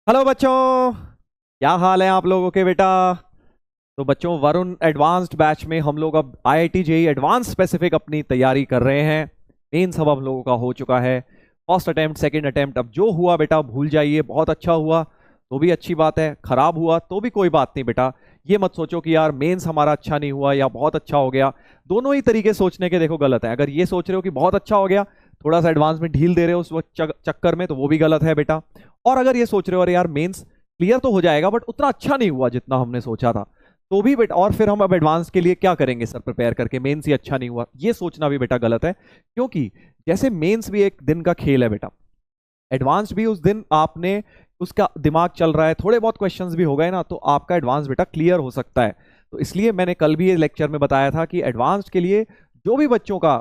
Hello बच्चों। क्या हाल है आप लोगों के बेटा। तो बच्चों, वरुण एडवांस्ड बैच में हम लोग अब आईआईटी जेईई एडवांस स्पेसिफिक अपनी तैयारी कर रहे हैं। मेन सब हम लोगों का हो चुका है। फर्स्ट अटेम्प्ट, सेकंड अटेम्प्ट, अब जो हुआ बेटा भूल जाइए। बहुत अच्छा हुआ तो भी अच्छी बात है, खराब हुआ तो भी कोई बात नहीं बेटा। ये मत सोचो कि यार मेंस हमारा अच्छा नहीं हुआ या बहुत अच्छा हो गया। दोनों ही तरीके सोचने के देखो गलत है। अगर ये सोच रहे हो कि बहुत अच्छा हो गया, थोड़ा सा एडवांस में ढील दे रहे हो उस चक्कर में, तो वो भी गलत है बेटा। और अगर ये सोच रहे हो अरे यार मेंस क्लियर तो हो जाएगा बट उतना अच्छा नहीं हुआ जितना हमने सोचा था, तो भी बेटा और फिर हम अब एडवांस के लिए क्या करेंगे सर, प्रिपेयर करके मेंस ही अच्छा नहीं हुआ, ये सोचना भी बेटा गलत है। क्योंकि जैसे मेंस भी एक दिन का खेल है बेटा, एडवांस भी उस दिन आपने उसका दिमाग चल रहा है, थोड़े बहुत क्वेश्चंस भी हो गए ना, तो आपका एडवांस बेटा क्लियर हो सकता है। तो इसलिए मैंने कल भी ये लेक्चर में बताया था कि एडवांस के लिए जो भी बच्चों का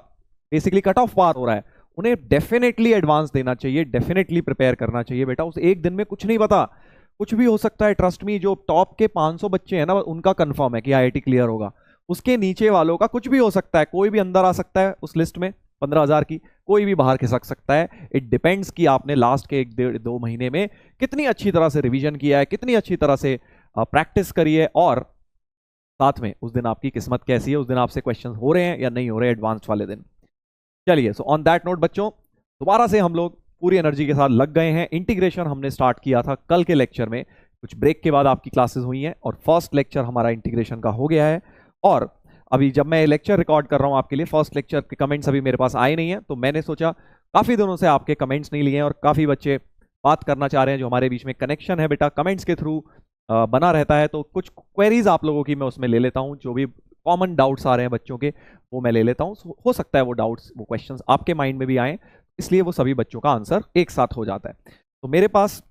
बेसिकली कट ऑफ पार हो रहा है, उन्हें डेफिनेटली एडवांस देना चाहिए, डेफिनेटली प्रिपेयर करना चाहिए बेटा। उस एक दिन में कुछ नहीं पता, कुछ भी हो सकता है। ट्रस्ट मी, जो टॉप के 500 बच्चे हैं ना, उनका कंफर्म है कि आईआईटी क्लियर होगा। उसके नीचे वालों का कुछ भी हो सकता है, कोई भी अंदर आ सकता है उस लिस्ट में 15,000 की, कोई भी बाहर खिसक सकता है। इट डिपेंड्स कि आपने लास्ट के 1 डेढ़ 2 महीने में कितनी अच्छी तरह से रिवीजन किया है, कितनी अच्छी तरह से प्रैक्टिस करी है, और साथ में उस दिन आपकी किस्मत कैसी है, उस दिन आपसे क्वेश्चन हो रहे हैं या नहीं हो रहे एडवांस वाले दिन। चलिए, सो ऑन दैट नोट बच्चों, दोबारा से हम लोग पूरी एनर्जी के साथ लग गए हैं। इंटीग्रेशन हमने स्टार्ट किया था कल के लेक्चर में, कुछ ब्रेक के बाद आपकी क्लासेस हुई हैं और फर्स्ट लेक्चर हमारा इंटीग्रेशन का हो गया है। और अभी जब मैं लेक्चर रिकॉर्ड कर रहा हूं आपके लिए, फर्स्ट लेक्चर के कमेंट्स अभी मेरे पास आए नहीं है, तो मैंने सोचा काफी दिनों से आपके कमेंट्स नहीं लिए हैं और काफी बच्चे बात करना चाह रहे हैं, जो हमारे बीच में कनेक्शन है बेटा कमेंट्स के थ्रू बना रहता है। तो कुछ क्वेरीज आप लोगों की मैं उसमें ले लेता हूं, जो भी कॉमन डाउट्स आ रहे हैं बच्चों के, वो मैं ले लेता हूँ। हो सकता है वो डाउट्स, वो क्वेश्चंस आपके माइंड में भी आए, इसलिए वो सभी बच्चों का आंसर एक साथ हो जाता है। तो मेरे पास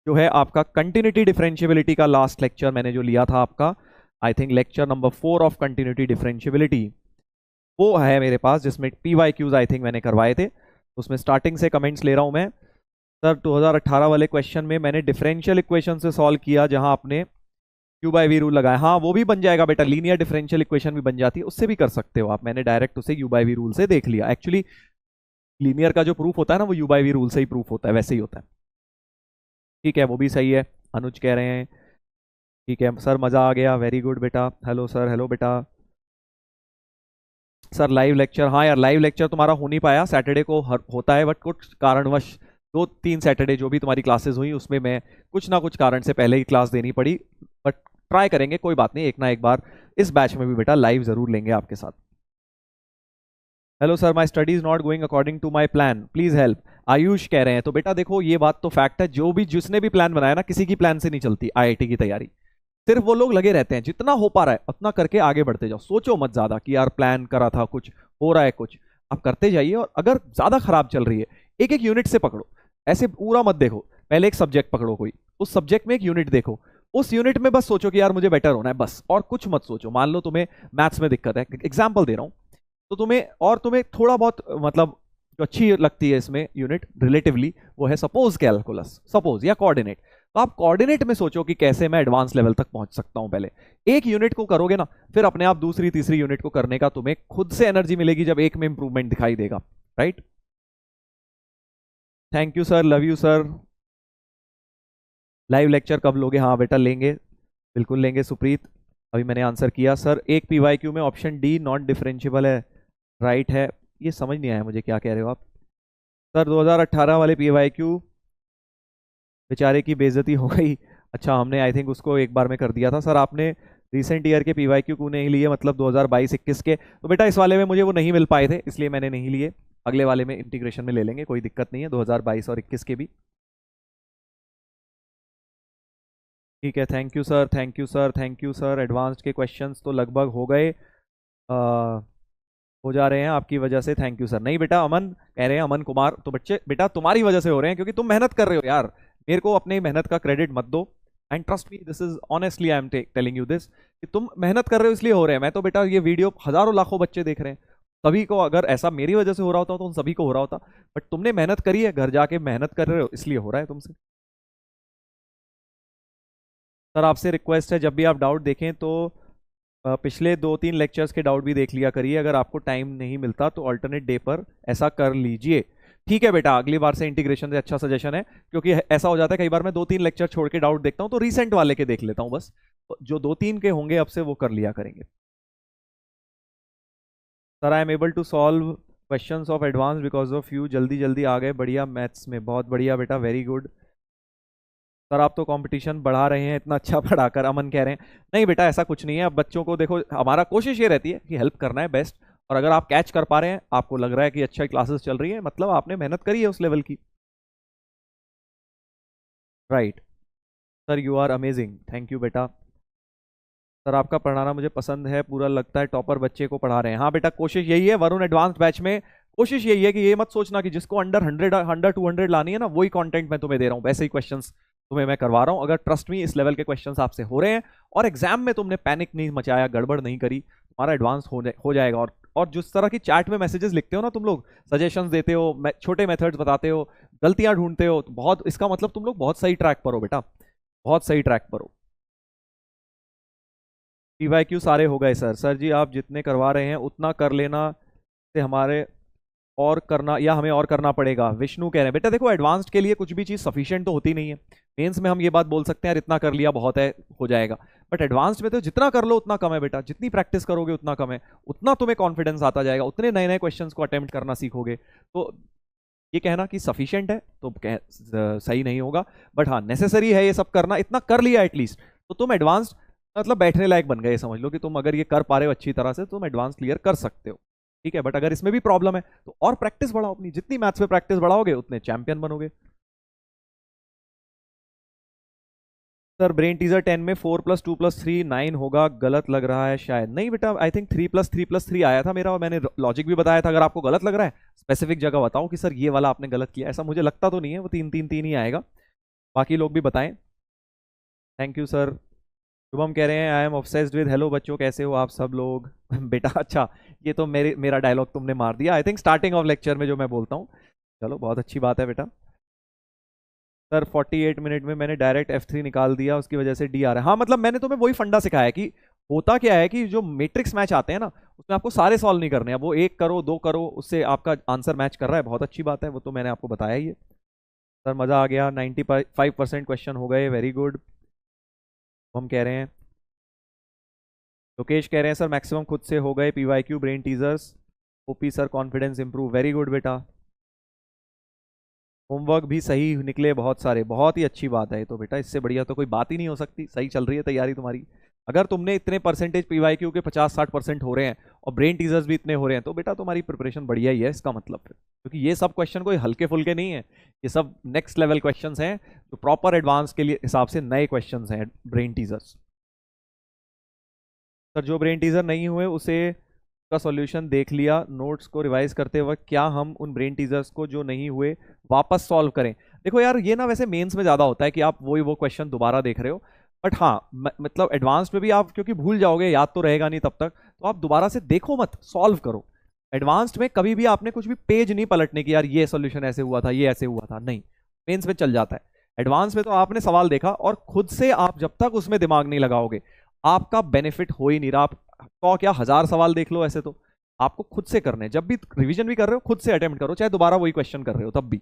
जो है आपका कंटिन्यूटी डिफरेंशियबिलिटी का लास्ट लेक्चर मैंने जो लिया था आपका, I think lecture number 4 of continuity differentiability, वो है मेरे पास, जिसमें PYQs आई थिंक मैंने करवाए थे। उसमें स्टार्टिंग से कमेंट्स ले रहा हूं मैं। सर 2018 वाले क्वेश्चन में मैंने डिफरेंशियल इक्वेशन से सॉल्व किया, जहां आपने क्यू बाई वी रूल लगाया। हाँ, वो भी बन जाएगा बेटा, लीनियर डिफरेंशियल इक्वेशन भी बन जाती है, उससे भी कर सकते हो आप। मैंने डायरेक्ट उसे यू बाई वी रूल से देख लिया। एक्चुअली लीनियर का जो प्रूफ होता है ना, वो यू बाई वी रूल से ही प्रूफ होता है, वैसे ही होता है। ठीक है, वो भी सही है। अनुज कह रहे हैं ठीक है सर, मजा आ गया, वेरी गुड बेटा। हेलो सर, हेलो बेटा। सर लाइव लेक्चर, हाँ यार लाइव लेक्चर तुम्हारा हो नहीं पाया, सैटरडे को होता है, बट कुछ कारणवश 2-3 सैटरडे जो भी तुम्हारी क्लासेस हुई उसमें मैं कुछ ना कुछ कारण से पहले ही क्लास देनी पड़ी। बट ट्राई करेंगे, कोई बात नहीं, एक ना एक बार इस बैच में भी बेटा लाइव जरूर लेंगे आपके साथ। Hello sir, my study is not going according to my plan, please help, Ayush कह रहे हैं। तो बेटा देखो, ये बात तो फैक्ट है, जो भी जिसने भी प्लान बनाया ना, किसी की प्लान से नहीं चलती आईआईटी की तैयारी। सिर्फ वो लोग लगे रहते हैं, जितना हो पा रहा है उतना करके आगे बढ़ते जाओ। सोचो मत ज्यादा कि यार प्लान करा था कुछ, हो रहा है कुछ। आप करते जाइए, और अगर ज्यादा खराब चल रही है, एक एक यूनिट से पकड़ो, ऐसे पूरा मत देखो। पहले एक सब्जेक्ट पकड़ो कोई, उस सब्जेक्ट में एक यूनिट देखो, उस यूनिट में बस सोचो कि यार मुझे बेटर होना है, बस, और कुछ मत सोचो। मान लो तुम्हें मैथ्स में दिक्कत है, एग्जाम्पल दे रहा हूं, तो तुम्हें थोड़ा बहुत मतलब जो अच्छी लगती है इसमें यूनिट रिलेटिवली, वो है सपोज कैलकुलस, सपोज, या कोऑर्डिनेट। तो आप कोऑर्डिनेट में सोचो कि कैसे मैं एडवांस लेवल तक पहुंच सकता हूं। पहले एक यूनिट को करोगे ना, फिर अपने आप दूसरी तीसरी यूनिट को करने का तुम्हें खुद से एनर्जी मिलेगी, जब एक में इंप्रूवमेंट दिखाई देगा। Right, thank you sir, love you sir. Live lecture कब लोगे? हाँ बेटा लेंगे, बिल्कुल लेंगे सुप्रीत। अभी मैंने आंसर किया सर, एक PYQ में ऑप्शन डी नॉट डिफरेंशियबल है, राइट है। ये समझ नहीं आया मुझे, क्या कह रहे हो आप सर? 2018 वाले PYQ बेचारे की बेइज्जती हो गई। अच्छा, हमने आई थिंक उसको एक बार में कर दिया था सर। आपने रिसेंट ईयर के PYQ क्यों नहीं लिए, मतलब 2022-21 के? तो बेटा इस वाले में मुझे वो नहीं मिल पाए थे, इसलिए मैंने नहीं लिए। अगले वाले में इंटीग्रेशन में ले लेंगे, कोई दिक्कत नहीं है, 2022 और 21 के भी। ठीक है, thank you sir, thank you sir, thank you sir. Advanced के क्वेश्चंस तो लगभग हो गए, हो जा रहे हैं आपकी वजह से, थैंक यू सर। नहीं बेटा, अमन कह रहे हैं, अमन कुमार, तो बच्चे बेटा तुम्हारी वजह से हो रहे हैं, क्योंकि तुम मेहनत कर रहे हो यार। मेरे को अपनी मेहनत का क्रेडिट मत दो, and trust me, this is honestly I am telling you this, कि तुम मेहनत कर रहे हो इसलिए हो रहे हैं। मैं तो बेटा ये वीडियो हजारों लाखों बच्चे देख रहे हैं, सभी को अगर ऐसा मेरी वजह से हो रहा होता तो उन सभी को हो रहा होता। बट तुमने मेहनत करी है, घर जाके मेहनत कर रहे हो, इसलिए हो रहा है तुमसे। सर आपसे रिक्वेस्ट है, जब भी आप डाउट देखें तो पिछले 2-3 लेक्चर्स के डाउट भी देख लिया करिए। अगर आपको टाइम नहीं मिलता तो अल्टरनेट डे पर ऐसा कर लीजिए। ठीक है बेटा, अगली बार से इंटीग्रेशन से अच्छा सजेशन है, क्योंकि ऐसा हो जाता है कई बार मैं 2-3 लेक्चर छोड़ के डाउट देखता हूँ, तो रिसेंट वाले के देख लेता हूँ बस, जो 2-3 के होंगे अब से वो कर लिया करेंगे। Sir I am able to solve questions of advance because of you, जल्दी जल्दी आ गए बढ़िया मैथ्स में, बहुत बढ़िया बेटा, वेरी गुड। सर आप तो कंपटीशन बढ़ा रहे हैं इतना अच्छा पढ़ाकर, अमन कह रहे हैं। नहीं बेटा ऐसा कुछ नहीं है, अब बच्चों को देखो, हमारा कोशिश ये रहती है कि हेल्प करना है बेस्ट, और अगर आप कैच कर पा रहे हैं, आपको लग रहा है कि अच्छा क्लासेस चल रही है, मतलब आपने मेहनत करी है उस लेवल की। Right sir, you are amazing, thank you बेटा। सर आपका पढ़ाना मुझे पसंद है, पूरा लगता है टॉपर बच्चे को पढ़ा रहे हैं। हाँ बेटा, कोशिश यही है वरुण एडवांस बैच में, कोशिश यही है कि ये मत सोचना कि जिसको अंडर 100 200 लानी है ना, वही कंटेंट मैं तुम्हें दे रहा हूँ, वैसे ही क्वेश्चंस तुम्हें मैं करवा रहा हूँ। अगर ट्रस्ट मी, इस लेवल के क्वेश्चंस आपसे हो रहे हैं और एग्जाम में तुमने पैनिक नहीं मचाया, गड़बड़ नहीं करी, तुम्हारा एडवांस हो जाएगा। और जिस तरह की चैट में मैसेजेस लिखते हो ना तुम लोग, सजेशंस देते हो, छोटे मेथड्स बताते हो, गलतियां ढूंढते हो, तो बहुत, इसका मतलब तुम लोग बहुत सही ट्रैक पर हो बेटा, बहुत सही ट्रैक पर हो। पीवाईक्यू सारे हो गए सर। सर जी आप जितने करवा रहे हैं उतना कर लेना, से हमारे और करना, या हमें और करना पड़ेगा, विष्णु कह रहे हैं। बेटा देखो, एडवांस्ड के लिए कुछ भी चीज़ सफिशिएंट तो होती नहीं है। मेंस में हम ये बात बोल सकते हैं यार इतना कर लिया बहुत है, हो जाएगा, बट एडवांस्ड में तो जितना कर लो उतना कम है बेटा, जितनी प्रैक्टिस करोगे उतना कम है, उतना तुम्हें कॉन्फिडेंस आता जाएगा, उतने नए नए क्वेश्चंस को अटेम्प्ट करना सीखोगे। तो ये कहना कि सफिशिएंट है तो सही नहीं होगा, बट हाँ नेसेसरी है ये सब करना, इतना कर लिया एटलीस्ट तो तुम एडवांस्ड मतलब बैठने लायक बन गए, समझ लो कि तुम अगर ये कर पा रहे हो अच्छी तरह से, तुम एडवांस क्लियर कर सकते हो। ठीक है, बट अगर इसमें भी प्रॉब्लम है तो और प्रैक्टिस बढ़ाओ अपनी, जितनी मैथ्स में प्रैक्टिस बढ़ाओगे उतने चैंपियन बनोगे। सर ब्रेन टीजर 10 में 4 + 2 + 3 9 होगा, गलत लग रहा है शायद। नहीं बेटा, आई थिंक 3 + 3 + 3 आया था मेरा, और मैंने लॉजिक भी बताया था। अगर आपको गलत लग रहा है, स्पेसिफिक जगह बताओ कि सर ये वाला आपने गलत किया, ऐसा मुझे लगता तो नहीं है, वो 3 3 3 ही आएगा। बाकी लोग भी बताएं। Thank you sir. शुभम कह रहे हैं I am obsessed with, hello बच्चों कैसे हो आप सब लोग। बेटा अच्छा, ये तो मेरा डायलॉग तुमने मार दिया, I think starting of lecture में जो मैं बोलता हूँ। चलो बहुत अच्छी बात है बेटा। सर 48 मिनट में मैंने डायरेक्ट F3 निकाल दिया, उसकी वजह से डी आ रहा है। हाँ मतलब मैंने तुम्हें वही फंडा सिखाया कि होता क्या है कि जो मैट्रिक्स मैच आते हैं ना, उसमें आपको सारे सॉल्व नहीं करने हैं, वो 1 करो 2 करो, उससे आपका आंसर मैच कर रहा है, बहुत अच्छी बात है, वो तो मैंने आपको बताया ही है। सर मज़ा आ गया, 95% क्वेश्चन हो गए, वेरी गुड। हम कह रहे हैं, लोकेश कह रहे हैं सर मैक्सिमम खुद से हो गए PYQ brain teasers, OP sir confidence improve, very good बेटा। होमवर्क भी सही निकले बहुत सारे, बहुत ही अच्छी बात है ये तो बेटा, इससे बढ़िया तो कोई बात ही नहीं हो सकती। सही चल रही है तैयारी तुम्हारी। अगर तुमने इतने परसेंटेज पीवाईक्यू के 50-60% हो रहे हैं और ब्रेन टीजर्स भी इतने हो रहे हैं, तो बेटा तुम्हारी प्रिपरेशन बढ़िया ही है इसका मतलब, क्योंकि ये सब क्वेश्चन कोई हल्के फुल्के नहीं है, ये सब नेक्स्ट लेवल क्वेश्चंस हैं, जो प्रॉपर एडवांस के लिए हिसाब से नए क्वेश्चंस हैं ब्रेन टीजर्स। सर जो ब्रेन टीजर नहीं हुए उसे का सॉल्यूशन देख लिया, नोट्स को रिवाइज करते वक्त क्या हम उन ब्रेन टीजर्स को जो नहीं हुए वापस सॉल्व करें? देखो यार, ये ना वैसे मेंस में ज़्यादा होता है कि आप वो क्वेश्चन दोबारा देख रहे हो, बट हाँ मतलब एडवांस में भी आप क्योंकि भूल जाओगे, याद तो रहेगा नहीं तब तक, तो आप दोबारा से देखो मत, सॉल्व करो। एडवांस्ड में कभी भी आपने कुछ भी पेज नहीं पलटने की, यार ये सोल्यूशन ऐसे हुआ था, ये ऐसे हुआ था, नहीं, मेंस में चल जाता है। एडवांस में तो आपने सवाल देखा और खुद से आप जब तक उसमें दिमाग नहीं लगाओगे, आपका बेनिफिट हो ही नहीं रहा। आप 100 क्या 1000 सवाल देख लो, ऐसे तो आपको खुद से करने, जब भी रिवीजन भी कर रहे हो खुद से अटेम्प्ट करो, चाहे दोबारा वही क्वेश्चन कर रहे हो तब भी।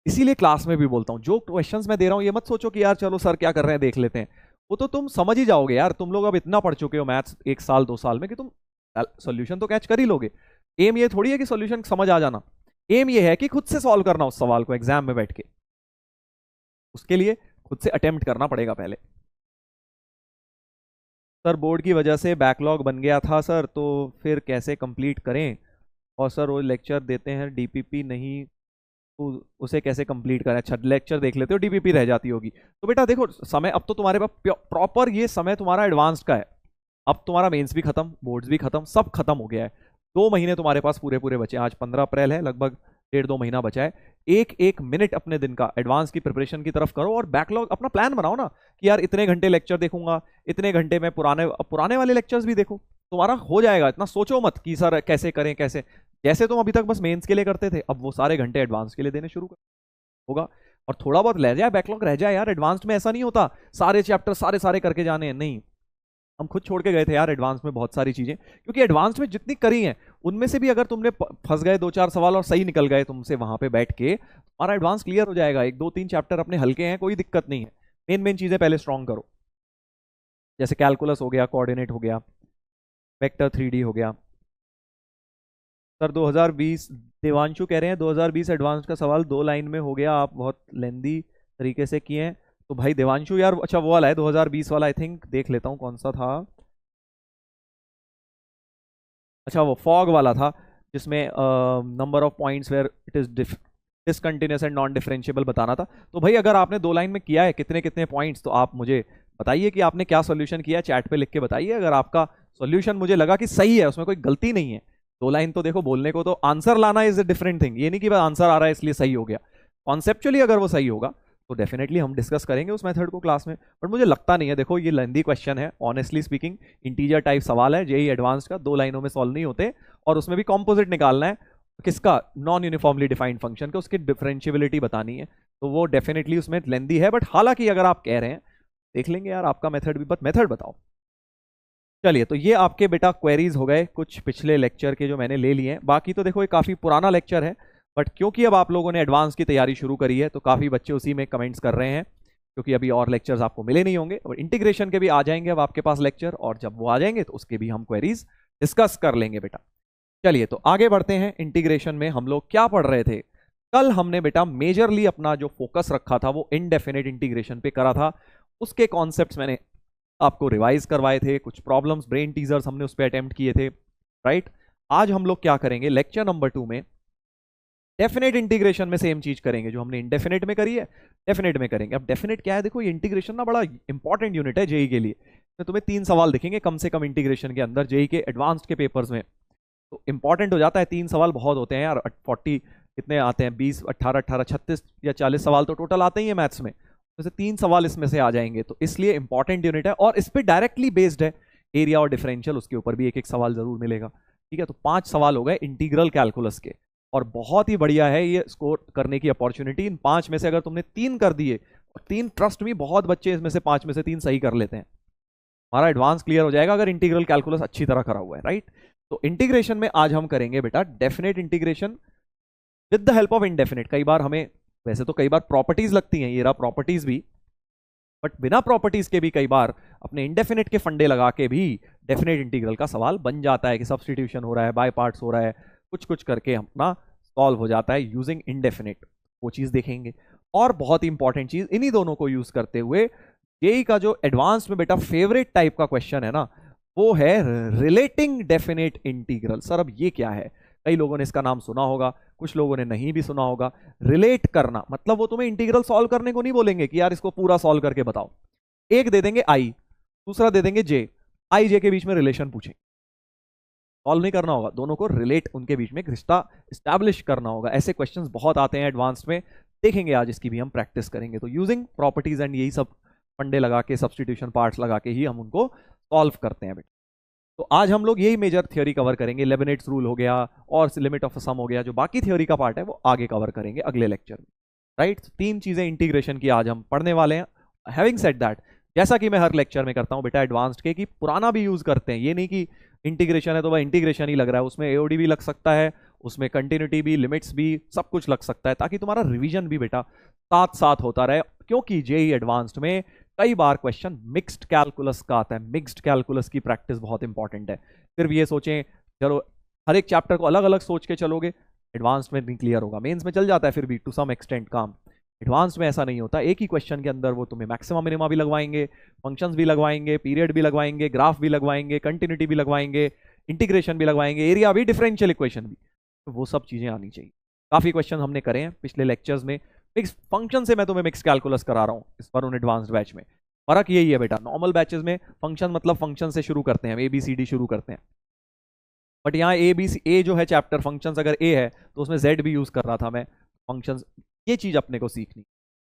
इसीलिए क्लास में भी बोलता हूं, जो क्वेश्चंस मैं दे रहा हूं ये मत सोचो कि यार चलो सर क्या कर रहे हैं देख लेते हैं, वो तो तुम समझ ही जाओगे यार, तुम लोग अब इतना पढ़ चुके हो मैथ्स 1 साल 2 साल में कि तुम सोल्यूशन तो कैच कर ही लोगे। एम ये थोड़ी है कि सोल्यूशन समझ आ जाना, एम ये है कि खुद से सॉल्व करना उस सवाल को एग्जाम में बैठ के, उसके लिए खुद से अटेम्प्ट करना पड़ेगा पहले। सर बोर्ड की वजह से बैकलॉग बन गया था सर, तो फिर कैसे कंप्लीट करें? और सर वो लेक्चर देते हैं डीपीपी नहीं, तो उसे कैसे कंप्लीट करें? अच्छा लेक्चर देख लेते हो डीपीपी रह जाती होगी, तो बेटा देखो समय अब तो तुम्हारे पास प्रॉपर ये समय तुम्हारा एडवांस का है, अब तुम्हारा मेंस भी खत्म, बोर्ड्स भी खत्म, सब खत्म हो गया है। 2 महीने तुम्हारे पास पूरे पूरे बचे, आज 15 अप्रैल है, लगभग 1.5-2 महीना बचा है। एक एक मिनट अपने दिन का एडवांस की प्रिपरेशन की तरफ करो, और बैकलॉग अपना प्लान बनाओ ना कि यार इतने घंटे लेक्चर देखूंगा, इतने घंटे में पुराने वाले लेक्चर्स भी देखो, तुम्हारा हो जाएगा। इतना सोचो मत कि सर कैसे करें कैसे, जैसे तुम अभी तक बस मेंस के लिए करते थे, अब वो सारे घंटे एडवांस के लिए देने शुरू कर होगा। और थोड़ा बहुत रह जाए बैकलॉग रह जाए यार, एडवांस्ड में ऐसा नहीं होता सारे चैप्टर सारे करके जाने हैं, नहीं, हम खुद छोड़ के गए थे यार एडवांस में बहुत सारी चीजें, क्योंकि एडवांस में जितनी करी हैं उनमें से भी अगर तुमने फंस गए 2-4 सवाल और सही निकल गए तुमसे वहां पे बैठ के, हमारा एडवांस क्लियर हो जाएगा। 1-2-3 चैप्टर अपने हल्के हैं, कोई दिक्कत नहीं है। मेन मेन चीजें पहले स्ट्रॉन्ग करो, जैसे कैलकुलस हो गया, कोऑर्डिनेट हो गया, वेक्टर 3D हो गया। सर 2020 देवांशु कह रहे हैं 2020 एडवांस का सवाल 2 लाइन में हो गया, आप बहुत लेंदी तरीके से किए हैं। तो भाई देवांशु यार, अच्छा वो वाला है 2020 वाला, आई थिंक देख लेता हूँ कौन सा था। अच्छा वो फॉग वाला था, जिसमें number of points where it is discontinuous and non differentiable बताना था। तो भाई अगर आपने 2 लाइन में किया है कितने कितने पॉइंट्स, तो आप मुझे बताइए कि आपने क्या सॉल्यूशन किया, चैट पे लिख के बताइए। अगर आपका सॉल्यूशन मुझे लगा कि सही है, उसमें कोई गलती नहीं है। 2 लाइन तो देखो बोलने को, तो आंसर लाना इज अ डिफरेंट थिंग। ये नहीं कि बस आंसर आ रहा है इसलिए सही हो गया। कॉन्सेप्चुअली अगर वो सही होगा तो डेफिनेटली हम डिस्कस करेंगे उस मेथड को क्लास में, बट मुझे लगता नहीं है। देखो ये लेंदी क्वेश्चन है, ऑनेस्टली स्पीकिंग इंटीजर टाइप सवाल है, जेई एडवांस का 2 लाइनों में सॉल्व नहीं होते, और उसमें भी कॉम्पोजिट निकालना है किसका, नॉन यूनिफॉर्मली डिफाइंड फंक्शन का, उसकी डिफरेंशियबिलिटी बतानी है। तो वो डेफिनेटली उसमें लेंदी है, बट हालांकि अगर आप कह रहे हैं देख लेंगे यार आपका मेथड भी, बट मेथड बताओ। चलिए तो ये आपके बेटा क्वेरीज हो गए कुछ पिछले लेक्चर के जो मैंने ले लिए हैं। बाकी तो देखो ये काफी पुराना लेक्चर है, बट क्योंकि अब आप लोगों ने एडवांस की तैयारी शुरू करी है तो काफी बच्चे उसी में कमेंट्स कर रहे हैं, क्योंकि अभी और लेक्चर्स आपको मिले नहीं होंगे, और इंटीग्रेशन के भी आ जाएंगे अब आपके पास लेक्चर, और जब वो आ जाएंगे तो उसके भी हम क्वेरीज डिस्कस कर लेंगे बेटा। चलिए तो आगे बढ़ते हैं। इंटीग्रेशन में हम लोग क्या पढ़ रहे थे, कल हमने बेटा मेजरली अपना जो फोकस रखा था वो इनडेफिनेट इंटीग्रेशन पे करा था। उसके कॉन्सेप्ट्स मैंने आपको रिवाइज करवाए थे, कुछ प्रॉब्लम्स ब्रेन टीजर्स हमने उस पर अटेम्प्ट किए थे, राइट। आज हम लोग क्या करेंगे लेक्चर नंबर 2 में, डेफिनेट इंटीग्रेशन में सेम चीज करेंगे जो हमने इंडेफिनेट में करी है, डेफिनेट में करेंगे। अब डेफिनेट क्या है, देखो ये इंटीग्रेशन ना बड़ा इंपॉर्टेंट यूनिट है जेई के लिए। तो तुम्हें 3 सवाल दिखेंगे कम से कम इंटीग्रेशन के अंदर जेई के एडवांस्ड के पेपर्स में, तो इंपॉर्टेंट हो जाता है। 3 सवाल बहुत होते हैं यार, 40 कितने आते हैं, 20 18 18 36 या 40 सवाल तो टोटल आते ही है मैथ्स में, जैसे 3 सवाल इसमें से आ जाएंगे, तो इसलिए इंपॉर्टेंट यूनिट है, और इस पर डायरेक्टली बेस्ड है एरिया और डिफरेंशियल, उसके ऊपर भी एक एक सवाल जरूर मिलेगा, ठीक है। तो 5 सवाल हो गए इंटीग्रल कैलकुलस के, और बहुत ही बढ़िया है ये स्कोर करने की अपॉर्चुनिटी। इन 5 में से अगर तुमने 3 कर दिए, और 3 ट्रस्ट में बहुत बच्चे इसमें से 5 में से 3 सही कर लेते हैं, हमारा एडवांस क्लियर हो जाएगा अगर इंटीग्रल कैलकुलस अच्छी तरह करा हुआ है, राइट। तो इंटीग्रेशन में आज हम करेंगे बेटा definite integration with the help of indefinite. कई बार हमें, वैसे तो कई बार प्रॉपर्टीज लगती हैं, ये रहा प्रॉपर्टीज भी, बट बिना प्रॉपर्टीज के भी कई बार अपने इंडेफिनेट के फंडे लगा के भी डेफिनेट इंटीग्रल का सवाल बन जाता है, कि सब्सटीट्यूशन हो रहा है, बाय पार्ट्स हो रहा है, कुछ कुछ करके अपना सॉल्व हो जाता है यूजिंग इनडेफिनेट, वो चीज देखेंगे। और बहुत ही इंपॉर्टेंट चीज, इन्हीं दोनों को यूज करते हुए जेई का जो एडवांस में बेटा फेवरेट टाइप का क्वेश्चन है ना, वो है रिलेटिंग डेफिनेट इंटीग्रल। सर अब ये क्या है, कई लोगों ने इसका नाम सुना होगा, कुछ लोगों ने नहीं भी सुना होगा। रिलेट करना मतलब वो तुम्हें इंटीग्रल सॉल्व करने को नहीं बोलेंगे कि यार इसको पूरा सॉल्व करके बताओ, एक दे देंगे आई, दूसरा दे देंगे जे, आई जे के बीच में रिलेशन पूछेंगे, सॉल्व नहीं करना होगा, दोनों को रिलेट, उनके बीच में एक रिश्ता स्टैब्लिश करना होगा। ऐसे क्वेश्चंस बहुत आते हैं एडवांस में, देखेंगे आज, इसकी भी हम प्रैक्टिस करेंगे। तो यूजिंग प्रॉपर्टीज एंड यही सब फंडे लगा के, सब्सटीट्यूशन पार्ट्स लगा के ही हम उनको सॉल्व करते हैं बेटा। तो आज हम लोग यही मेजर थ्योरी कवर करेंगे, लेबनिट्स रूल हो गया और लिमिट ऑफ सम हो गया, जो बाकी थ्योरी का पार्ट है वो आगे कवर करेंगे अगले लेक्चर में, राइट। 3 चीजें इंटीग्रेशन की आज हम पढ़ने वाले हैं। हैविंग सेड दैट, जैसा कि मैं हर लेक्चर में करता हूं बेटा एडवांस्ड के, कि पुराना भी यूज करते हैं, ये नहीं कि इंटीग्रेशन है तो वह इंटीग्रेशन ही लग रहा है, उसमें एओडी भी लग सकता है, उसमें कंटिन्यूटी भी, लिमिट्स भी, सब कुछ लग सकता है, ताकि तुम्हारा रिवीजन भी बेटा साथ साथ होता रहे। क्योंकि जेई एडवांस्ड में कई बार क्वेश्चन मिक्स्ड कैलकुलस का आता है, मिक्स्ड कैलकुलस की प्रैक्टिस बहुत इंपॉर्टेंट है। सिर्फ ये सोचें चलो हर एक चैप्टर को अलग अलग सोच के चलोगे, एडवांस्ड में नहीं क्लियर होगा, मेंस में चल जाता है फिर भी टू सम एक्सटेंट काम, एडवांस में ऐसा नहीं होता। एक ही क्वेश्चन के अंदर वो तुम्हें मैक्सिमम मिनिमा भी लगवाएंगे, फंक्शंस भी लगवाएंगे, पीरियड भी लगवाएंगे, ग्राफ भी लगवाएंगे, कंटिन्यूटी भी लगवाएंगे, इंटीग्रेशन भी लगवाएंगे, एरिया भी, डिफरेंशियल इक्वेशन भी, तो वो सब चीजें आनी चाहिए। काफी क्वेश्चन हमने करे हैं पिछले लेक्चर्स में। मिक्स फंक्शन से मैं तुम्हें मिक्स कैलकुलस करा रहा हूँ इस पर उन एडवांस्ड बैच में। फर्क यही है बेटा, नॉर्मल बैचेस में फंक्शन मतलब फंक्शन से शुरू करते हैं, ABCD शुरू करते हैं, बट यहाँ ए जो है चैप्टर फंक्शंस, अगर ए है तो उसमें जेड भी यूज कर रहा था मैं, फंक्शंस, ये चीज अपने को सीखनी,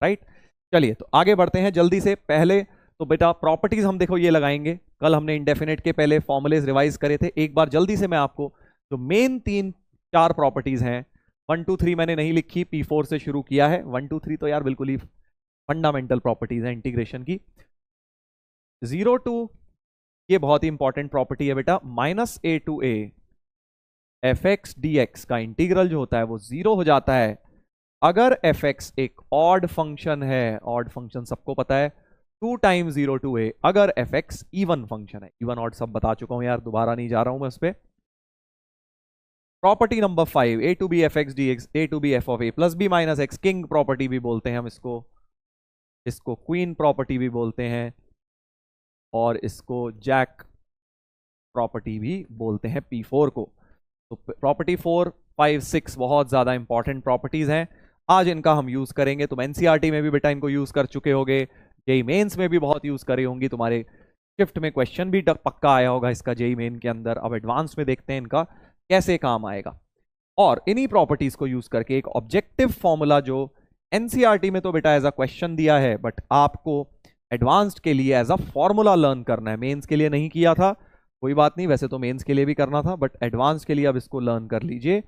राइट। चलिए तो आगे बढ़ते हैं जल्दी से। पहले तो बेटा प्रॉपर्टीज हम देखो ये लगाएंगे, कल हमने इंडेफिनेट के पहले फॉर्मुलेज रिवाइज करे थे, एक बार जल्दी से मैं आपको जो मेन 3-4 प्रॉपर्टीज हैं, 1 2 3 मैंने नहीं लिखी, P4 से शुरू किया है, 1 2 3 तो यार बिल्कुल ही फंडामेंटल प्रॉपर्टीज है इंटीग्रेशन की। 0 to ये बहुत ही इंपॉर्टेंट प्रॉपर्टी है बेटा, -a to a fx dx का इंटीग्रल जो होता है वो 0 हो जाता है अगर fx एक ऑड फंक्शन है। ऑड फंक्शन सबको पता है, 2 टाइम्स 0 to a। अगर fx इवन फंक्शन है, इवन ऑड सब बता चुका हूं यार, दोबारा नहीं जा रहा हूं मैं उस पर। Property number 5, a to b fx dx, a to b f of a plus b minus x, king property भी बोलते हैं हम इसको क्वीन प्रॉपर्टी भी बोलते हैं, और इसको जैक प्रॉपर्टी भी बोलते हैं P4 को। तो प्रॉपर्टी 4, 5, 6 बहुत ज्यादा इंपॉर्टेंट प्रॉपर्टीज हैं, आज इनका हम यूज करेंगे। तुम एनसीईआरटी में भी बेटा इनको यूज कर चुके होगे, जेई मेंस में भी बहुत यूज करे होंगी, तुम्हारे शिफ्ट में क्वेश्चन भी पक्का आया होगा इसका जेई मेन के अंदर। अब एडवांस में देखते हैं इनका कैसे काम आएगा। और इन्हीं प्रॉपर्टीज को यूज करके एक ऑब्जेक्टिव फॉर्मूला जो एनसीईआरटी में तो बेटा एज अ क्वेश्चन दिया है, बट आपको एडवांस्ड के लिए एज अ फॉर्मूला लर्न करना है। मेंस के लिए नहीं किया था, कोई बात नहीं, वैसे तो मेंस के लिए भी करना था, बट एडवांस के लिए अब इसको लर्न कर लीजिए।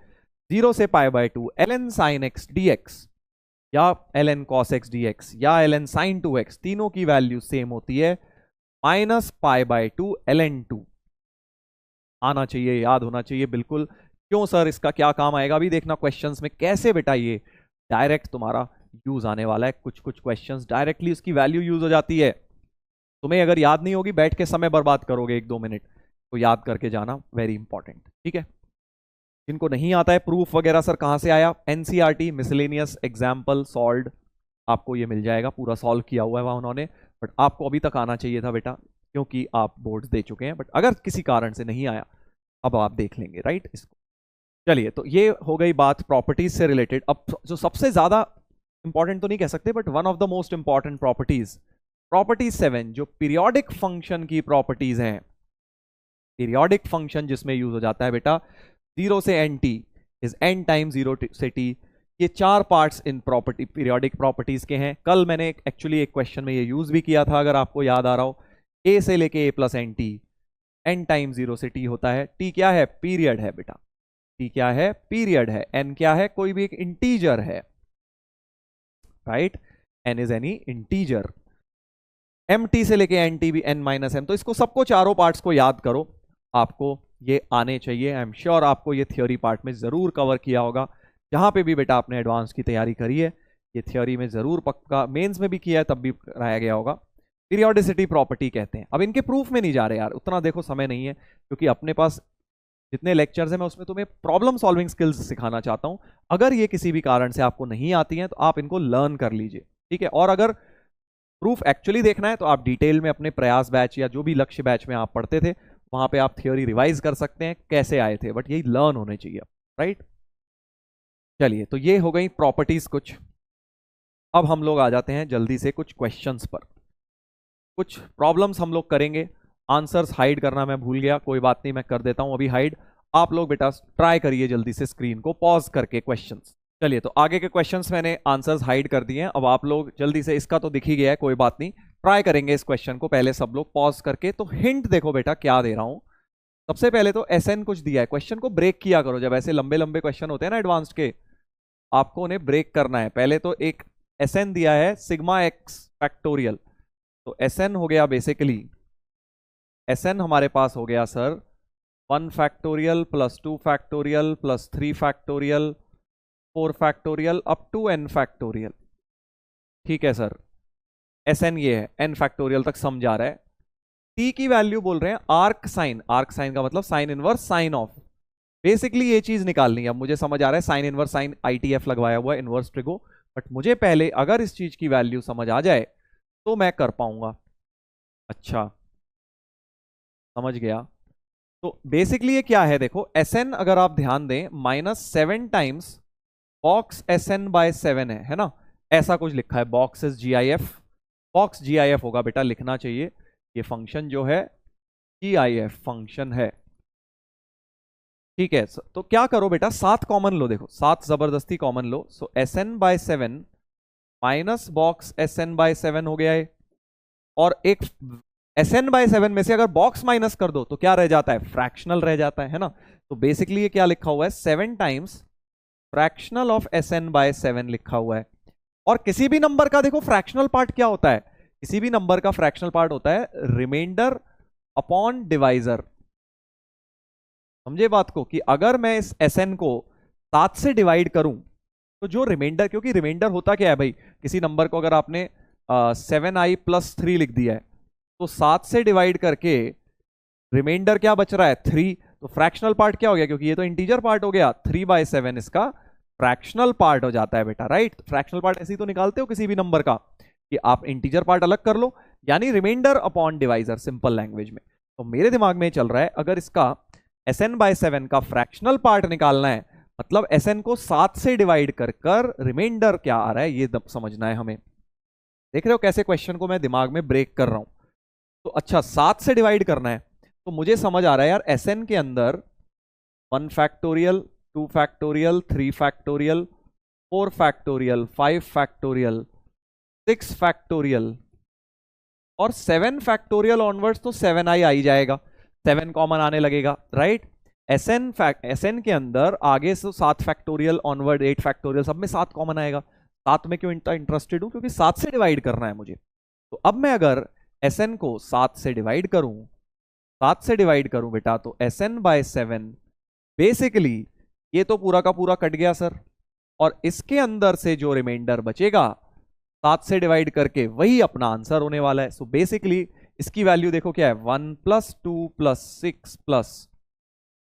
0 से π/2 ln sin x dx या ln cos x dx या ln sin 2x, तीनों की वैल्यू सेम होती है -π/2 ln 2। आना चाहिए, याद होना चाहिए बिल्कुल। क्यों सर, इसका क्या काम आएगा अभी देखना क्वेश्चंस में कैसे बेटा ये डायरेक्ट तुम्हारा यूज आने वाला है। कुछ कुछ क्वेश्चंस डायरेक्टली उसकी वैल्यू यूज हो जाती है। तुम्हें अगर याद नहीं होगी, बैठ के समय बर्बाद करोगे 1-2 मिनट, तो याद करके जाना, वेरी इंपॉर्टेंट, ठीक है। जिनको नहीं आता है प्रूफ वगैरह सर कहां से आया, एनसीईआरटी मिसलेनियस एग्जाम्पल सॉल्व्ड, आपको ये मिल जाएगा, पूरा सॉल्व किया हुआ है वहां उन्होंने। बट आपको अभी तक आना चाहिए था बेटा, क्योंकि आप बोर्ड्स दे चुके हैं। बट अगर किसी कारण से नहीं आया, अब आप देख लेंगे राइट इसको। चलिए, तो ये हो गई बात प्रॉपर्टीज से रिलेटेड। अब जो सबसे ज्यादा इंपॉर्टेंट तो नहीं कह सकते, but one of the most important properties, property 7 जो पीरियोडिक फंक्शन की प्रॉपर्टीज हैं। पीरियोडिक फंक्शन जिसमें यूज हो जाता है बेटा 0 से nt इज n टाइम्स 0 से t। ये 4 parts in property periodic properties के हैं। कल मैंने एक्चुअली एक क्वेश्चन में ये यूज भी किया था, अगर आपको याद आ रहा हो। a से लेके a plus nt, n times 0 से t होता है। t क्या है, पीरियड है बेटा, t क्या है, पीरियड है। n क्या है, कोई भी एक इंटीजर है, right, n is any integer. mt से लेके nt भी n माइनस m। तो इसको सबको चारों पार्ट्स को याद करो, आपको ये आने चाहिए। आई एम श्योर आपको ये थ्योरी पार्ट में जरूर कवर किया होगा, जहां पे भी बेटा आपने एडवांस की तैयारी करी है, ये थ्योरी में जरूर पक्का, मेंस में भी किया है तब भी कराया गया होगा। पीरियोडिसिटी प्रॉपर्टी कहते हैं। अब इनके प्रूफ में नहीं जा रहे यार, उतना देखो समय नहीं है, क्योंकि अपने पास जितने लेक्चर्स हैं मैं उसमें तुम्हें प्रॉब्लम सॉल्विंग स्किल्स सिखाना चाहता हूं। अगर ये किसी भी कारण से आपको नहीं आती हैं तो आप इनको लर्न कर लीजिए, ठीक है। और अगर प्रूफ एक्चुअली देखना है तो आप डिटेल में अपने प्रयास बैच या जो भी लक्ष्य बैच में आप पढ़ते थे वहां पे आप थ्योरी रिवाइज कर सकते हैं कैसे आए थे, बट यही लर्न होने चाहिए, राइट। चलिए, तो ये हो गई प्रॉपर्टीज कुछ। अब हम लोग आ जाते हैं जल्दी से कुछ क्वेश्चंस पर। कुछ प्रॉब्लम्स हम लोग करेंगे। आंसर्स हाइड करना मैं भूल गया, कोई बात नहीं, मैं कर देता हूं अभी हाइड। आप लोग बेटा ट्राई करिए जल्दी से स्क्रीन को पॉज करके क्वेश्चंस। चलिए, तो आगे के क्वेश्चंस मैंने आंसर्स हाइड कर दिए हैं। अब आप लोग जल्दी से, इसका तो दिख ही गया है, कोई बात नहीं, ट्राई करेंगे इस क्वेश्चन को पहले सब लोग पॉज करके। तो हिंट देखो बेटा क्या दे रहा हूं। सबसे पहले तो SN कुछ दिया है, क्वेश्चन को ब्रेक किया करो। जब ऐसे लंबे लंबे क्वेश्चन होते हैं ना एडवांस्ड के, आपको उन्हें ब्रेक करना है। पहले तो एक SN दिया है सिग्मा x फैक्टोरियल, तो SN हो गया बेसिकली, SN हमारे पास हो गया sir 1 factorial plus 2 factorial plus 3 factorial 4 factorial up to n factorial, ठीक है सर। SN ये है, n फैक्टोरियल तक समझा रहा है। t की वैल्यू बोल रहे हैं आर्क साइन, आर्क साइन का मतलब sine inverse sine of. Basically ये चीज निकालनी है। अब मुझे समझ आ रहा है साइन इनवर्स साइन ITF लगवाया हुआ है, इनवर्स ट्रिगो, बट मुझे पहले अगर इस चीज की वैल्यू समझ आ जाए तो मैं कर पाऊंगा। अच्छा, समझ गया। तो बेसिकली ये क्या है देखो, SN अगर आप ध्यान दें -7 टाइम्स बॉक्स SN बाय 7 है ना, ऐसा कुछ लिखा है। Box is GIF, box GIF होगा बेटा, लिखना चाहिए। ये फंक्शन जो है GIF फंक्शन है, ठीक है। तो क्या करो बेटा, 7 कॉमन लो, देखो 7 जबरदस्ती कॉमन लो। So SN by 7 minus box SN by 7 हो गया है। और एक SN बाय 7 में से अगर बॉक्स माइनस कर दो तो क्या रह जाता है, फ्रैक्शनल रह जाता है ना। तो बेसिकली ये क्या लिखा हुआ है, 7 times fractional of SN by 7 लिखा हुआ है। और किसी भी नंबर का देखो फ्रैक्शनल पार्ट क्या होता है, किसी भी नंबर का फ्रैक्शनल पार्ट होता है रिमाइंडर अपॉन डिवाइजर। समझे बात को, कि अगर मैं इस Sn को 7 से डिवाइड करूं तो जो रिमाइंडर, क्योंकि रिमाइंडर होता क्या है भाई, किसी नंबर को अगर आपने 7i+3 लिख दिया है तो 7 से डिवाइड करके रिमाइंडर क्या बच रहा है 3, तो फ्रैक्शनल पार्ट क्या हो गया, क्योंकि ये तो इंटीजर पार्ट हो गया, 3/7 इसका फ्रैक्शनल पार्ट हो जाता है बेटा, राइट। फ्रैक्शनल पार्ट ऐसे ही तो निकालते हो किसी भी नंबर का, कि आप इंटीजर पार्ट अलग कर लो, यानी remainder upon divisor simple language में। तो मेरे दिमाग में चल रहा है, अगर इसका Sn/7 का फ्रैक्शनल पार्ट निकालना है, मतलब Sn को 7 से डिवाइड कर कर रिमाइंडर क्या आ रहा है ये समझना है हमें। देख रहे हो कैसे क्वेश्चन को मैं दिमाग में ब्रेक कर रहा हूं। तो अच्छा 7 से डिवाइड करना है, तो मुझे समझ आ रहा है यार Sn के अंदर 1 factorial, 2 factorial, 3 factorial, 4 factorial, 5 factorial, 6 factorial और 7 फैक्टोरियल ऑनवर्ड्स, तो 7i आ ही जाएगा, 7 कॉमन आने लगेगा, राइट। Sn के अंदर आगे से 7 फैक्टोरियल ऑनवर्ड, 8 फैक्टोरियल, सब में 7 कॉमन आएगा। 7 में क्यों इंटरेस्टेड हूं, क्योंकि 7 से डिवाइड करना है मुझे। तो अब मैं अगर Sn को 7 से डिवाइड करूं, 7 से डिवाइड करूं बेटा, तो Sn/7 बेसिकली ये तो पूरा का पूरा कट गया सर, और इसके अंदर से जो रिमाइंडर बचेगा 7 से डिवाइड करके वही अपना आंसर होने वाला है। सो बेसिकली इसकी वैल्यू देखो क्या है, 1 + 2 + 6 +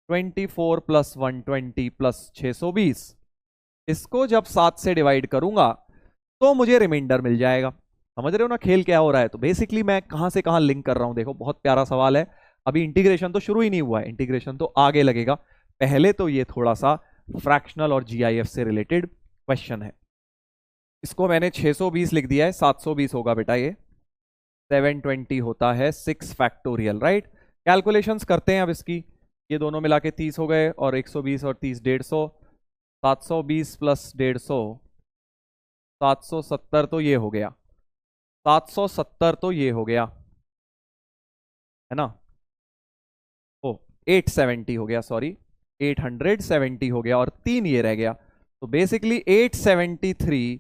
24 + 120 + 620। इसको जब 7 से डिवाइड करूंगा तो मुझे रिमाइंडर मिल जाएगा। समझ रहे हो ना खेल क्या हो रहा है। तो बेसिकली मैं कहां से कहां लिंक कर रहा हूं, देखो बहुत प्यारा सवाल है। अभी इंटीग्रेशन तो शुरू ही नहीं हुआ है, इंटीग्रेशन तो आगे लगेगा। पहले तो ये थोड़ा सा फ्रैक्शनल और जीआईएफ से रिलेटेड क्वेश्चन है। इसको मैंने 620 लिख दिया है, 720 होगा बेटा ये। 720 होता है 6 फैक्टोरियल, राइट। कैलकुलेशंस करते हैं अब इसकी। ये दोनों मिला के 30 हो गए, और 120 और 30 150, 720 + 150 770, तो ये हो गया 770, तो ये हो गया है ना। ओ 870 हो गया, सॉरी 870 हो गया, और 3 ये रह गया। तो बेसिकली 873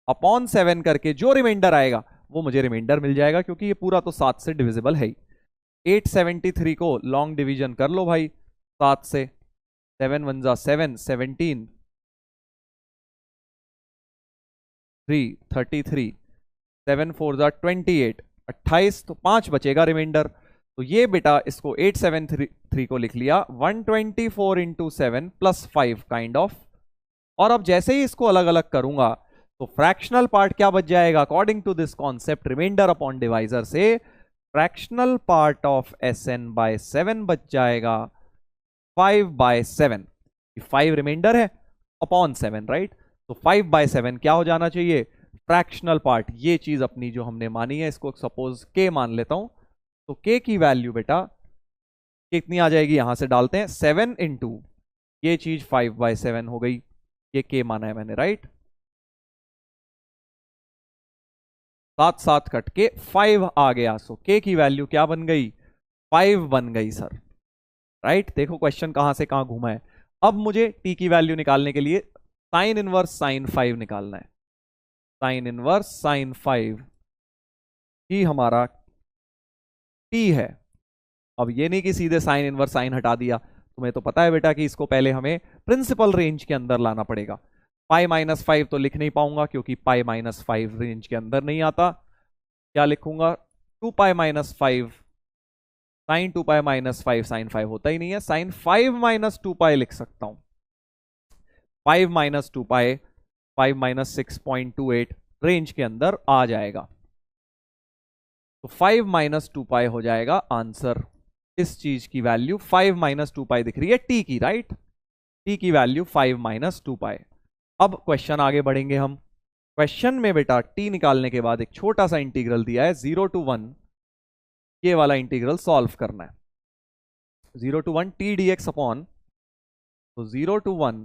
अपॉन 7 करके जो रिमाइंडर आएगा वो मुझे रिमाइंडर मिल जाएगा, क्योंकि ये पूरा तो 7 से डिविजिबल है ही। 873 को लॉन्ग डिवीजन कर लो भाई 7 से, 7 1 जा 7, 17 3 33, 7 4 जा 28, 28, तो 5 बचेगा रिमाइंडर। तो ये बेटा इसको 873 को लिख लिया 124 × 7 + 5 काइंड ऑफ। और अब जैसे ही इसको अलग अलग करूंगा तो फ्रैक्शनल पार्ट क्या बच जाएगा, according to this concept remainder upon divisor से, फ्रैक्शनल पार्ट ऑफ Sn/7 बच जाएगा 5/7। 5 रिमाइंडर है अपॉन 7, राइट। तो 5/7 क्या हो जाना चाहिए, फ्रैक्शनल पार्ट। ये चीज अपनी जो हमने मानी है, इसको सपोज k मान लेता हूं, तो k की वैल्यू बेटा कितनी आ जाएगी, यहां से डालते हैं 7 × ये चीज 5/7 हो गई। ये k माना है मैंने, राइट। 7 7 कट के 5 आ गया। सो k की वैल्यू क्या बन गई, 5 बन गई सर, राइट। देखो क्वेश्चन कहां से कहां घूमा है। अब मुझे t की वैल्यू निकालने के लिए साइन इनवर्स साइन 5 निकालना है। साइन इनवर्स साइन 5 ही हमारा t है। अब ये नहीं कि सीधे साइन इनवर्स साइन हटा दिया, तुम्हें तो पता है बेटा कि इसको पहले हमें प्रिंसिपल रेंज के अंदर लाना पड़ेगा। π-5 तो लिख नहीं पाऊंगा, क्योंकि π-5 रेंज के अंदर नहीं आता। क्या लिखूंगा, 2π-5 साइन 2π-5 साइन 5 होता ही नहीं है, साइन 5 - 2π लिख सकता हूं। 5 - 2π 5 - 6.28 रेंज के अंदर आ जाएगा। तो 5 - 2π हो जाएगा आंसर। इस चीज की वैल्यू 5 - 2π दिख रही है t की, राइट। t की वैल्यू 5 - 2π। अब क्वेश्चन आगे बढ़ेंगे हम। क्वेश्चन में बेटा t निकालने के बाद एक छोटा सा इंटीग्रल दिया है 0 to 1, ये वाला इंटीग्रल सॉल्व करना है। 0 to 1 t dx अपॉन, तो 0 to 1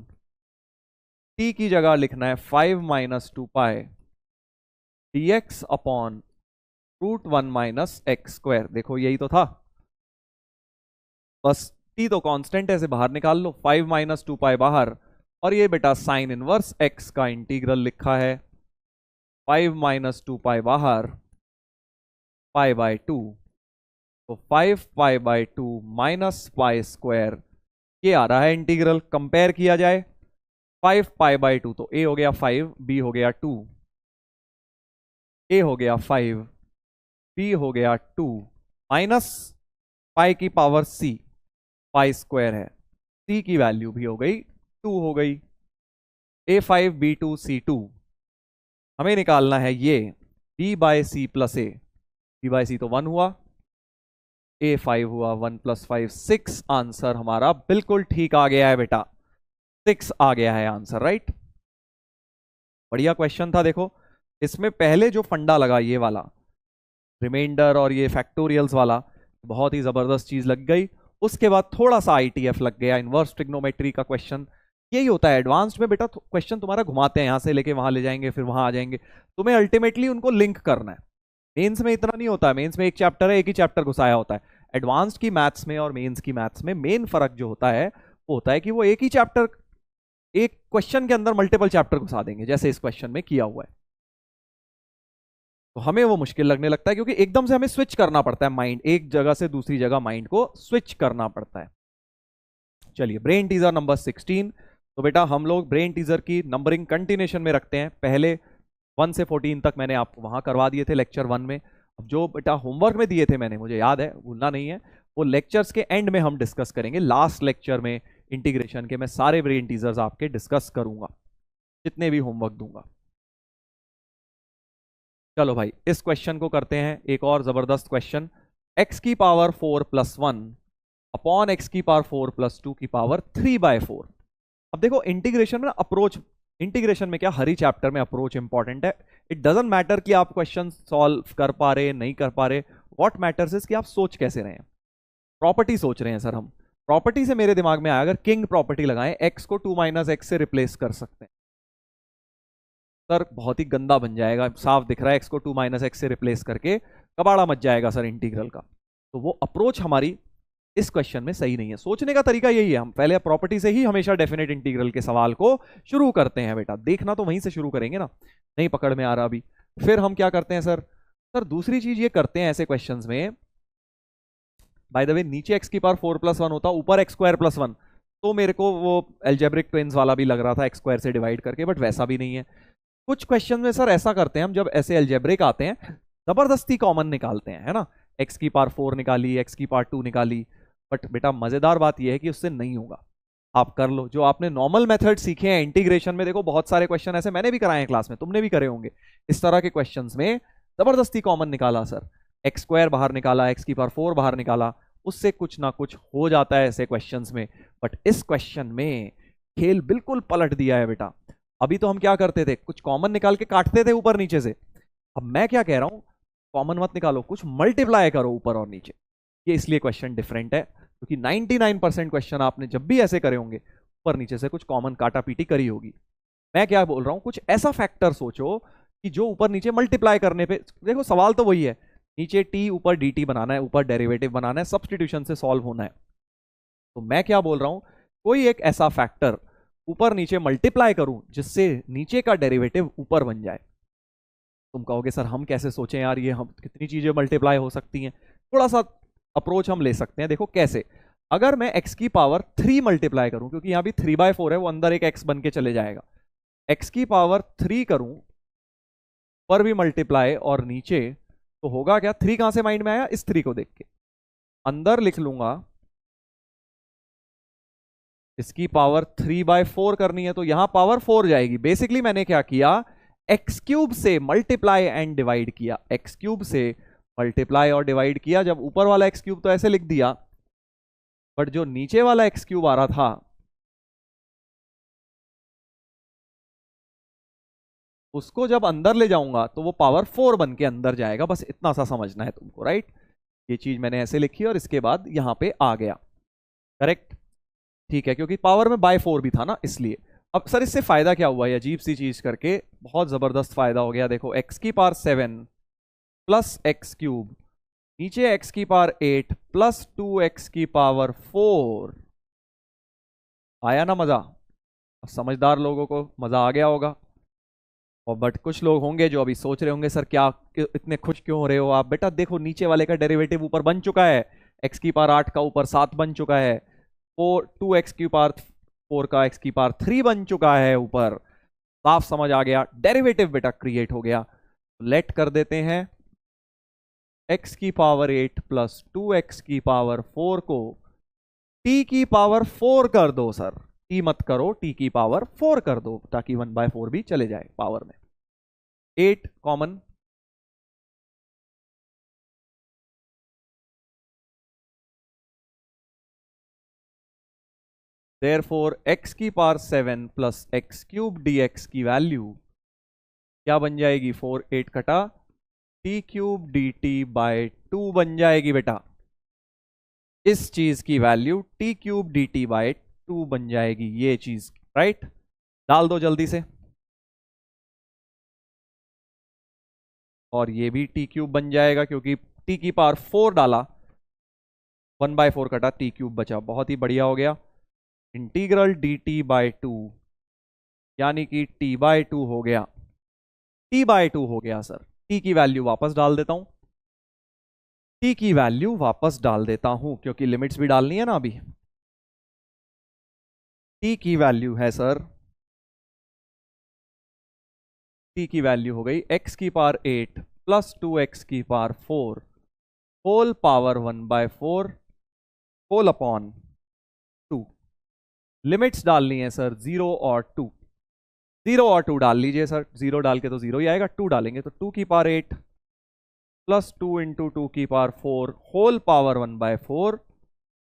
t की जगह लिखना है 5 - 2π dx अपॉन √1 - x²। देखो यही तो था, बस t तो कांस्टेंट है, से बाहर निकाल लो, 5 - 2π बाहर, और ये बेटा साइन इनवर्स x का इंटीग्रल लिखा है 5 - 2π बाहर, π/2 तो 5 पाई/2 माइनस पाई स्क्वायर, ये आ रहा है इंटीग्रल। कंपेयर किया जाए 5 पाई/2, तो ए हो गया 5, बी हो गया 2, ए हो गया 5, बी हो गया 2, माइनस पाई की पावर सी, पाई स्क्वायर है, सी की वैल्यू भी हो गई 2 हो गई। A5 B2 C2 हमें निकालना है ये B/C+A, B/C तो 1 हुआ, A5 हुआ, 1 + 5 6, आंसर हमारा बिल्कुल ठीक आ गया है बेटा, 6 आ गया है आंसर, राइट। बढ़िया क्वेश्चन था। देखो इसमें पहले जो फंडा लगा ये वाला रिमाइंडर और ये फैक्टोरियल्स वाला, बहुत ही जबरदस्त चीज लग गई। उसके बाद थोड़ा सा ITF लग गया, इनवर्स ट्रिग्नोमेट्री का क्वेश्चन। यही होता है एडवांस्ड में बेटा, क्वेश्चन तुम्हारा घुमाते हैं, यहां से लेके वहां ले जाएंगे, फिर वहां आ जाएंगे, तुम्हें अल्टीमेटली उनको लिंक करना है। मेंस में इतना नहीं होता है, मेंस में एक चैप्टर है, एक ही चैप्टर घुसाया होता है। एडवांस्ड की मैथ्स में और मेंस की मैथ्स में मेन फर्क जो होता है वो होता है कि वो एक ही चैप्टर, एक क्वेश्चन के अंदर मल्टीपल चैप्टर घुसा देंगे, जैसे इस क्वेश्चन में किया हुआ है। तो हमें वो मुश्किल लगने लगता है, क्योंकि एकदम से हमें स्विच करना पड़ता है माइंड, एक जगह से दूसरी जगह माइंड को स्विच करना पड़ता है। चलिए ब्रेन टीजर नंबर 16। तो बेटा हम लोग ब्रेन टीजर की नंबरिंग कंटिन्यूशन में रखते हैं। पहले 1 से 14 तक मैंने आपको वहां करवा दिए थे लेक्चर 1 में। अब जो बेटा होमवर्क में दिए थे मैंने, मुझे याद है, भूलना नहीं है, वो लेक्चर्स के एंड में हम डिस्कस करेंगे। लास्ट लेक्चर में इंटीग्रेशन के मैं सारे ब्रेन टीजर्स आपके डिस्कस करूंगा, जितने भी होमवर्क दूंगा। चलो भाई इस क्वेश्चन को करते हैं, एक और जबरदस्त क्वेश्चन। x⁴ + 1 अपॉन x⁴ + 2 की पावर 3/4। अब देखो इंटीग्रेशन में अप्रोच, इंटीग्रेशन में क्या, हर ही चैप्टर में अप्रोच इंपॉर्टेंट है। इट डजंट मैटर कि आप क्वेश्चन सॉल्व कर पा रहे नहीं कर पा रहे, व्हाट मैटर्स इज कि आप सोच कैसे रहे हैं। प्रॉपर्टी सोच रहे हैं सर हम, प्रॉपर्टी से मेरे दिमाग में आया, अगर किंग प्रॉपर्टी लगाएं, x को 2 - x से रिप्लेस कर सकते हैं। सर बहुत ही गंदा बन जाएगा, साफ दिख रहा है, x को 2 - x से रिप्लेस करके कबाड़ा मच जाएगा सर इंटीग्रल का। तो वो अप्रोच हमारी इस क्वेश्चन में सही नहीं है। सोचने का तरीका यही है, हम पहले प्रॉपर्टी से ही हमेशा डेफिनेट इंटीग्रल के सवाल को शुरू करते हैं बेटा, देखना तो वहीं से शुरू करेंगे ना, नहीं पकड़ में आ रहा अभी। फिर हम क्या करते हैं सर, दूसरी चीज ये करते हैं ऐसे क्वेश्चंस में, बाय द वे नीचे x⁴ + 1 होता, ऊपर x² + 1, तो मेरे को वो एल्जेब्रिक ट्विंस वाला भी लग रहा था x² से डिवाइड करके, बट वैसा भी नहीं है। कुछ क्वेश्चन में सर ऐसा करते हैं हम, जब ऐसे एल्जेब्रिक आते हैं जबरदस्ती कॉमन निकालते हैं, है ना, x⁴ निकाली, x⁴ निकाली, बट बेटा मजेदार बात यह है कि उससे नहीं होगा। आप कर लो जो आपने नॉर्मल मेथड सीखे हैं इंटीग्रेशन में, देखो बहुत सारे क्वेश्चन ऐसे मैंने भी कराए हैं क्लास में, तुमने भी करे होंगे। इस तरह के क्वेश्चंस में जबरदस्ती कॉमन निकाला सर, x² बाहर निकाला, x⁴ बाहर निकाला, उससे कुछ ना कुछ हो जाता है ऐसे क्वेश्चंस में। बट इस क्वेश्चन में खेल बिल्कुल पलट दिया है बेटा। अभी तो हम क्या करते थे, कुछ कॉमन निकाल के काटते थे ऊपर नीचे से, अब मैं क्या कह रहा हूं, कॉमन मत निकालो, कुछ मल्टीप्लाई करो ऊपर और नीचे। ये इसलिए क्वेश्चन डिफरेंट है क्योंकि 99% क्वेश्चन आपने जब भी ऐसे करे होंगे ऊपर नीचे से कुछ कॉमन काटा पीटी करी होगी। मैं क्या बोल रहा हूं, कुछ ऐसा फैक्टर सोचो कि जो ऊपर नीचे मल्टीप्लाई करने पे, देखो सवाल तो वही है, नीचे t ऊपर dt बनाना है, ऊपर डेरिवेटिव बनाना है, सब्स्टिट्यूशन से सॉल्व होना है। तो मैं क्या बोल रहा हूं, कोई एक ऐसा फैक्टर ऊपर नीचे मल्टीप्लाई करूं जिससे नीचे का डेरिवेटिव ऊपर बन जाए। तुम कहोगे सर हम कैसे सोचें यार, ये हम कितनी चीजें मल्टीप्लाई हो सकती हैं। थोड़ा सा अप्रोच हम ले सकते हैं, देखो कैसे। अगर मैं x⁴ 3 मल्टीप्लाई करूं, क्योंकि यहां भी 3/4 है, वो अंदर एक x बन के चले जाएगा, x⁴ 3 करूं पर भी मल्टीप्लाई और नीचे, तो होगा क्या, 3 कहां से माइंड में आया, इस 3 को देख के अंदर लिख लूंगा, इसकी पावर 3/4 करनी है तो यहां पावर 4 जाएगी। बेसिकली मैंने क्या किया, x³ से मल्टीप्लाई एंड डिवाइड किया, x³ से मल्टीप्लाई और डिवाइड किया। जब ऊपर वाला x³ तो ऐसे लिख दिया, बट जो नीचे वाला x³ आ रहा था उसको जब अंदर ले जाऊंगा तो वो पावर 4 बन के अंदर जाएगा। बस इतना सा समझना है तुमको, राइट। ये चीज मैंने ऐसे लिखी और इसके बाद यहां पे आ गया, करेक्ट, ठीक है, क्योंकि पावर में /4 भी था ना इसलिए। अब सर इससे फायदा क्या हुआ, ये अजीब सी चीज करके बहुत जबरदस्त फायदा हो गया। देखो x⁴ प्लस x³ नीचे x⁴ प्लस 2x⁴ आया ना मजा। अब समझदार लोगों को मजा आ गया होगा। और बट कुछ लोग होंगे जो अभी सोच रहे होंगे सर क्या इतने खुश क्यों हो रहे हो आप? बेटा देखो नीचे वाले का डेरिवेटिव ऊपर बन चुका है, एक्स की पावर 8 का ऊपर 7 बन चुका है, 2x की पावर 4 का x की पावर 3 बन चुका है ऊपर। साफ समझ आ गया, डेरिवेटिव बेटा क्रिएट हो गया। लेट कर देते हैं x की पावर 8 प्लस 2x की पावर 4 को t की पावर 4 कर दो सर, t मत करो, t की पावर 4 कर दो ताकि 1/4 भी चले जाए पावर में। 8 कॉमन, देयरफॉर x की power 7 plus x cube dx की वैल्यू क्या बन जाएगी? 4 8 कटा t cube d t by 2 बन जाएगी बेटा। इस चीज की value t cube d t by 2 बन जाएगी, ये चीज, राइट? डाल दो जल्दी से, और ये भी टी क्यूब बन जाएगा क्योंकि टी की पावर 4 डाला, 1/4 कटा टी क्यूब बचा, बहुत ही बढ़िया हो गया। इंटीग्रल डी टी बाय 2 यानी कि टी बाय 2 हो गया, टी बाय 2 हो गया सर। टी की वैल्यू वापस डाल देता हूं, टी की वैल्यू वापस डाल देता हूं क्योंकि लिमिट्स भी डालनी है ना अभी। टी की वैल्यू है सर, टी की वैल्यू हो गई x की पावर 8 प्लस 2x की power 4 whole power 1/4 whole upon 2। Limits डालनी है सर 0 और 2, 0 और 2 डाल लीजिए सर, 0 डाल के तो 0 ही आएगा, 2 डालेंगे तो 2 की पावर 8 प्लस 2 इंटू 2 की पावर 4 होल पावर 1/4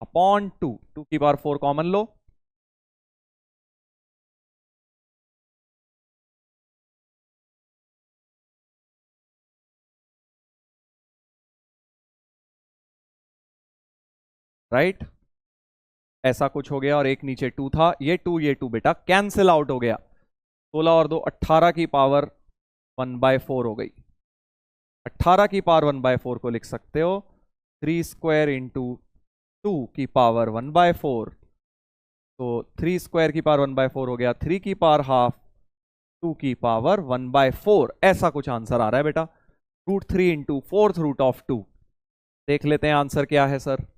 अपॉन 2, 2 की पावर 4 कॉमन लो, राइट? ऐसा कुछ हो गया और एक नीचे 2 था, ये 2 ये 2 बेटा कैंसिल आउट हो गया। 16 और 2 18 की पावर 1/4 हो गई। 18 की पावर 1/4 को लिख सकते हो 3 स्क्वायर इंटू 2 की पावर 1/4, तो 3 स्क्वायर की पावर 1/4 हो गया 3 की पावर हाफ 2 की पावर 1/4, ऐसा कुछ आंसर आ रहा है बेटा। √3 इंटू 4th रूट ऑफ 2। देख लेते हैं आंसर क्या है सर।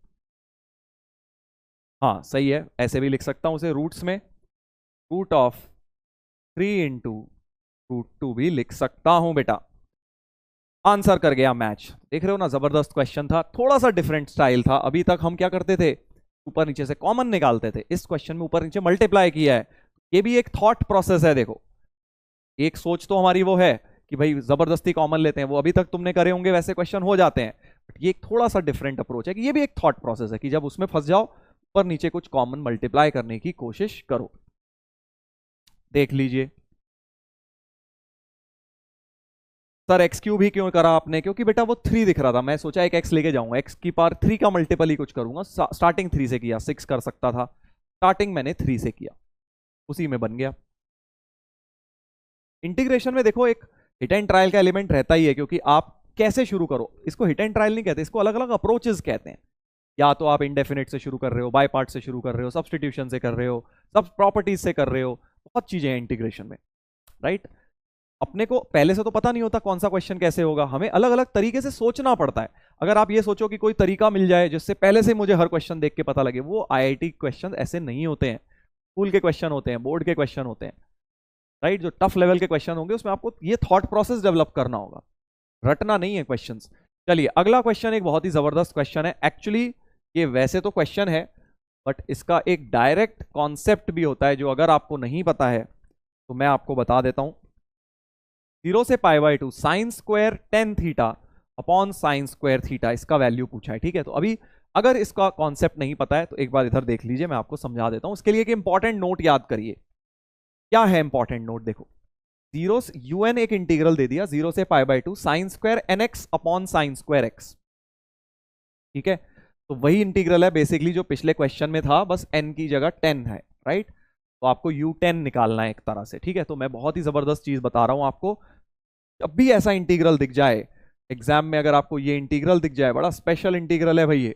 हाँ सही है, ऐसे भी लिख सकता हूं उसे रूट्स में, रूट ऑफ 3 इंटू √2 भी लिख सकता हूं बेटा। आंसर कर गया मैच, देख रहे हो ना, जबरदस्त क्वेश्चन था, थोड़ा सा डिफरेंट स्टाइल था। अभी तक हम क्या करते थे, ऊपर नीचे से कॉमन निकालते थे, इस क्वेश्चन में ऊपर नीचे मल्टीप्लाई किया है। ये भी एक थॉट प्रोसेस है, देखो एक सोच तो हमारी वो है कि भाई जबरदस्ती कॉमन लेते हैं, वो अभी तक तुमने करे होंगे वैसे क्वेश्चन हो जाते हैं, बट ये एक थोड़ा सा डिफरेंट अप्रोच है कि ये भी एक थॉट प्रोसेस है कि जब उसमें फंस जाओ ऊपर नीचे कुछ कॉमन मल्टीप्लाई करने की कोशिश करो। देख लीजिए सर एक्स क्यूब ही क्यों करा आपने, क्योंकि बेटा वो 3 दिख रहा था, मैं सोचा एक एक्स लेके जाऊंगा, एक्स की पावर 3 का मल्टीपल ही कुछ करूंगा। स्टार्टिंग 3 से किया, 6 कर सकता था, स्टार्टिंग मैंने 3 से किया, उसी में बन गया। इंटीग्रेशन में देखो एक हिट एंड ट्रायल का एलिमेंट रहता ही है, क्योंकि आप कैसे शुरू करो, इसको हिट एंड ट्रायल नहीं कहते, इसको अलग अलग अप्रोचेस कहते हैं। या तो आप इंडेफिनिट से शुरू कर रहे हो, बाय पार्ट से शुरू कर रहे हो, सब्सटीट्यूशन से कर रहे हो, सब प्रॉपर्टीज से कर रहे हो, बहुत चीजें हैं इंटीग्रेशन में, राइट? अपने को पहले से तो पता नहीं होता कौन सा क्वेश्चन कैसे होगा, हमें अलग अलग तरीके से सोचना पड़ता है। अगर आप ये सोचो कि कोई तरीका मिल जाए जिससे पहले से मुझे हर क्वेश्चन देख के पता लगे, वो आईआईटी क्वेश्चन ऐसे नहीं होते हैं, स्कूल के क्वेश्चन होते हैं, बोर्ड के क्वेश्चन होते हैं, राइट? जो टफ लेवल के क्वेश्चन होंगे उसमें आपको ये थॉट प्रोसेस डेवलप करना होगा, रटना नहीं है क्वेश्चंस। चलिए अगला क्वेश्चन एक बहुत ही जबरदस्त क्वेश्चन है। एक्चुअली ये वैसे तो क्वेश्चन है, बट इसका एक डायरेक्ट कॉन्सेप्ट भी होता है जो अगर आपको नहीं पता है तो मैं आपको बता देता हूं। 0 से π/2 sine square ten theta upon sine square theta, इसका वैल्यू पूछा है, ठीक है? तो अभी अगर इसका कॉन्सेप्ट नहीं पता है तो एक बार इधर देख लीजिए, मैं आपको समझा देता हूं। उसके लिए एक इंपॉर्टेंट नोट याद करिए। क्या है इंपॉर्टेंट नोट? देखो un एक इंटीग्रल दे दिया 0 से π/2 sine square nx upon sine square x, ठीक है? तो वही इंटीग्रल है बेसिकली जो पिछले क्वेश्चन में था, बस n की जगह 10 है, राइट? तो आपको u10 निकालना है एक तरह से, ठीक है? तो मैं बहुत ही जबरदस्त चीज बता रहा हूं आपको, जब भी ऐसा इंटीग्रल दिख जाए एग्जाम में, अगर आपको ये इंटीग्रल दिख जाए, बड़ा स्पेशल इंटीग्रल है भाई ये,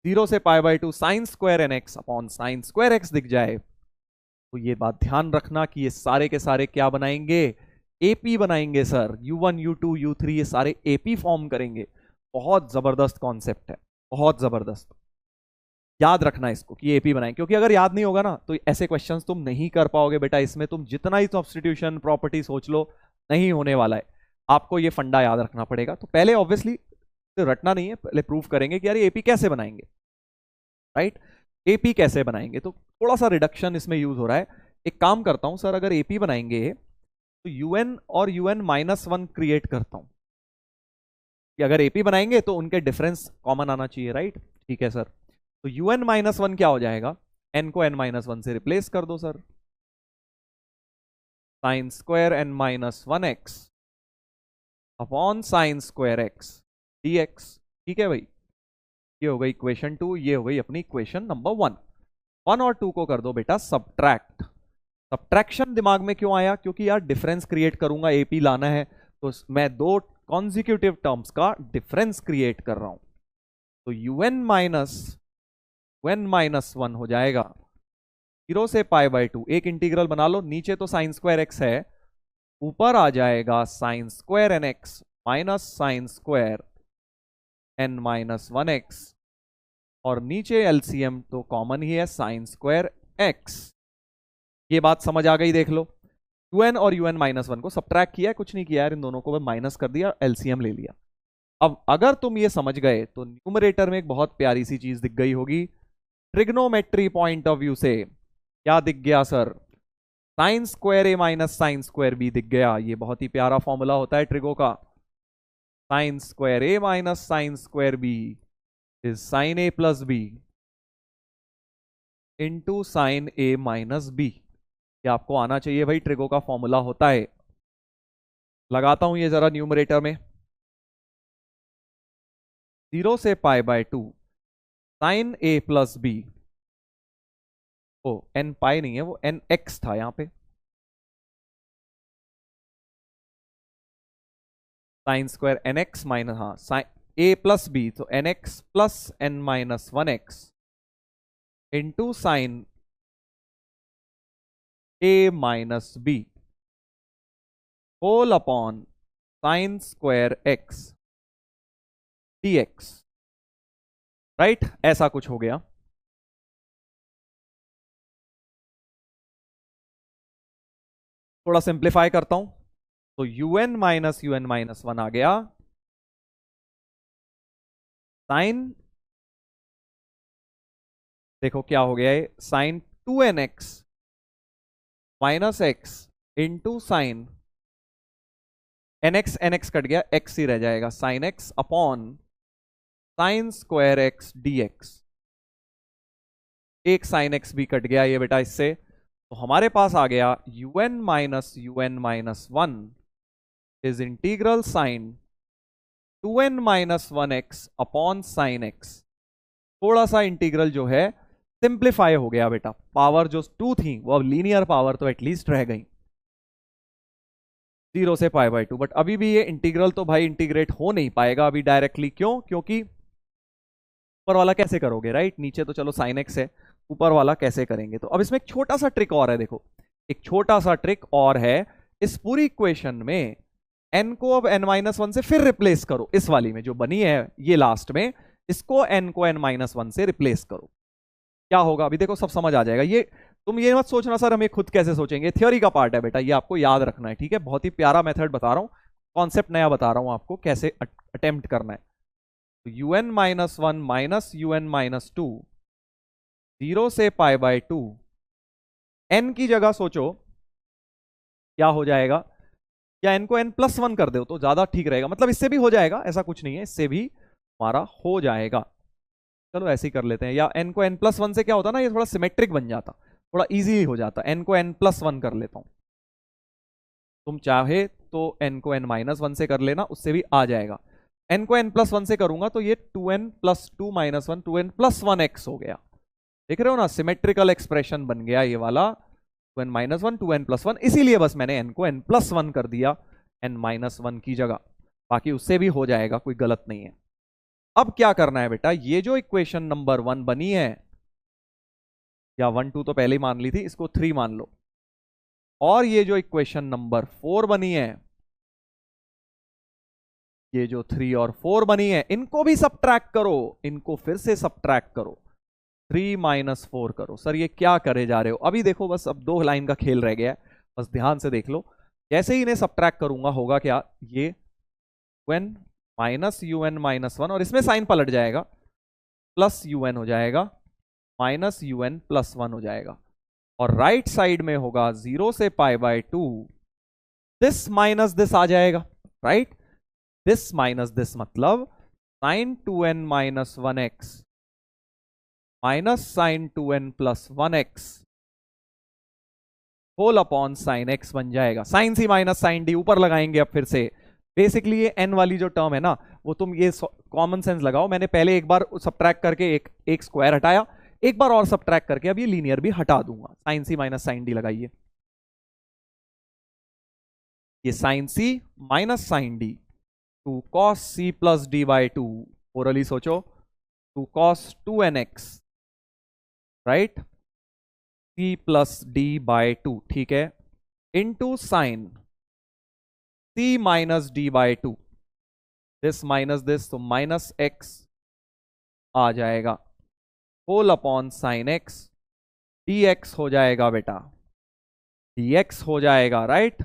0 से π/2 sine square nx upon sine square x दिख जाए, तो ये बात ध्यान रखना कि ये सारे के सारे क्या बनाएंगे, एपी बनाएंगे सर, U1 U2 U3 ये सारे एपी फॉर्म करेंगे। बहुत जबरदस्त कॉन्सेप्ट है, बहुत जबरदस्त। याद रखना इसको कि एपी बनाएं, क्योंकि अगर याद नहीं होगा ना तो ऐसे क्वेश्चंस तुम नहीं कर पाओगे बेटा। इसमें तुम जितना ही सब्स्टिट्यूशन प्रॉपर्टी सोच लो, नहीं होने वाला है। आपको ये फंडा याद रखना पड़ेगा। तो पहले ऑब्वियसली तो रटना नहीं है, पहले प्रूव करेंगे कि यार एपी कैसे बनाएंगे, राइट। एपी कैसे बनाएंगे, तो थोड़ा सा रिडक्शन इसमें यूज हो रहा है। एक काम करता हूं सर, अगर एपी बनाएंगे तो यूएन और यूएन -1 क्रिएट करता हूं कि अगर एपी बनाएंगे तो उनके डिफरेंस कॉमन आना चाहिए, राइट। ठीक है सर, तो UN-1 क्या हो जाएगा, n को n-1 से रिप्लेस कर दो sir, sign square n-1x upon sine square x dx। ठीक है भाई, ये हो गई इक्वेशन 2, ये हो गई अपनी इक्वेशन नंबर 1। 1 और 2 को कर दो बेटा सब्ट्रैक्ट। सब्ट्रैक्शन दिमाग में क्यों आया, क्योंकि यार डिफरेंस क्रिएट करूंगा, एपी लाना है, तो मैं दो कॉन्जिक्यूटिव टर्म्स का डिफरेंस क्रिएट कर रहा हूं। तो UN-1 हो जाएगा 0 से π/2, एक इंटीग्रल बना लो, नीचे तो साइन स्क्वायर एक्स है, ऊपर आ जाएगा sine square N x minus sine square n-1x, और नीचे एलसीएम तो कॉमन ही है साइन स्क्वायर x। ये बात समझ आ गई, देख लो। UN और UN-1 को सब्ट्रैक्ट किया है, कुछ नहीं किया यार, इन दोनों को माइनस कर दिया, एलसीएम ले लिया। अब अगर तुम ये समझ गए तो न्यूमरेटर में एक बहुत प्यारी सी चीज दिख गई होगी। ट्रिग्नोमेट्री पॉइंट ऑफ व्यू से क्या दिख गया sir, sign square A minus sine square B दिख गया। ये बहुत ही प्यारा फॉर्मूला होता है ट्रिगो का, sine square A minus sine square B is sine A plus B into sine A minus B. ये आपको आना चाहिए भाई, ट्रिगो का फॉर्मूला होता है। लगाता हूं ये जरा न्यूमरेटर में, 0 से π/2 sine A plus B, oh N pi नहीं है, वो एन एक्स था यहां पे, sine square N x minus, हाँ साइन ए प्लस बी, तो N X plus n-1x into sine A minus B whole upon sine square x dx, right. ऐसा कुछ हो गया। थोड़ा सिंप्लीफाई करता हूं, तो UN-1 आ गया, साइन, देखो क्या हो गया है, sine 2nx minus x into sine nx cut गया, x ही रह जाएगा, sine x upon sine square x dx। एक साइन x भी कट गया ये बेटा इससे, तो हमारे पास आ गया UN-1 is integral sine 2n-1x upon sine x। थोड़ा सा इंटीग्रल जो है सिंप्लीफाई हो गया बेटा, पावर जो 2 थी वो अब लीनियर पावर तो एटलीस्ट रह गई, 0 से π/2। बट अभी भी ये इंटीग्रल तो भाई इंटीग्रेट हो नहीं पाएगा अभी डायरेक्टली, क्यों, क्योंकि ऊपर वाला कैसे करोगे, राइट। नीचे तो चलो साइन एक्स है, ऊपर वाला कैसे करेंगे। तो अब इसमें एक छोटा सा ट्रिक और है, देखो एक छोटा सा ट्रिक और है। इस पूरी इक्वेशन में n को अब n-1 से फिर रिप्लेस करो, इस वाली में जो बनी है ये लास्ट में, इसको n को n-1 से रिप्लेस करो। क्या होगा अभी देखो, सब समझ आ जाएगा। ये तुम ये मत सोचना सर हमें खुद कैसे सोचेंगे, थ्योरी का पार्ट है बेटा, ये आपको याद रखना है, ठीक है। बहुत ही प्यारा मेथड बता रहा हूं, कॉन्सेप्ट नया बता रहा हूं आपको कैसे अटेम्प्ट करना है। तो UN-1 माइनस UN-2 0 से π/2, n की जगह सोचो क्या हो जाएगा, या n को n+1 कर दो तो ज्यादा ठीक रहेगा, मतलब इससे भी हो जाएगा, ऐसा कुछ नहीं है, इससे भी हमारा हो जाएगा। चलो ऐसे ही कर लेते हैं, या n को n+1 से क्या होता ना, ये थोड़ा सिमेट्रिक बन जाता, थोड़ा इजी हो जाता। n को n+1 कर लेता हूं, तुम चाहे तो n को n-1 से कर लेना, उससे भी आ जाएगा। n को n+1 से करूंगा तो ये 2n+2 - 1 2n+1x हो गया, देख रहे हो ना, सिमेट्रिकल एक्सप्रेशन बन गया ये वाला, 2n-1 2n+1। इसीलिए बस मैंने n को n+1 कर दिया n-1 की जगह, बाकी उससे भी हो जाएगा, कोई गलत नहीं है। अब क्या करना है बेटा, ये जो इक्वेशन नंबर 1 बनी है, या 1 2 तो पहले ही मान ली थी, इसको 3 मान लो, और ये जो इक्वेशन नंबर 4 बनी है, ये जो 3 और 4 बनी है, इनको भी सबट्रैक्ट करो, इनको फिर से सबट्रैक्ट करो, 3 - 4 करो। सर ये क्या करे जा रहे हो? अभी देखो, बस अब 2 लाइन का खेल रह गया है, बस ध्यान से देख लो। जैसे ही इन्हें सबट्रैक्ट करूंगा होगा क्या, ये un माइनस un -1, और इसमें साइन पलट जाएगा, प्लस un हो जाएगा, माइनस un +1 हो जाएगा, और राइट साइड में होगा 0 से π/2, दिस माइनस दिस आ जाएगा, राइट? दिस माइनस दिस मतलब sin 2n - 1x minus sin 2n + 1x whole upon sine x बन जाएगा। Sine C minus sine D ऊपर लगाएंगे अब फिर से। बेसिकली ये n वाली जो टर्म है ना, वो तुम ये कॉमन सेंस लगाओ, मैंने पहले एक बार सबट्रैक्ट करके एक स्क्वायर हटाया, एक बार और सबट्रैक्ट करके अब ये लीनियर भी हटा दूंगा। Sine C minus sine D लगाइए, ये sine C minus sine D, 2 cos c + d/2, orally सोचो, 2 cos 2nx, right, c + d/2, ठीक है, into sine c - d/2, this minus this तो माइनस x आ जाएगा, whole upon sine x, dx हो जाएगा बेटा, dx हो जाएगा, राइट?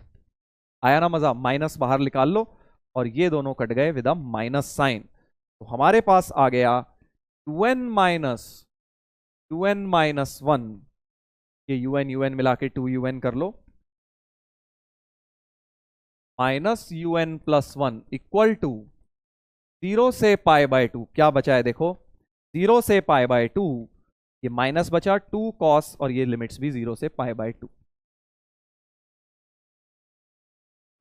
आया ना मजा? माइनस बाहर निकाल लो, और ये दोनों कट गए विद अ माइनस साइन, तो हमारे पास आ गया 2n - 1, ये un मिला के 2un कर लो, माइनस un +1 इक्वल टू 0 से π/2, क्या बचा है देखो, 0 से π/2, ये माइनस बचा 2 cos, और ये लिमिट्स भी 0 से π/2,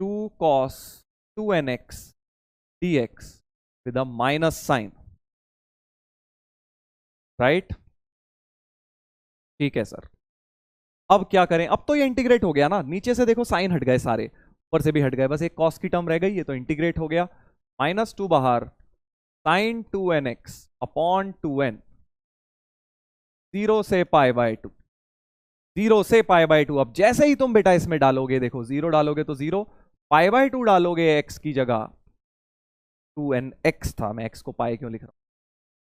2 cos 2nx dx with a minus sine, right? ठीक है सर, अब क्या करें? अब तो ये इंटीग्रेट हो गया ना, नीचे से देखो साइन हट गए सारे, ऊपर से भी हट गए, बस एक कॉस की टर्म रह गई, ये तो इंटीग्रेट हो गया, -2 बाहर, sin 2nx अपॉन 2n, 0 से π/2, 0 से π/2। अब जैसे ही तुम बेटा इसमें डालोगे, देखो 0 डालोगे तो 0, π/2 डालोगे x की जगह, 2nx था, मैं x को पाई क्यों लिख रहा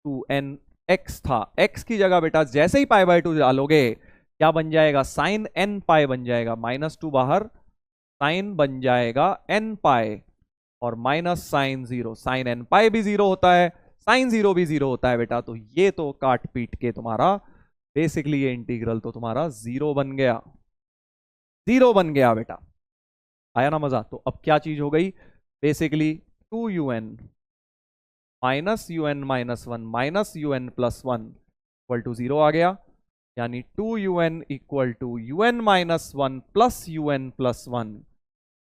हूं, 2nx था, x की जगह बेटा जैसे ही π/2 डालोगे क्या बन जाएगा, साइन n पाई बन जाएगा, -2 बाहर, साइन बन जाएगा n पाई, और माइनस साइन 0, साइन n पाई भी 0 होता है, साइन 0 भी 0 होता है बेटा, तो ये तो काट पीट के तुम्हारा बेसिकली ये इंटीग्रल तो तुम्हारा 0 बन गया, 0 बन गया बेटा। आया ना मजा? तो अब क्या चीज हो गई, बेसिकली 2un -un -1 -un +1 = 0 आ गया, यानी 2un = un -1 +un +1,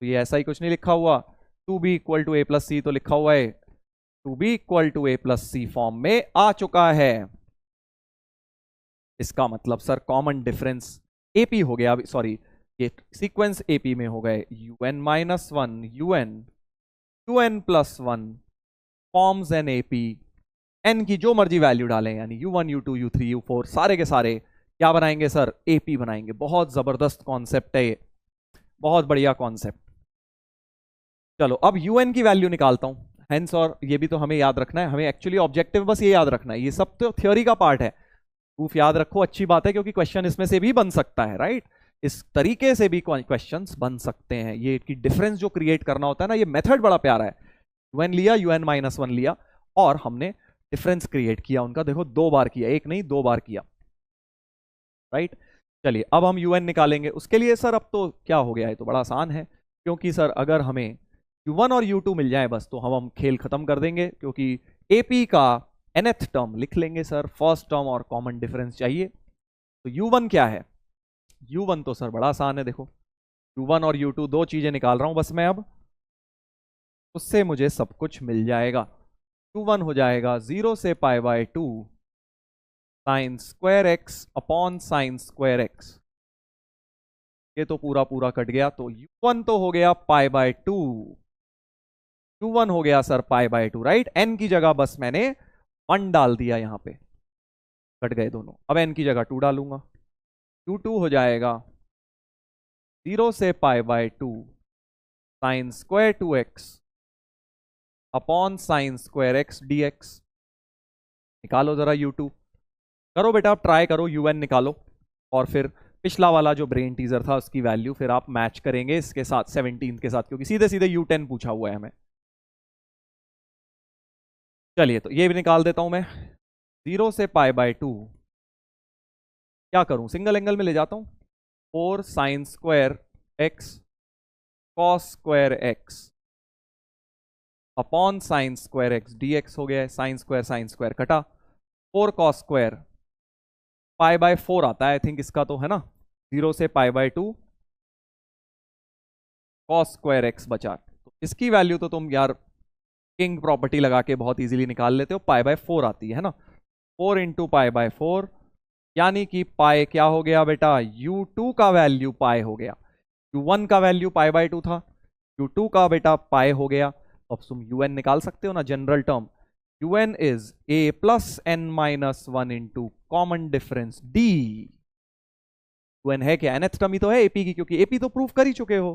तो ये ऐसा ही कुछ नहीं लिखा हुआ, 2b = a + c तो लिखा हुआ है, 2b = a + c फॉर्म में आ चुका है। इसका मतलब सर कॉमन डिफरेंस एपी हो गया, सॉरी ये सीक्वेंस एपी में हो गए, un -1 un 2n +1 forms an AP, n की जो मर्जी वैल्यू डालें, यानी u1 u2 u3 u4 सारे के सारे क्या बनाएंगे सर, एपी बनाएंगे। बहुत जबरदस्त कॉन्सेप्ट है ये, बहुत बढ़िया कॉन्सेप्ट। चलो अब un की वैल्यू निकालता हूं, हेंस, और ये भी तो हमें याद रखना है, हमें एक्चुअली ऑब्जेक्टिव बस ये याद रखना है, ये सब तो थ्योरी का पार्ट है, प्रूफ याद रखो, अच्छी बात है, क्योंकि क्वेश्चन इसमें से भी बन सकता है, राइट? इस तरीके से भी क्वेश्चंस बन सकते हैं, ये कि डिफरेंस जो क्रिएट करना होता है ना, ये मेथड बड़ा प्यारा है। un लिया, un -1 लिया, और हमने डिफरेंस क्रिएट किया उनका, देखो 2 बार किया, एक नहीं 2 बार किया, राइट? चलिए अब हम un निकालेंगे, उसके लिए सर अब तो क्या हो गया है, तो बड़ा आसान है, क्योंकि सर अगर हमें u1 और u2 मिल जाए बस, तो हम खेल खत्म कर देंगे, क्योंकि AP का nth टर्म लिख लेंगे सर, फर्स्ट टर्म और कॉमन डिफरेंस चाहिए। तो u1 क्या है, u1 तो सर बड़ा आसान है, देखो u1 और u2 दो चीजें निकाल रहा हूं बस मैं अब, उससे मुझे सब कुछ मिल जाएगा। u1 हो जाएगा 0 से π/2 sine square x upon sine square x, ये तो पूरा पूरा कट गया, तो u1 तो हो गया π/2, u1 हो गया सर π/2, राइट? n की जगह बस मैंने 1 डाल दिया, यहां पे कट गए दोनों, अब n की जगह 2 डालूंगा, u2 हो जाएगा 0 से पाई by 2 sine square 2x upon sine square x dx। निकालो जरा u2, करो बेटा आप ट्राई करो, un निकालो और फिर पिछला वाला जो ब्रेन टीजर था उसकी वैल्यू फिर आप मैच करेंगे इसके साथ 17 के साथ, क्योंकि सीधे सीधे u10 पूछा हुआ है हमें। चलिए तो ये भी निकाल देता हूं मैं। 0 से पाई बाय 2 क्या करूं, सिंगल एंगल में ले जाता हूं, 4 sine square x cos square x upon sine square x dx हो गया है। साइन स्क्वायर कटा, 4 कॉस स्क्वायर पाई बाय 4 आता है आई थिंक इसका तो है ना। 0 से पाई बाय 2 कॉस स्क्वायर x बचा, तो इसकी वैल्यू तो तुम यार किंग प्रॉपर्टी लगा के बहुत इजीली निकाल लेते हो, पाई बाय 4 आती है ना। 4 इंटू पाई बाय 4 यानी कि पाई क्या हो गया बेटा, u2 का वैल्यू पाई हो गया। u1 का वैल्यू पाई बाय 2 था, u2 का बेटा पाई हो गया। अब तुम un निकाल सकते हो ना, general term un is a plus n minus 1 into common difference d। un है क्या, nth टर्म ही तो है ap की, क्योंकि ap तो प्रूफ कर ही चुके हो।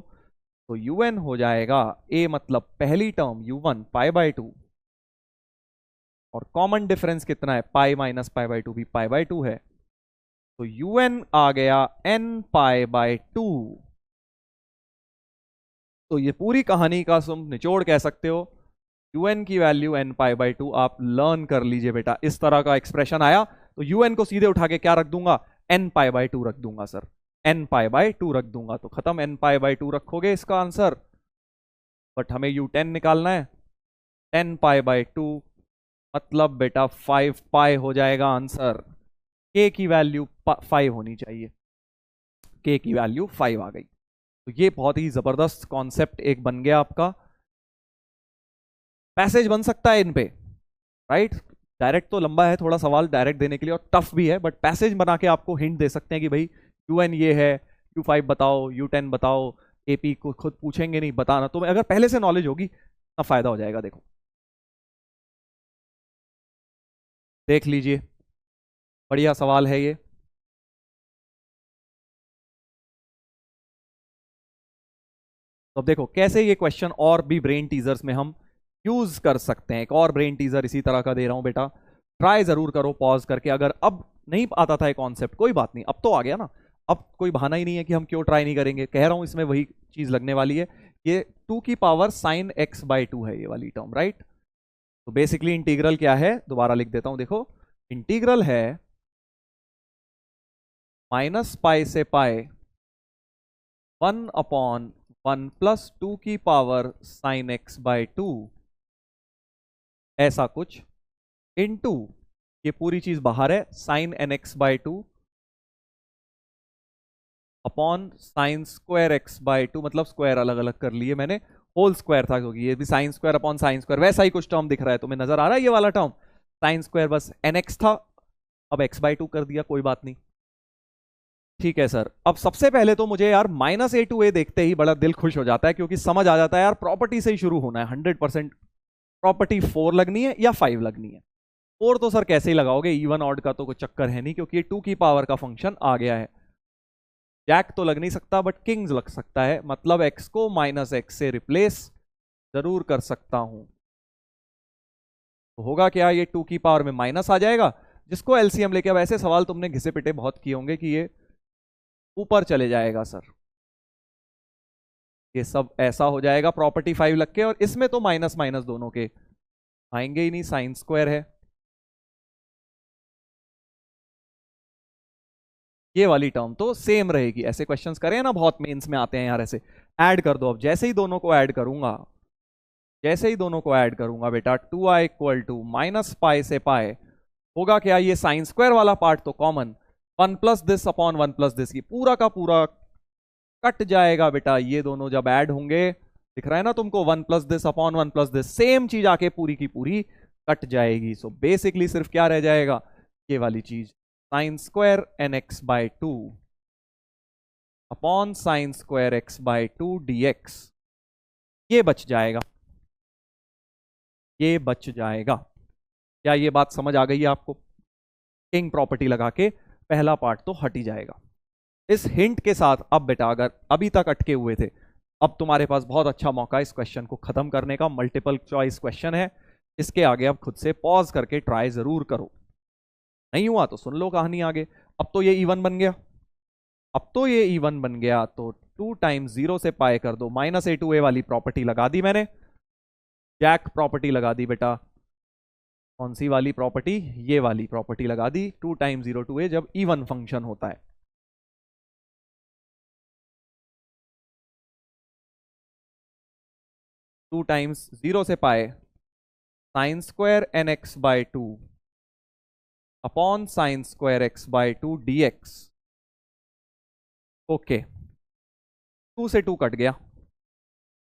तो un हो जाएगा a मतलब पहली टर्म u1 पाई बाय 2 और कॉमन डिफरेंस कितना है, पाई माइनस पाई बाय 2 भी पाई बाय 2 है, तो un आ गया n पाई बाय 2। तो ये पूरी कहानी का तुम निचोड़ कह सकते हो, un की वैल्यू n पाई बाय 2। आप लर्न कर लीजिए बेटा, इस तरह का एक्सप्रेशन आया तो un को सीधे उठा के क्या रख दूंगा, n पाई बाय 2 रख दूंगा सर, n पाई बाय 2 रख दूंगा, तो खत्म, n पाई बाय 2 रखोगे इसका आंसर। बट हमें u10 निकालना है, 10 पाई बाय 2 मतलब बेटा 5 पाई हो जाएगा आंसर। k की वैल्यू 5 होनी चाहिए, k की वैल्यू 5 आ गई। तो ये बहुत ही जबरदस्त कॉन्सेप्ट एक बन गया आपका, पैसेज बन सकता है इन पे, राइट। डायरेक्ट तो लंबा है थोड़ा सवाल डायरेक्ट देने के लिए और टफ भी है, बट पैसेज बना के आपको हिंट दे सकते हैं कि भाई un ये है, u5 बताओ, u10 बताओ। एपी को खुद पूछेंगे नहीं बताना, तो अगर पहले से नॉलेज होगी तो फायदा हो जाएगा। देखो देख लीजिए, बढ़िया सवाल है ये। तो अब देखो कैसे ये क्वेश्चन और भी ब्रेन टीजर्स में हम यूज कर सकते हैं। एक और ब्रेन टीजर इसी तरह का दे रहा हूं बेटा, ट्राई जरूर करो पॉज करके। अगर अब नहीं आता था ये कॉन्सेप्ट कोई बात नहीं, अब तो आ गया ना, अब कोई बहाना ही नहीं है कि हम क्यों ट्राई नहीं करेंगे। कह रहा हूं इसमें वही चीज लगने वाली है, ये 2 की पावर साइन x बाय 2 है ये वाली टर्म, राइट। तो बेसिकली इंटीग्रल क्या है, दोबारा लिख देता हूं, देखो इंटीग्रल है माइनस पाई से पाई 1 अपॉन 1 प्लस 2 की पावर साइन x बाय 2 ऐसा कुछ, इनटू ये पूरी चीज बाहर है sine nx by 2 upon sine square x by 2, मतलब स्क्वायर अलग अलग कर लिए मैंने, होल स्क्वायर था क्योंकि ये भी sine square upon sine square, वैसा ही कुछ टर्म दिख रहा है तुम्हें, नजर आ रहा है ये वाला टर्म, साइन स्क्वायर बस nx था, अब x बाय 2 कर दिया, कोई बात नहीं। ठीक है सर, अब सबसे पहले तो मुझे यार माइनस ए टू ए देखते ही बड़ा दिल खुश हो जाता है, क्योंकि समझ आ जाता है यार प्रॉपर्टी से ही शुरू होना है 100%। प्रॉपर्टी 4 लगनी है या 5 लगनी है। 4 तो सर कैसे ही लगाओगे, इवन ऑड का तो कोई चक्कर है नहीं, क्योंकि ये 2 की पावर का फंक्शन आ गया है। जैक तो लग नहीं सकता बट किंग्स लग सकता है, मतलब x को माइनस एक्स से रिप्लेस जरूर कर सकता हूं। तो होगा क्या, ये 2 की पावर में माइनस आ जाएगा, जिसको एलसीएम लेके, अब ऐसे सवाल तुमने घिसे पिटे बहुत किए होंगे कि ये ऊपर चले जाएगा सर, ये सब ऐसा हो जाएगा प्रॉपर्टी 5 लग के, और इसमें तो माइनस माइनस दोनों के आएंगे ही नहीं, साइन स्क्वायर है। ये वाली टर्म तो सेम रहेगी। ऐसे क्वेश्चंस करें ना बहुत मेंस में आते हैं यार, ऐसे ऐड कर दो। अब जैसे ही दोनों को ऐड करूंगा, जैसे ही दोनों को ऐड करूंगा बेटा, 2i equal to minus pi से पाई, होगा क्या, ये साइन स्क्वायर वाला पार्ट तो common, 1 plus this upon 1 plus this, की पूरा का पूरा कट जाएगा बेटा। ये दोनों जब ऐड होंगे, दिख रहा है ना तुमको, 1 plus this upon 1 plus this, same चीज आके पूरी की पूरी कट जाएगी। सो बेसिकली सिर्फ क्या रह जाएगा, ये वाली चीज, sine square N x by 2 upon sine square x by 2 dx, ये बच जाएगा, ये बच जाएगा। क्या ये बात समझ आ गई है आपको? किंग प्रॉपर्टी लगा के पहला पार्ट तो हट ही जाएगा। इस हिंट के साथ अब बेटा अगर अभी तक अटके हुए थे, अब तुम्हारे पास बहुत अच्छा मौका इस क्वेश्चन को खत्म करने का। मल्टीपल चॉइस क्वेश्चन है, इसके आगे अब खुद से पॉज करके ट्राई जरूर करो। नहीं हुआ तो सुन लो कहानी आगे। अब तो ये इवन बन गया, अब तो ये इवन बन गया, तो 2 टाइम्स 0 से पाए कर दो, -a2a वाली प्रॉपर्टी लगा दी मैंने, जैक प्रॉपर्टी लगा दी बेटा। कौन सी वाली प्रॉपर्टी? ये वाली प्रॉपर्टी लगा दी, 2 टाइम्स 0 to a जब इवन फंक्शन होता है। 2 टाइम्स 0 से pi sine square N x by 2 upon sine square x by 2 dx। Okay, 2 से 2 कट गया।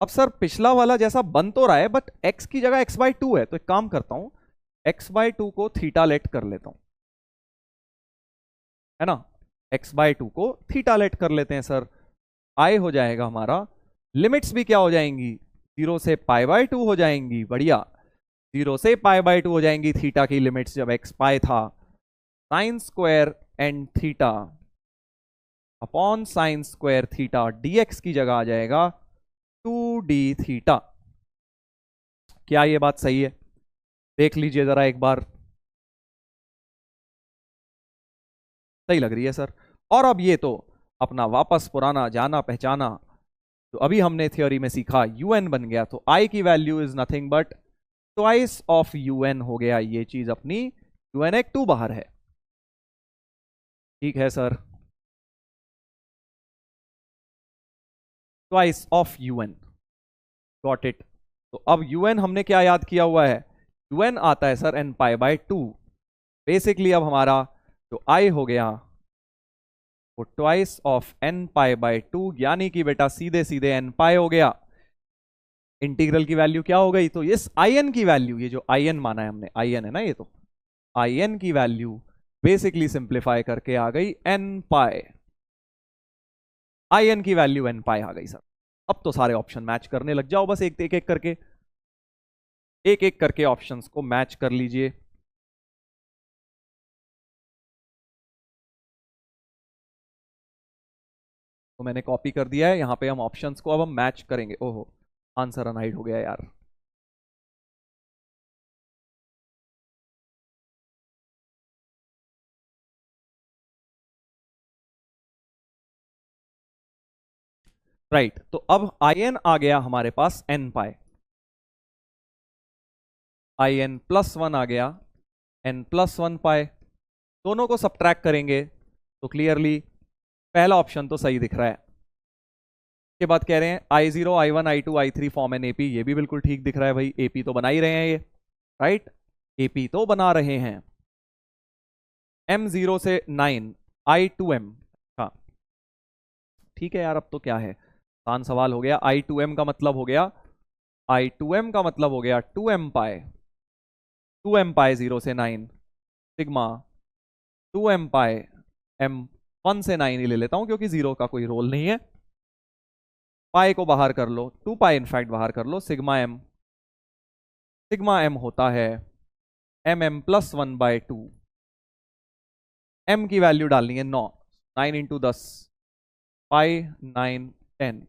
अब सर पिछला वाला जैसा बन तो रहा है, बट x की जगह x बाय 2 है, तो एक काम करता हूं, x बाय 2 को थीटा लेट कर लेता हूं, है ना। x बाय 2 को थीटा लेट कर लेते हैं सर, आई हो जाएगा हमारा, लिमिट्स भी क्या हो जाएंगी, 0 से पाई बाय 2 हो जाएंगी। बढ़िया, 0 से पाई बाय 2 हो जाएंगी थीटा की लिमिट्स जब x पाई था। Sine square and theta upon sine square theta dx की जगह आ जाएगा 2d थीटा। क्या ये बात सही है? देख लीजिए जरा एक बार, सही लग रही है सर। और अब ये तो अपना वापस पुराना जाना पहचाना, तो अभी हमने थ्योरी में सीखा un बन गया, तो i की value is nothing but twice of un हो गया। ये चीज अपनी un(2) बाहर है, ठीक है sir, twice of un, got it. तो अब un हमने क्या याद किया हुआ है, un आता है sir n pi by 2। Basically अब हमारा जो i हो गया वो twice of n pi by 2, यानी कि बेटा सीधे सीधे n पाई हो गया। इंटीग्रल की वैल्यू क्या हो गई, तो इस in की वैल्यू, ये जो in माना है हमने, in है ना ये, तो in की वैल्यू बेसिकली सिंप्लीफाई करके आ गई n पाई, in की वैल्यू n पाई आ गई सर। अब तो सारे ऑप्शन मैच करने लग जाओ, बस एक एक करके, एक एक करके ऑप्शंस को मैच कर लीजिए। तो मैंने कॉपी कर दिया है, यहां पे हम ऑप्शंस को अब हम मैच करेंगे। ओहो, आंसर अनहाइड हो गया यार। राइट, तो अब in आ गया हमारे पास n पाई, in+1 आ गया n+1 पाई, दोनों को सब्ट्रैक्ट करेंगे तो क्लियरली पहला ऑप्शन तो सही दिख रहा है। के बाद कह रहे हैं I0 I1 I2 I3 form an AP, ये भी बिल्कुल ठीक दिख रहा है भाई, AP तो बना ही रहे हैं ये, राइट, AP तो बना रहे हैं। M0 से 9 I2M, हाँ ठीक है यार, अब तो क्या है, आसान सवाल हो गया। I2M का मतलब हो गया, I2M का मतलब हो गया 2m पाई, 2m पाई 0 से 9 सिग्मा 2m पाई m 1 से 9 ही ले लेता हूं क्योंकि 0 का कोई रोल नहीं है। पाई को बाहर कर लो, 2 पाई इनफैक्ट बाहर कर लो, सिग्मा m होता है mm+1 बाय 2। m की वैल्यू डालनी है 9, 9 इंटू 10 पाई 9 10,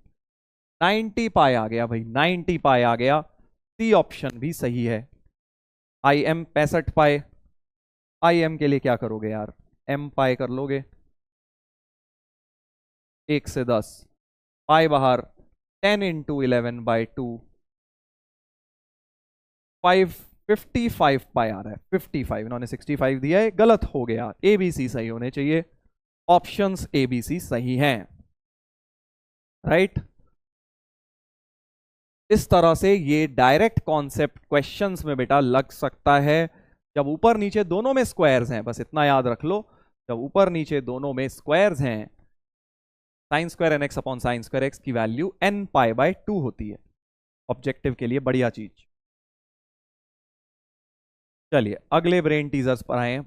90 पाई आ गया भाई, 90 पाई आ गया। सी ऑप्शन भी सही है। im 65 पाई, im के लिए क्या करोगे यार, m पाई कर लोगे, 1 से 10 पाई बाहर, 10 इंटू 11 बाई 2, 55 पाई आ रहा है, 55, इन्होंने 65 दिया है, गलत हो गया, ABC सही होने चाहिए, ऑप्शंस ABC सही हैं, राइट। इस तरह से ये डायरेक्ट कॉन्सेप्ट क्वेश्चंस में बेटा लग सकता है, जब ऊपर नीचे दोनों में स्क्वायर्स हैं, बस इतना याद रख लो, जब ऊपर नीचे दोनों में स्क्वायर्स हैं, sine square N x upon sine square x की वैल्यू n पाई बाय 2 होती है, ऑब्जेक्टिव के लिए बढ़िया चीज। चलिए अगले ब्रेन टीजर्स पर आए,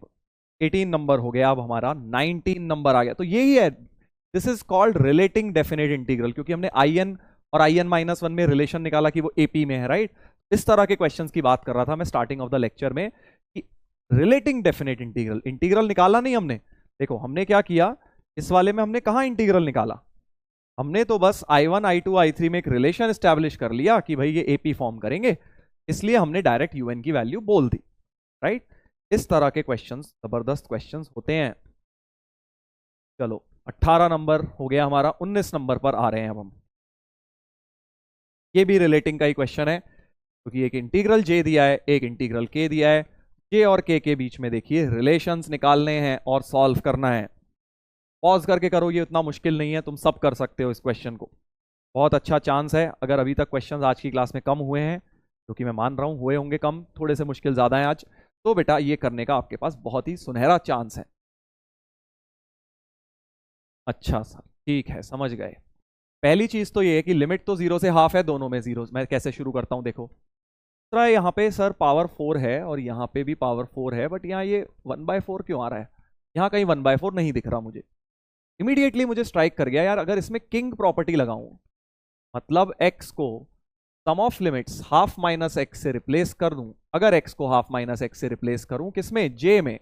18 नंबर हो गया, अब हमारा 19 नंबर आ गया। तो यही है, this is called relating definite integral, क्योंकि हमने in और in-1 में रिलेशन निकाला कि वो AP में है, राइट। इस तरह के क्वेश्चंस की बात कर रहा था मैं स्टार्टिंग ऑफ द लेक्चर में, कि रिलेटिंग डेफिनेट इंटीग्रल, इंटीग्रल निकाला नहीं हमने, देखो हमने क्या किया, इस वाले में हमने कहाँ इंटीग्रल निकाला, हमने तो बस I1 I2 I3 में एक रिलेशन एस्टैब्लिश कर लिया कि भाई ये AP फॉर्म करेंगे, इसलिए हमने डायरेक्ट UN की वैल्यू बोल दी, राइट। इस तरह के क्वेश्चंस जबरदस्त क्वेश्चंस होते हैं। चलो 18 नंबर हो गया हमारा, 19 नंबर पर आ रहे हैं अब हम। ये भी रिलेटिंग का ही क्वेश्चन है, क्योंकि एक इंटीग्रल J दिया है, एक इंटीग्रल K दिया है। J और K के बीच में देखिए रिलेशंस निकालने हैं और सॉल्व करना है। पॉज करके करो, ये उतना मुश्किल नहीं है, तुम सब कर सकते हो इस क्वेश्चन को। बहुत अच्छा चांस है, अगर अभी तक क्वेश्चंस आज की क्लास में कम हुए हैं, जो कि मैं मान रहा हूं हुए होंगे कम, थोड़े से मुश्किल ज्यादा है आज, तो बेटा ये करने का आपके पास बहुत ही सुनहरा चांस है। अच्छा सर, ठीक है, समझ गए। पहली चीज तो ये है कि लिमिट तो 0 से हाफ है, दोनों में जीरो। मैं कैसे शुरू करता हूं देखो, तो यहाँ पे सर पावर 4 है और यहाँ पे भी पावर 4 है, बट यहाँ ये 1/4 क्यों आ रहा है, यहाँ कहीं 1/4 नहीं दिख रहा मुझे। इमीडिएटली मुझे स्ट्राइक कर गया यार, अगर इसमें किंग प्रॉपर्टी लगाऊं, मतलब x को sum of limits half minus x से रिप्लेस कर दूं, अगर x को हाफ माइनस एक्स से रिप्लेस करूं किसमें, j में,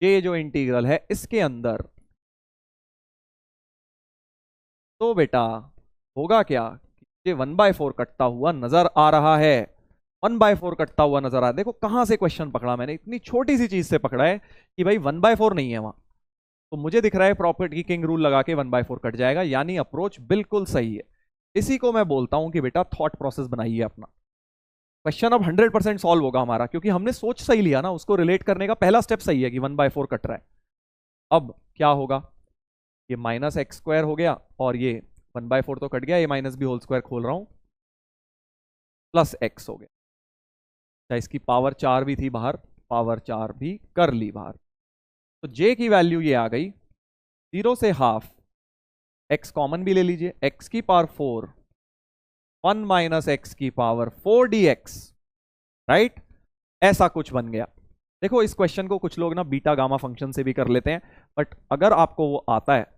j जो इंटीग्रल है इसके अंदर, तो बेटा होगा क्या, ये 1/4 कटता हुआ नजर आ रहा है, 1/4 कटता हुआ नजर आ रहा है। देखो कहां से क्वेश्चन पकड़ा मैंने, इतनी छोटी सी चीज से पकड़ा है कि भाई 1/4 नहीं है वहां, तो मुझे दिख रहा है प्रॉपर्टी किंग रूल लगा के 1/4 कट जाएगा, यानी अप्रोच बिल्कुल सही है। इसी को मैं बोलता हूं कि बेटा थॉट प्रोसेस बनाइए अपना। क्वेश्चन अब 100% सॉल्व होगा हमारा, क्योंकि हमने सोच सही लिया ना, उसको रिलेट करने का पहला स्टेप सही है कि 1/4 कट रहा है। अब क्या होगा, ये -x² हो गया और ये 1/4 तो कट गया, ये माइनस भी होल स्क्वायर खोल रहा हूं, प्लस x हो गया। अच्छा, इसकी पावर 4 भी थी बाहर, पावर 4 भी कर ली बाहर, तो j की वैल्यू ये आ गई 0 से हाफ, x कॉमन भी ले लीजिए, x की पावर 4 1 माइनस एक्स की पावर 4 dx, राइट, ऐसा कुछ बन गया। देखो इस क्वेश्चन को कुछ लोग ना बीटा गामा फंक्शन से भी कर लेते हैं, बट अगर आपको वो आता है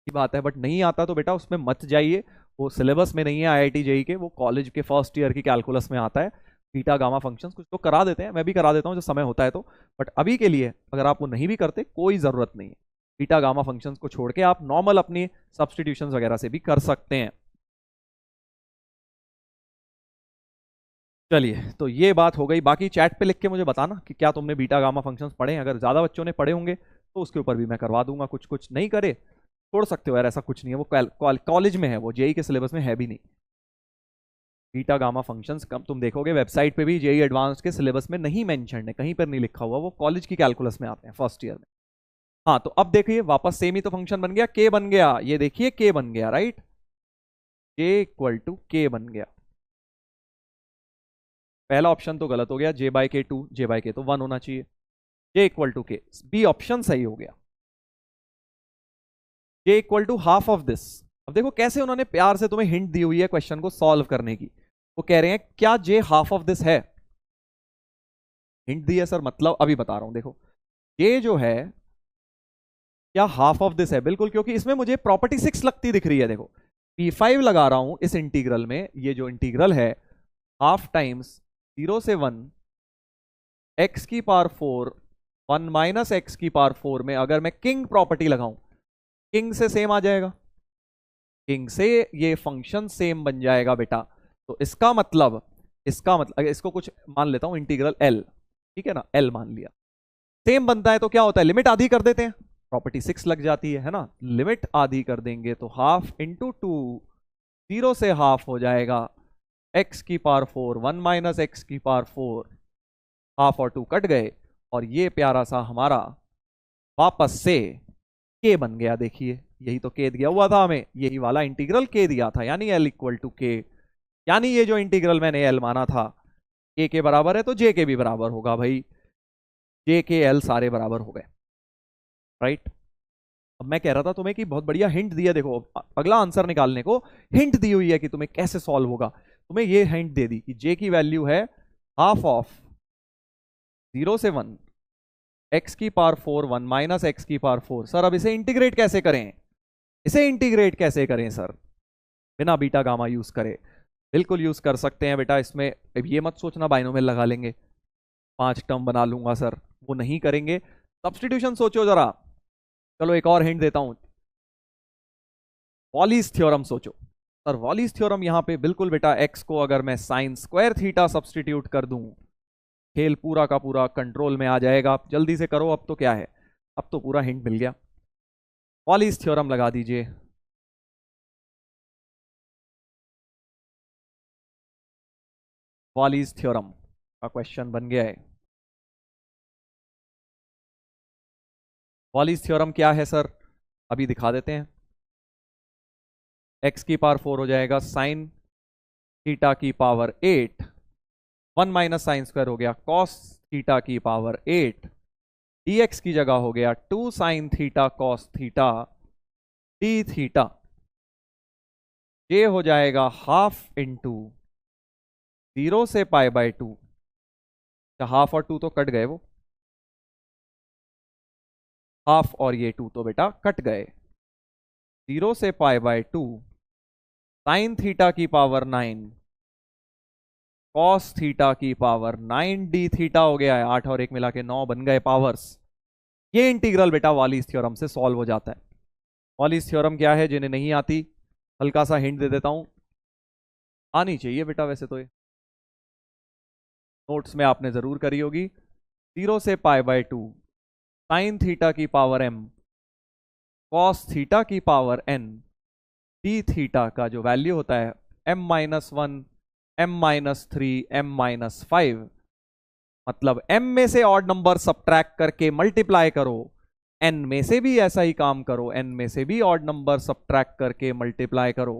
की बात है, बट नहीं आता तो बेटा उसमें मत जाइए, वो सिलेबस में नहीं है IIT JEE के, वो कॉलेज के फर्स्ट ईयर की कैलकुलस में आता है। बीटा गामा फंक्शंस कुछ तो करा देते हैं, मैं भी करा देता हूँ जो समय होता है तो, बट अभी के लिए अगर आप वो नहीं भी करते कोई ज़रूरत नहीं है, बीटा गामा फंक्शंस को छोड़ के आप नॉर्मल अपनी सब्सटीट्यूशंस वगैरह से भी कर सकते हैं। चलिए, तो ये बात हो गई, बाकी चैट पे लिख के मुझे बताना कि क्या तुमने बीटा गामा फंक्शंस पढ़े हैं, अगर ज़्यादा बच्चों ने पढ़े होंगे तो उसके ऊपर भी मैं करवा दूंगा, कुछ कुछ नहीं करे छोड़ सकते हो यार, ऐसा कुछ नहीं है, वो कॉलेज में है, वो JEE के सिलेबस में है भी नहीं। बीटा गामा फंक्शंस कम तुम देखोगे वेबसाइट पे भी JEE एडवांस के सिलेबस में नहीं मेंशन है, कहीं पर नहीं लिखा हुआ, वो कॉलेज की कैलकुलस में आते हैं फर्स्ट ईयर में। हाँ, तो अब देखिए वापस सेम ही तो फंक्शन बन गया, k बन गया, ये देखिए k बन गया, राइट, j = k बन गया। पहला ऑप्शन तो गलत हो गया, j/k 2, j/k तो 1 होना चाहिए, j = k, बी ऑप्शन सही हो गया, j = हाफ ऑफ दिस। अब देखो कैसे उन्होंने प्यार से तुम्हें हिंट दी हुई है क्वेश्चन को सॉल्व करने की, वो कह रहे हैं क्या j हाफ ऑफ दिस है, हिंट दी है सर, मतलब अभी बता रहा हूं, देखो j जो है क्या हाफ ऑफ दिस है, बिल्कुल, क्योंकि इसमें मुझे प्रॉपर्टी 6 लगती दिख रही है। देखो P5 लगा रहा हूं इस इंटीग्रल में, ये जो इंटीग्रल है हाफ टाइम्स 0 से 1 x की पावर 4 1 माइनस एक्स की पावर 4 में अगर मैं किंग प्रॉपर्टी लगाऊं, किंग से सेम आ जाएगा, किंग से ये फंक्शन सेम बन जाएगा बेटा। तो इसका मतलब इसको कुछ मान लेता हूं इंटीग्रल L, ठीक है ना, L मान लिया, सेम बनता है तो क्या होता है, लिमिट आधी कर देते हैं, प्रॉपर्टी 6 लग जाती है ना, लिमिट आधी कर देंगे तो हाफ इंटू 2, 0 से हाफ हो जाएगा x की पावर 4 1 माइनस एक्स की पावर 4, हाफ और 2 कट गए और ये प्यारा सा हमारा वापस से k बन गया। देखिए यही तो k दिया हुआ था हमें, यही वाला इंटीग्रल k दिया था, यानी L = k, यानी ये जो इंटीग्रल मैंने L माना था k के बराबर है तो j के भी बराबर होगा भाई, j के L सारे बराबर हो गए, राइट। अब मैं कह रहा था तुम्हें कि बहुत बढ़िया हिंट दिया, देखो अगला आंसर निकालने को हिंट दी हुई है कि तुम्हें कैसे सॉल्व होगा, तुम्हें ये हिंट दे दी कि j की वैल्यू है हाफ ऑफ 0 से 1 x की पावर 4 1 माइनस एक्स की पावर 4। सर अब इसे इंटीग्रेट कैसे करें, इसे इंटीग्रेट कैसे करें सर, बिना बीटा गामा यूज करे, बिल्कुल यूज कर सकते हैं बेटा, इसमें ये मत सोचना बाइनोमियल लगा लेंगे 5 टर्म बना लूंगा सर, वो नहीं करेंगे, सब्स्टिट्यूशन सोचो जरा, चलो एक और हिंट देता हूं, वॉलीज थ्योरम सोचो सर। वॉलीज थ्योरम यहां पे बिल्कुल बेटा, एक्स को अगर मैं साइन स्क्वायर थीटा सब्सटीट्यूट कर दूं, खेल पूरा का पूरा कंट्रोल में आ जाएगा। आप जल्दी से करो, अब तो क्या है, अब तो पूरा हिंट मिल गया। वॉलीज थ्योरम लगा दीजिए। वॉलीज थ्योरम का क्वेश्चन बन गया है। वॉलीज थ्योरम क्या है सर, अभी दिखा देते हैं। एक्स की पावर 4 हो जाएगा साइन थीटा की पावर 8, 1 माइनस साइन स्क्वायर हो गया कॉस थीटा की पावर 8, dx की जगह हो गया 2 sine theta cos theta D theta. ये हो जाएगा हाफ इंटू 0 से पाई बाय 2। हाफ और 2 तो कट गए, वो हाफ और ये 2 तो बेटा कट गए। 0 से पाई बाय 2 साइन थीटा की पावर 9 कॉस थीटा की पावर 9 डी थीटा हो गया है। 8 और 1 मिला के 9 बन गए पावर्स। ये इंटीग्रल बेटा वॉलीज थ्योरम से सॉल्व हो जाता है। वॉलीज थ्योरम क्या है, जिन्हें नहीं आती, हल्का सा हिंट दे देता हूं। आनी चाहिए बेटा वैसे तो, ये नोट्स में आपने जरूर करी होगी। 0 से पाई बाय 2 साइन थीटा की पावर m कॉस थीटा की पावर n डी थीटा का जो वैल्यू होता है m-1, m-3, m-5, मतलब m में से ऑड नंबर सब्ट्रैक्ट करके मल्टीप्लाई करो, n में से भी ऐसा ही काम करो, n में से भी ऑड नंबर सब्ट्रैक्ट करके मल्टीप्लाई करो।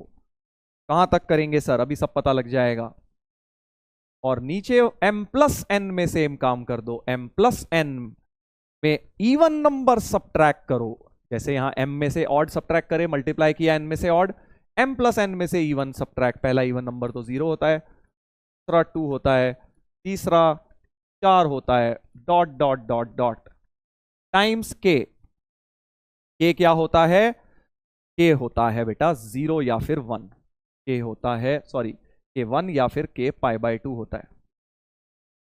कहां तक करेंगे सर, अभी सब पता लग जाएगा। और नीचे m प्लस n में सेम काम कर दो, m प्लस n में इवन नंबर सब्ट्रैक्ट करो। जैसे यहां m में से ऑड सब्ट्रैक्ट करे, मल्टीप्लाई किया n में से ऑड, m प्लस n में से इवन सब्ट्रैक्ट, पहला इवन नंबर तो 0 होता है, दूसरा 2 होता है, तीसरा 4 होता है, dot dot dot dot times k। k क्या होता है, k होता है बेटा 0 या फिर 1, k होता है, सॉरी, k 1 या फिर k पाई बाय 2 होता है।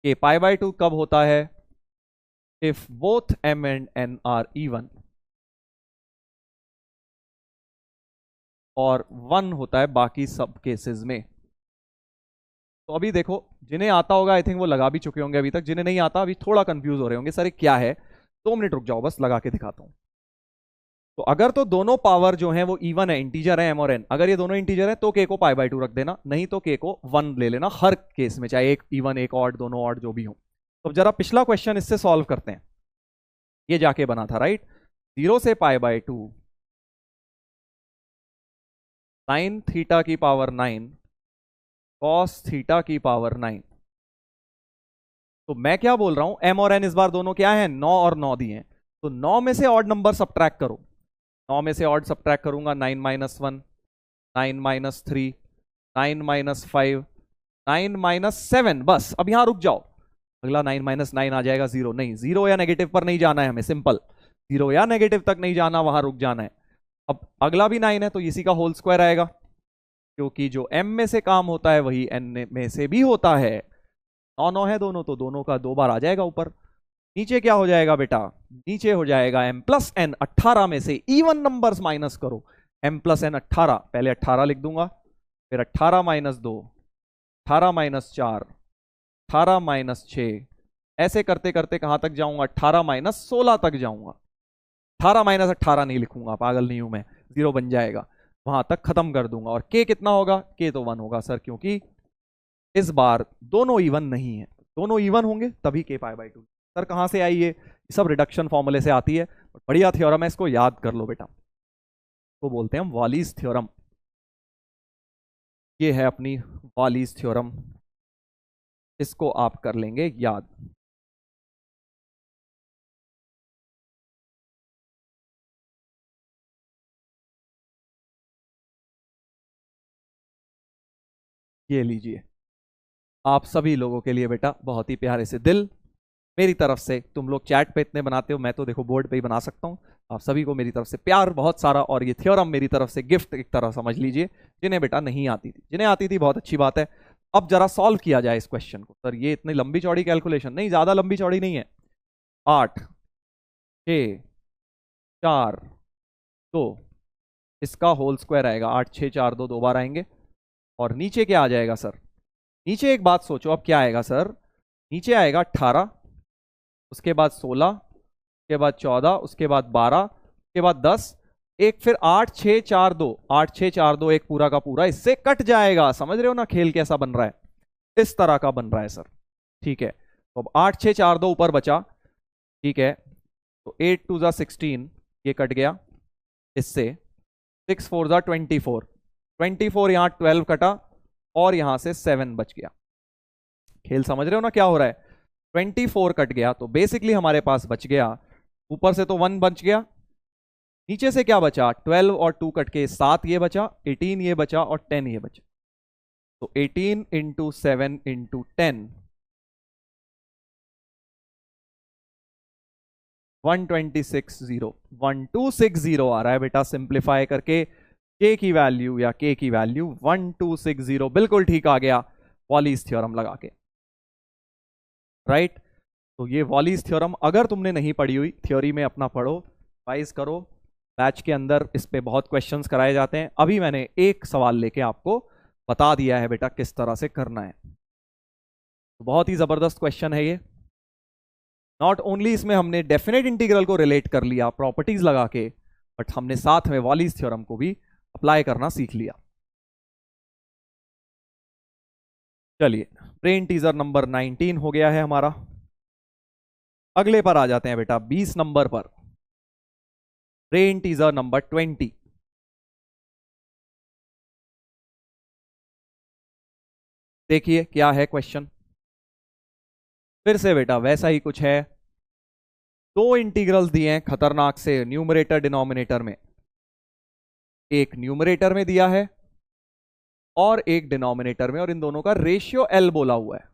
k पाई बाय 2 कब होता है, if both m and n are even, और 1 होता है बाकी सब केसेस में। तो अभी देखो, जिन्हें आता होगा आई थिंक वो लगा भी चुके होंगे अभी तक, जिन्हें नहीं आता अभी थोड़ा कंफ्यूज हो रहे होंगे, सर ये क्या है। 2 मिनट रुक जाओ, बस लगा के दिखाता हूं। तो अगर तो दोनों पावर जो है वो इवन है, इंटीजर है m और n, अगर ये दोनों इंटीजर है तो k को पाई बाय 2 रख देना, नहीं तो k को 1 ले लेना हर केस में, चाहे एक इवन एक ऑड, दोनों ऑड जो भी हो। तो जरा पिछला क्वेश्चन इससे सॉल्व करते हैं। ये जाके बना था राइट, 0 से पाई बाय 2 साइन थीटा की पावर 9 कॉस थीटा की पावर 9। तो मैं क्या बोल रहा हूं, m और n इस बार दोनों क्या है, 9 और 9 दिए हैं, तो 9 में से ऑड नंबर सब्ट्रैक्ट करो। 9 में से ऑड सब्ट्रैक्ट करूंगा, 9-1, 9-3, 9-5, 9-7। बस अब यहां रुक जाओ, अगला 9-9 आ जाएगा 0, नहीं 0 या नेगेटिव पर नहीं जाना है हमें, सिंपल 0 या नेगेटिव तक नहीं जाना, वहां रुक जाना है। अब अगला भी 9 है तो इसी का होल स्क्वायर आएगा, क्योंकि जो m में से काम होता है वही n में से भी होता है। 9-9 है दोनों, तो दोनों का 2 बार आ जाएगा ऊपर। नीचे क्या हो जाएगा बेटा, नीचे हो जाएगा m प्लस n, 18 में से इवन नंबर्स माइनस करो, m प्लस n 18, पहले 18 लिख दूंगा, फिर 18 - 2, 18 - 4, 18 - 6, ऐसे करते करते कहां तक जाऊंगा, 18 - 16 तक जाऊंगा। 18 - 18 नहीं लिखूंगा, पागल नहीं हूं मैं, 0 बन जाएगा, वहां तक खत्म कर दूंगा। और k कितना होगा, k तो 1 होगा सर, क्योंकि इस बार दोनों इवन नहीं है, दोनों इवन होंगे तभी k पाई बाय 2। सर कहां से आई ये, सब रिडक्शन फॉर्मूले से आती है, बढ़िया थ्योरम है, इसको याद कर लो बेटा, तो बोलते हैं हम वॉलीज थ्योरम। ये है अपनी वॉलीज थ्योरम, इसको आप कर लेंगे याद। ये लीजिए आप सभी लोगों के लिए बेटा, बहुत ही प्यारे से दिल मेरी तरफ से। तुम लोग चैट पे इतने बनाते हो, मैं तो देखो बोर्ड पे ही बना सकता हूँ। आप सभी को मेरी तरफ से प्यार बहुत सारा, और ये थ्योरम मेरी तरफ से गिफ्ट एक तरह समझ लीजिए। जिन्हें बेटा नहीं आती थी, जिन्हें आती थी बहुत अच्छी बात है। अब जरा सॉल्व किया जाए इस क्वेश्चन को। सर ये इतनी लंबी चौड़ी कैलकुलेशन नहीं, ज्यादा लंबी चौड़ी नहीं है। 8, 6, 4 2, इसका होल स्क्वायर आएगा 8 6 4 2, 2 बार आएंगे। और नीचे क्या आ जाएगा सर? नीचे एक बात सोचो, अब क्या आएगा सर? नीचे आएगा 18, उसके बाद 16, उसके बाद 14, उसके बाद 12, उसके बाद 10, एक फिर 8 6 4 2, 8 6 4 2 एक पूरा का पूरा इससे कट जाएगा। समझ रहे हो ना खेल कैसा बन रहा है? इस तरह का बन रहा है सर। ठीक है, तो अब 8 6 4 2 ऊपर बचा। ठीक है, तो 8 2 जा 16, ये कट गया इससे। 6 4 जा 24, 24 यहां 12 कटा और यहां से 7 बच गया। खेल समझ रहे हो ना क्या हो रहा है? 24 कट गया तो बेसिकली हमारे पास बच गया, ऊपर से तो 1 बच गया, नीचे से क्या बचा? 12 और 2 कट के 7 ये बचा, 18 ये बचा और 10 ये बचा। तो 18 इंटू 7 इंटू 10, 1260 आ रहा है बेटा। सिंप्लीफाई करके k की वैल्यू या k की वैल्यू 1260 बिल्कुल ठीक आ गया वॉलीज थ्योरम लगा के। राइट, तो ये वॉलीज थ्योरम अगर तुमने नहीं पढ़ी हुई, थ्योरी में अपना पढ़ो, रिवाइज करो। बैच के अंदर इस पे बहुत क्वेश्चंस कराए जाते हैं। अभी मैंने एक सवाल लेके आपको बता दिया है बेटा किस तरह से करना है। तो बहुत ही जबरदस्त क्वेश्चन है ये। नॉट ओनली इसमें हमने डेफिनेट इंटीग्रल को रिलेट कर लिया प्रॉपर्टीज लगा के, बट हमने साथ में वॉलीज थ्योरम को भी अप्लाई करना सीख लिया। चलिए, ब्रेन टीजर नंबर 19 हो गया है हमारा। अगले पर आ जाते हैं बेटा 20 नंबर पर, ब्रेन टीजर नंबर 20। देखिए क्या है क्वेश्चन। फिर से बेटा वैसा ही कुछ है। दो इंटीग्रल्स दिए हैं खतरनाक से न्यूमरेटर डिनोमिनेटर में। एक न्यूमरेटर में दिया है और एक डिनोमिनेटर में, और इन दोनों का रेशियो एल बोला हुआ है।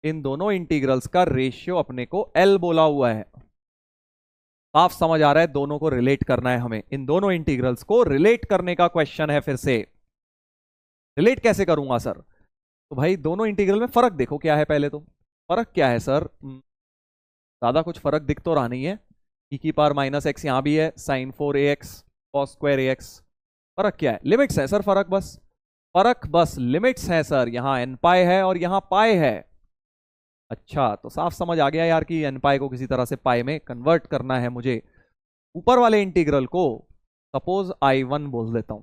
इन दोनों इंटीग्रल्स का रेशियो अपने को एल बोला हुआ है। साफ समझ आ रहा है, दोनों को रिलेट करना है हमें। इन दोनों इंटीग्रल्स को रिलेट करने का क्वेश्चन है। फिर से रिलेट कैसे करूंगा सर? तो भाई दोनों इंटीग्रल में फर्क देखो क्या है पहले तो। फर्क क्या है सर? ज्यादा कुछ फर्क दिख तो रहा नहीं है। e की पावर माइनस एक्स यहां भी है, sign 4ax cos square ax। फर्क क्या है? लिमिट्स है सर, फर्क बस। फर्क बस लिमिट्स है सर। यहां एन पाई है और यहां पाई है। अच्छा, तो साफ समझ आ गया यार कि एन पाई को किसी तरह से पाई में कन्वर्ट करना है मुझे। ऊपर वाले इंटीग्रल को सपोज I1 बोल देता हूं,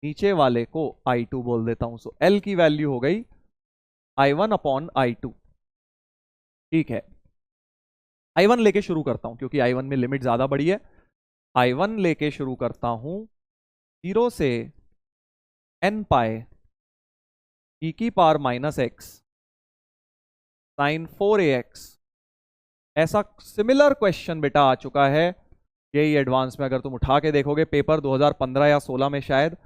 नीचे वाले को I2 बोल देता हूं। सो L की वैल्यू हो गई I1 अपॉन I2। ठीक है, I1 लेके शुरू करता हूं क्योंकि I1 में लिमिट ज्यादा बड़ी है। I1 लेके शुरू करता हूं 0 से n पाई e की power minus x sine 4ax। ऐसा सिमिलर क्वेश्चन बेटा आ चुका है जेईई एडवांस में। अगर तुम उठा के देखोगे पेपर 2015 या 16 में शायद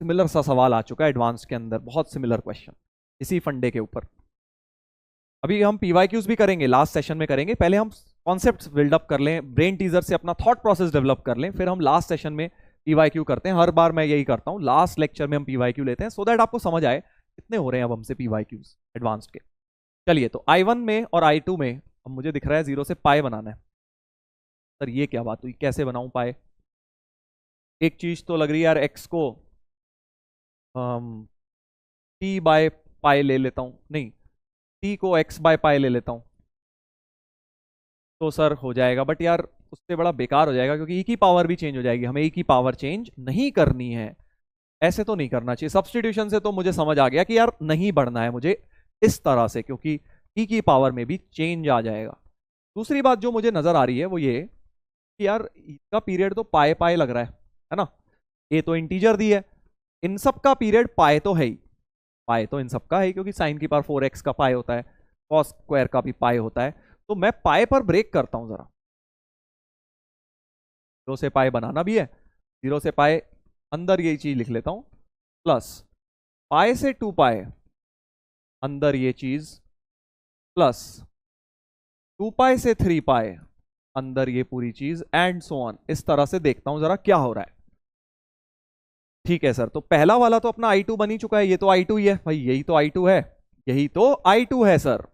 सिमिलर सा सवाल आ चुका है एडवांस के अंदर, बहुत सिमिलर क्वेश्चन इसी फंडे के ऊपर। अभी हम पीवाईक्यूज भी करेंगे, लास्ट सेशन में करेंगे। पहले हम कॉन्सेप्ट्स बिल्डअप कर लें, ब्रेन टीजर से अपना थॉट प्रोसेस डेवलप कर लें, फिर हम लास्ट सेशन में पीवाईक्यू करते हैं। हर बार मैं यही करता हूं, लास्ट लेक्चर में हम पीवाईक्यू लेते हैं, सो दैट आपको समझ आए कितने हो रहे हैं अब हमसे पीवाईक्यूज एडवांस्ड के। चलिए, तो I1 में और I2 में अब मुझे दिख रहा है 0 से पाई बनाना है। सर ये क्या बात हुई, कैसे बनाऊं पाई? एक चीज तो लग रही है यार, x को t बाय पाई ले लेता हूं, नहीं t को x बाय पाई ले लेता हूं तो सर हो जाएगा। बट यार उससे बड़ा बेकार हो जाएगा क्योंकि e की पावर भी चेंज हो जाएगी। हमें e की पावर चेंज नहीं करनी है, ऐसे तो नहीं करना चाहिए। सब्सटीट्यूशन से तो मुझे समझ आ गया कि यार नहीं बढ़ना है मुझे इस तरह से, क्योंकि e की पावर में भी चेंज आ जाएगा। दूसरी बात जो मुझे नजर आ रही है वो ये कि यार इसका पीरियड तो पाए पाए लग रहा है ना। ये तो इंटीजर दी है, इन सब का पीरियड पाए तो है ही, पाए तो इन सब का है क्योंकि साइन की पावर 4x का पाए होता है, कॉस स्क्वायर का भी पाए होता है। तो मैं पाए पर ब्रेक करता हूं जरा। 0 से पाए बनाना भी है, 0 से पाए अंदर यही चीज लिख लेता हूं, प्लस पाए से 2 पाए अंदर ये चीज, प्लस 2 पाए से 3 पाए अंदर ये पूरी चीज, एंड सो ऑन। इस तरह से देखता हूं जरा क्या हो रहा है। ठीक है सर, तो पहला वाला तो अपना I2 बन ही चुका है, ये तो I2 ही है भाई, यही तो I2 है, यही तो I2 है सर,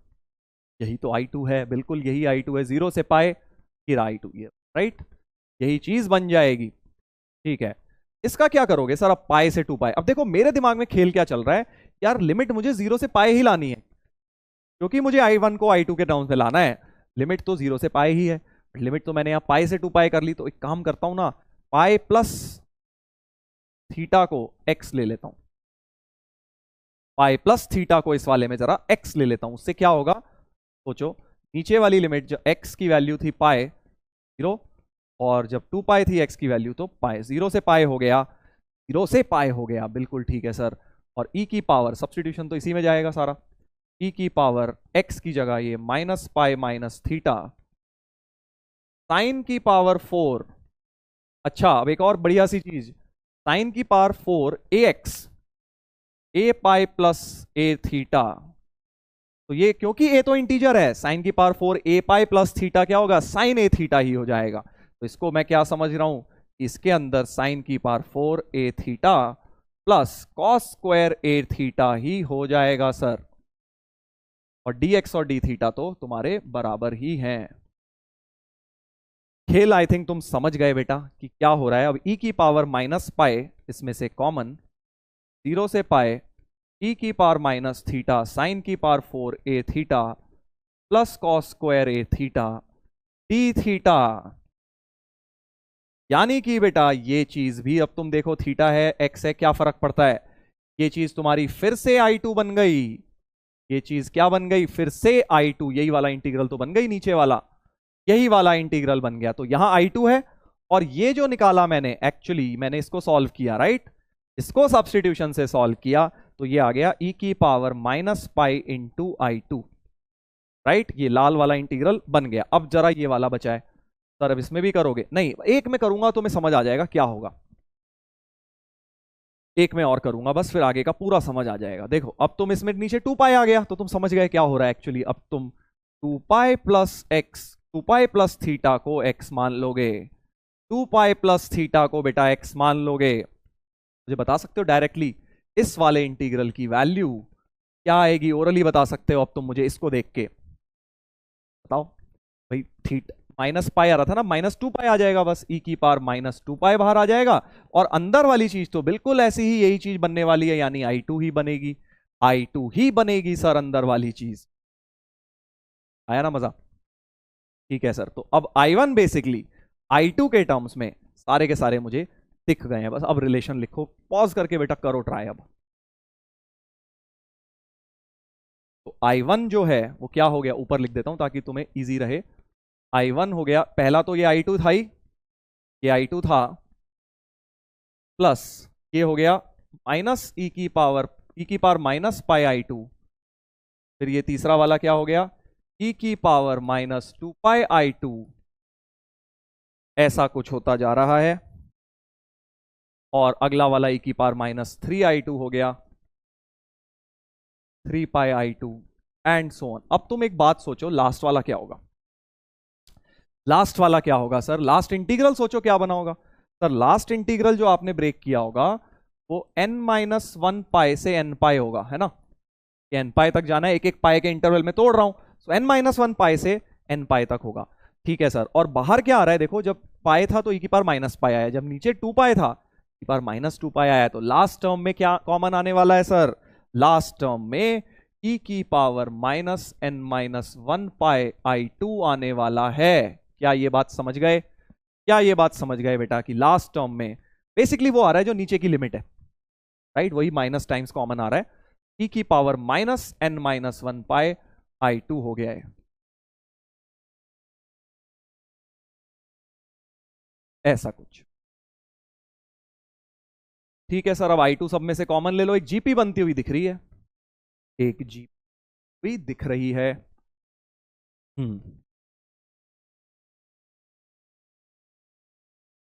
यही तो I2 है, बिल्कुल यही I2 है। 0 से पाए फिर i2 ये, राइट, यही चीज बन जाएगी। ठीक है, इसका क्या करोगे सर? अब पाई से 2 पाई। अब देखो मेरे दिमाग में खेल क्या चल रहा है यार, लिमिट मुझे 0 से पाई ही लानी है, क्योंकि मुझे i1 को i2 के टर्म्स में लाना है। लिमिट तो 0 से पाई ही है, लिमिट तो मैंने यहाँ पाई से 2 पाई कर ली, तो एक काम करता हूं ना, पाई प्लस थीटा को x ले लेता हूं, पाई प्लस थीटा को इस वाले में जरा x ले लेता हूं, उससे क्या होगा सोचो। नीचे वाली लिमिट जो x की वैल्यू थी पाई 0, और जब 2 पाई थी x की वैल्यू, तो पाई 0 से पाई हो गया, 0 से पाई हो गया, बिल्कुल ठीक है सर। और e की पावर, सब्स्टिट्यूशन तो इसी में जाएगा सारा, e की पावर x की जगह ये minus pi minus theta, sine की पावर 4। अच्छा अब एक और बढ़िया सी चीज, साइन की पावर 4 ax, ए पाई प्लस ए थीटा। तो ये क्योंकि a तो इंटीजर है, साइन की पावर 4 ए पाई प्लस थीटा क्या होगा, साइन ए थीटा ही हो जाएगा। तो इसको मैं क्या समझ रहा हूं, इसके अंदर साइन की पावर 4 ए थीटा प्लस कॉस स्क्वायर ए थीटा ही हो जाएगा सर। और dx और d थीटा तो तुम्हारे बराबर ही हैं। खेल आई थिंक तुम समझ गए बेटा कि क्या हो रहा है। अब e की पावर माइनस पाई इसमें से कॉमन, 0 से पाई, e की पावर माइनस थीटा साइन की पावर 4 ए थीटा प्लस कॉस स्क्वायर ए थीटा डी थीटा। यानी कि बेटा ये चीज भी, अब तुम देखो थीटा है एक्स है, क्या फर्क पड़ता है, ये चीज तुम्हारी फिर से i2 बन गई, ये चीज क्या बन गई, फिर से i2, यही वाला इंटीग्रल तो बन गई, नीचे वाला यही वाला इंटीग्रल बन गया। तो यहां i2 है, और ये जो निकाला मैंने, एक्चुअली मैंने इसको सॉल्व किया, राइट, इसको सब्स्टिट्यूशन से सॉल्व किया, तो ये आ गया e की power minus pi into i2, right, ये लाल वाला इंटीग्रल बन गया। अब जरा ये वाला बचा है सर, अब इसमें भी करोगे? नहीं, एक में करूंगा तो मैं समझ आ जाएगा क्या होगा, एक में और करूंगा बस, फिर आगे का पूरा समझ आ जाएगा। देखो अब तुम इसमें नीचे 2 पाई आ गया, तो तुम समझ गए क्या हो रहा है एक्चुअली। अब तुम 2 pi plus x, 2 pi plus theta को x मान लोगे, 2 पाई प्लस थीटा को बेटा x मान लोगे। मुझे बता सकते हो डायरेक्टली इस वाले इंटीग्रल की वैल्यू क्या आएगी, ओरली बता सकते हो अब तुम मुझे इसको देख के बताओ भाई। थीटा माइनस पाई आ रहा था ना, माइनस 2 पाई आ जाएगा बस, e की पावर माइनस 2 पाई बाहर आ जाएगा, और अंदर वाली चीज तो बिल्कुल ऐसी ही यही चीज बनने वाली है, यानी i2 ही बनेगी, i2 ही बनेगी सर अंदर वाली चीज। आया ना मजा? ठीक है सर, तो अब i1 बेसिकली i2 के टर्म्स में सारे के सारे मुझे दिख गए हैं, बस अब रिलेशन लिखो, पॉज करके बेटा करो ट्राई। अब तो i1 जो है वो क्या हो गया, ऊपर लिख देता हूं ताकि तुम्हें इजी रहे। i1 हो गया, पहला तो ये i2 था ही, ये i2 था, प्लस ये हो गया माइनस e की पावर माइनस पाई i2, फिर ये तीसरा वाला क्या हो गया, e की पावर माइनस 2 पाई i2, ऐसा कुछ होता जा रहा है। और अगला वाला e की पावर माइनस 3i2 हो गया, 3 पाई i2 एंड सो ऑन। अब तुम एक बात सोचो, लास्ट वाला क्या होगा, लास्ट वाला क्या होगा सर, लास्ट इंटीग्रल सोचो क्या बना होगा सर। लास्ट इंटीग्रल जो आपने ब्रेक किया होगा वो n माइनस 1 पाई से n पाई होगा, है ना, n पाई तक जाना है, एक एक पाई के इंटरवल में तोड़ रहा हूं, तो n माइनस 1 पाई से n पाई तक होगा। ठीक है सर, और बाहर क्या आ रहा है देखो, जब पाई था तो e की पावर माइनस पाई आया, जब नीचे 2 पाई था e की पावर माइनस 2 पाई आया, तो लास्ट टर्म में क्या कॉमन आने वाला है सर, लास्ट टर्म में e की पावर माइनस n माइनस 1 पाई i2 आने वाला है। क्या ये बात समझ गए, क्या ये बात समझ गए बेटा कि लास्ट टर्म में बेसिकली वो आ रहा है जो नीचे की लिमिट है, राइट, वही माइनस टाइम्स कॉमन आ रहा है, e की पावर माइनस n माइनस 1 पाई i2 हो गया है, ऐसा कुछ। ठीक है सर, अब i2 सब में से कॉमन ले लो, एक जीपी बनती हुई दिख रही है, एक जीपी दिख रही है।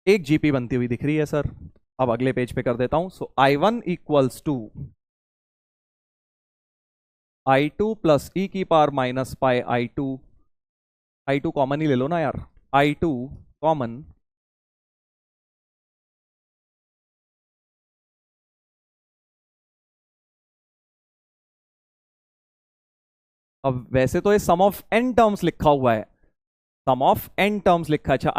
एक जीपी बनती हुई दिख रही है सर। अब अगले पेज पे कर देता हूं, so i1 equals to i2 plus e की power minus pi i2, i2 common ही ले लो ना यार, i2 कॉमन, अब वैसे तो ये सम ऑफ n टर्म्स लिखा हुआ है, सम ऑफ एन टर्म्स लिखा है। अच्छा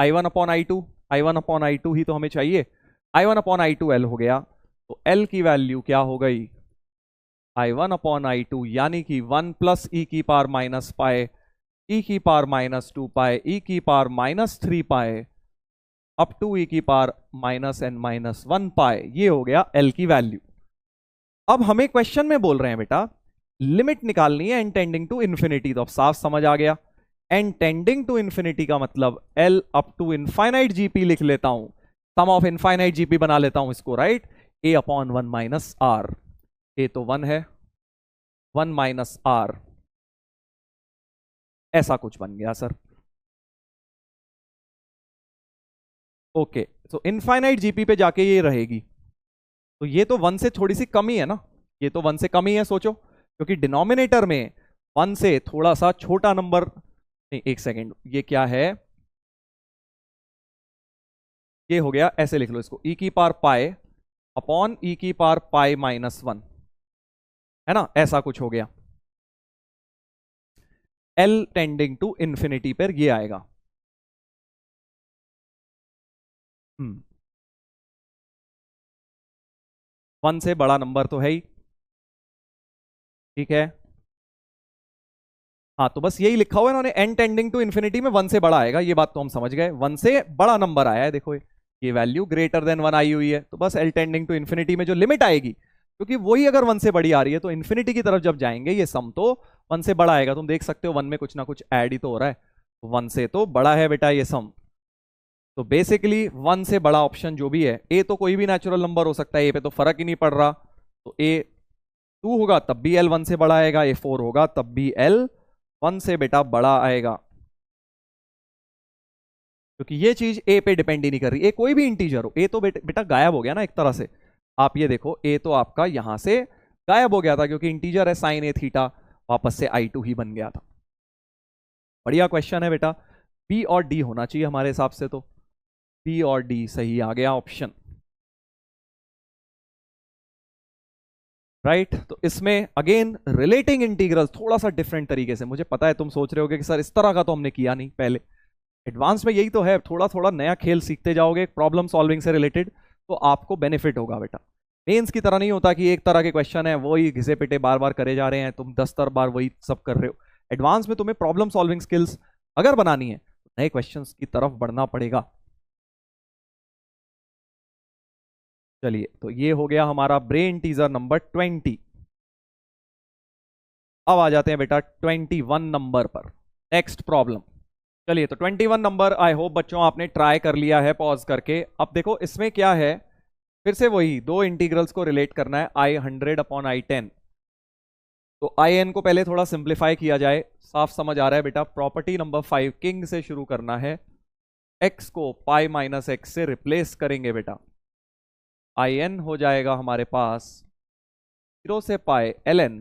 I1/I2 ही तो हमें चाहिए। I1/I2 L हो गया, तो L की वैल्यू क्या हो गई? I1/I2 यानी कि 1 प्लस ई की पावर माइनस पाए, ई की पावर माइनस 2 पाए, ई की पावर माइनस 3 पाए, अप टू ई की पावर माइनस एन माइनस 1 पाए। ये हो गया L की वैल्यू। अब हमें क्वेश्चन में बोल रहे हैं बेटा लिमिट निकालनी है n टेंडिंग टू इन्फिनिटी, तो अब साफ समझ आ गया। n टेंडिंग टू इन्फिनिटी का मतलब L up to infinite GP लिख लेता हूं, सम ऑफ इनफाइनाइट जीपी बना लेता हूं इसको, right. a upon 1 minus R, A तो 1 है, 1 माइनस आर, ऐसा कुछ बन गया सर। ओके, तो इनफाइनाइट जीपी पे जाके ये रहेगी, तो ये तो 1 से थोड़ी सी कम ही है ना, ये तो 1 से कम ही है सोचो, क्योंकि डिनोमिनेटर में 1 से थोड़ा सा छोटा नंबर, नहीं एक सेकेंड, ये क्या है, ये हो गया, ऐसे लिख लो इसको, ई की पावर पाए अपॉन ई की पावर पाई माइनस 1, है ना, ऐसा कुछ हो गया। L टेंडिंग टू इंफिनिटी पर ये आएगा। हम्म, 1 से बड़ा नंबर तो है ही, ठीक है। हाँ, तो बस यही लिखा हुआ है इन्होंने, n टेंडिंग टू इन्फिनिटी में 1 से बड़ा आएगा, ये बात तो हम समझ गए, 1 से बड़ा नंबर आया है, देखो ये वैल्यू ग्रेटर देन 1 आई हुई है, तो बस L टेंडिंग टू इन्फिनिटी में जो लिमिट आएगी, क्योंकि वही अगर 1 से बड़ी आ रही है तो इन्फिनिटी की तरफ जब जाएंगे ये सम तो 1 से बड़ा आएगा। तुम देख सकते हो 1 में कुछ ना कुछ ऐड ही तो हो रहा है, 1 से तो बड़ा है बेटा ये सम। तो बेसिकली 1 से बड़ा ऑप्शन जो भी है, ए तो कोई भी नेचुरल नंबर हो सकता है, ए पे तो फर्क ही नहीं पड़ रहा, तो ए 2 होगा तब भी L 1 से बड़ा आएगा, ए 4 होगा तब भी L 1 से बेटा बड़ा आएगा, क्योंकि ये चीज ए पे डिपेंड ही नहीं कर रही, ए कोई भी इंटीजर हो, ए तो बेटा गायब हो गया ना एक तरह से। आप ये देखो ए तो आपका यहां से गायब हो गया था, क्योंकि इंटीजर है साइन ए थीटा, वापस से I2 ही बन गया था। बढ़िया क्वेश्चन है बेटा, बी और डी होना चाहिए हमारे हिसाब से, तो बी और डी सही आ गया ऑप्शन, राइट। तो इसमें अगेन रिलेटिंग इंटीग्रल थोड़ा सा डिफरेंट तरीके से, मुझे पता है तुम सोच रहे होगे कि सर इस तरह का तो हमने किया नहीं पहले, एडवांस में यही तो है, थोड़ा थोड़ा नया खेल सीखते जाओगे प्रॉब्लम सॉल्विंग से रिलेटेड, तो आपको बेनिफिट होगा बेटा। मेंस की तरह नहीं होता कि एक तरह के क्वेश्चन है वही घिसे पिटे बार बार करे जा रहे हैं, तुम 10 बार वही सब कर रहे हो। एडवांस में तुम्हें प्रॉब्लम सॉल्विंग स्किल्स अगर बनानी है तो नए क्वेश्चंस की तरफ बढ़ना पड़ेगा। चलिए, तो ये हो गया हमारा ब्रेन टीजर नंबर 20। अब आ जाते हैं बेटा 21 नंबर पर, नेक्स्ट प्रॉब्लम। चलिए, तो 21 नंबर आई होप बच्चों आपने ट्राई कर लिया है पॉज करके। अब देखो इसमें क्या है, फिर से वही दो इंटीग्रल्स को रिलेट करना है, I100/I10। तो IN को पहले थोड़ा सिंप्लीफाई किया जाए, साफ समझ आ रहा है बेटा। प्रॉपर्टी नंबर 5 किंग से शुरू करना है, x को पाई माइनस एक्स से रिप्लेस करेंगे बेटा, IN हो जाएगा हमारे पास 0 से पाई ln